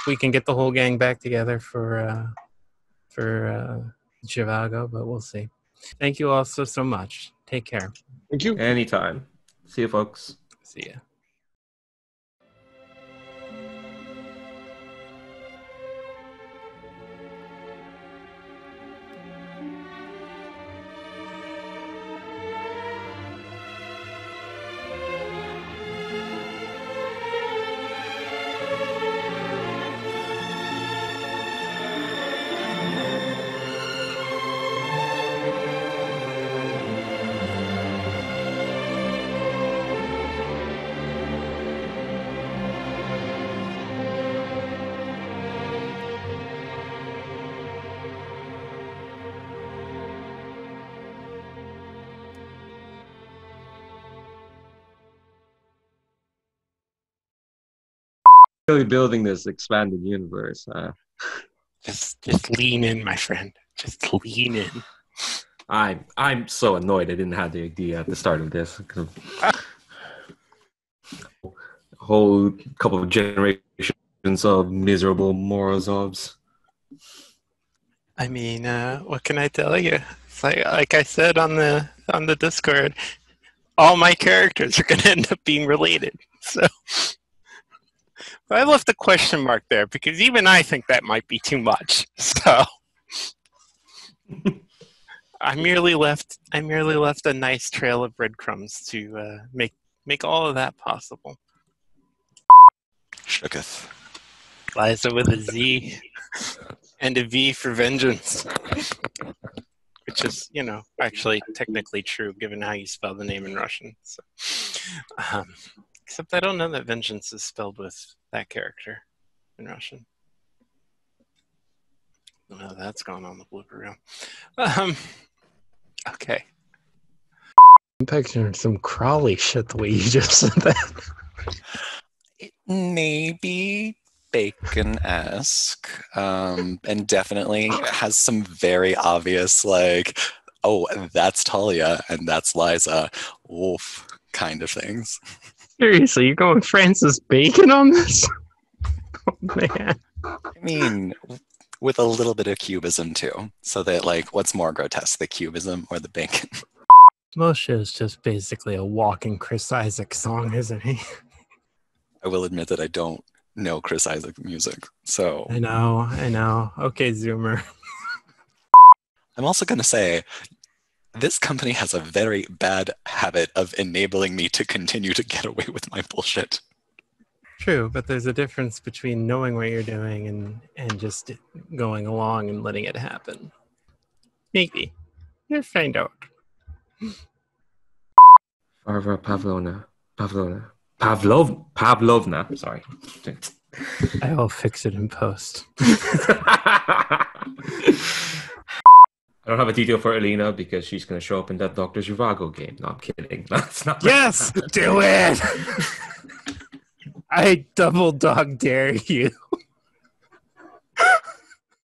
we can get the whole gang back together for Chivago, but we'll see. Thank you all so much. Take care. Thank you. Anytime. See you, folks. See ya. Really building this expanded universe. Just lean in, my friend. Just lean in. I'm so annoyed I didn't have the idea at the start of this. A whole couple of generations of miserable Morozovs. I mean, what can I tell you? It's like I said on the Discord, all my characters are going to end up being related. So I left a question mark there because even I think that might be too much. So I merely left a nice trail of breadcrumbs to make all of that possible. Shooketh. Liza with a Z and a V for vengeance. Which is, actually technically true given how you spell the name in Russian. So, except I don't know that vengeance is spelled with that character in Russian. No, that's gone on the blooper reel. Okay. I'm picturing some Crawley shit the way you just said that. It may be Bacon-esque, and definitely has some very obvious, like, oh, that's Tolya and that's Liza, oof, kind of things. Seriously, you're going Francis Bacon on this? Oh, man. I mean, with a little bit of cubism, too. So that, like, what's more grotesque, the cubism or the bacon? Timosha is just basically a walking Chris Isaak song, isn't he? I will admit that I don't know Chris Isaak music, so... I know. Okay, Zoomer. I'm also going to say, this company has a very bad habit of enabling me to continue to get away with my bullshit. True, but there's a difference between knowing what you're doing and just going along and letting it happen. Maybe. You'll find out. Varvara Pavlovna. Sorry. I'll fix it in post. I don't have a detail for Alina because she's going to show up in that Dr. Zhivago game. No, I'm kidding. That's not. Yes, do it. I double dog dare you.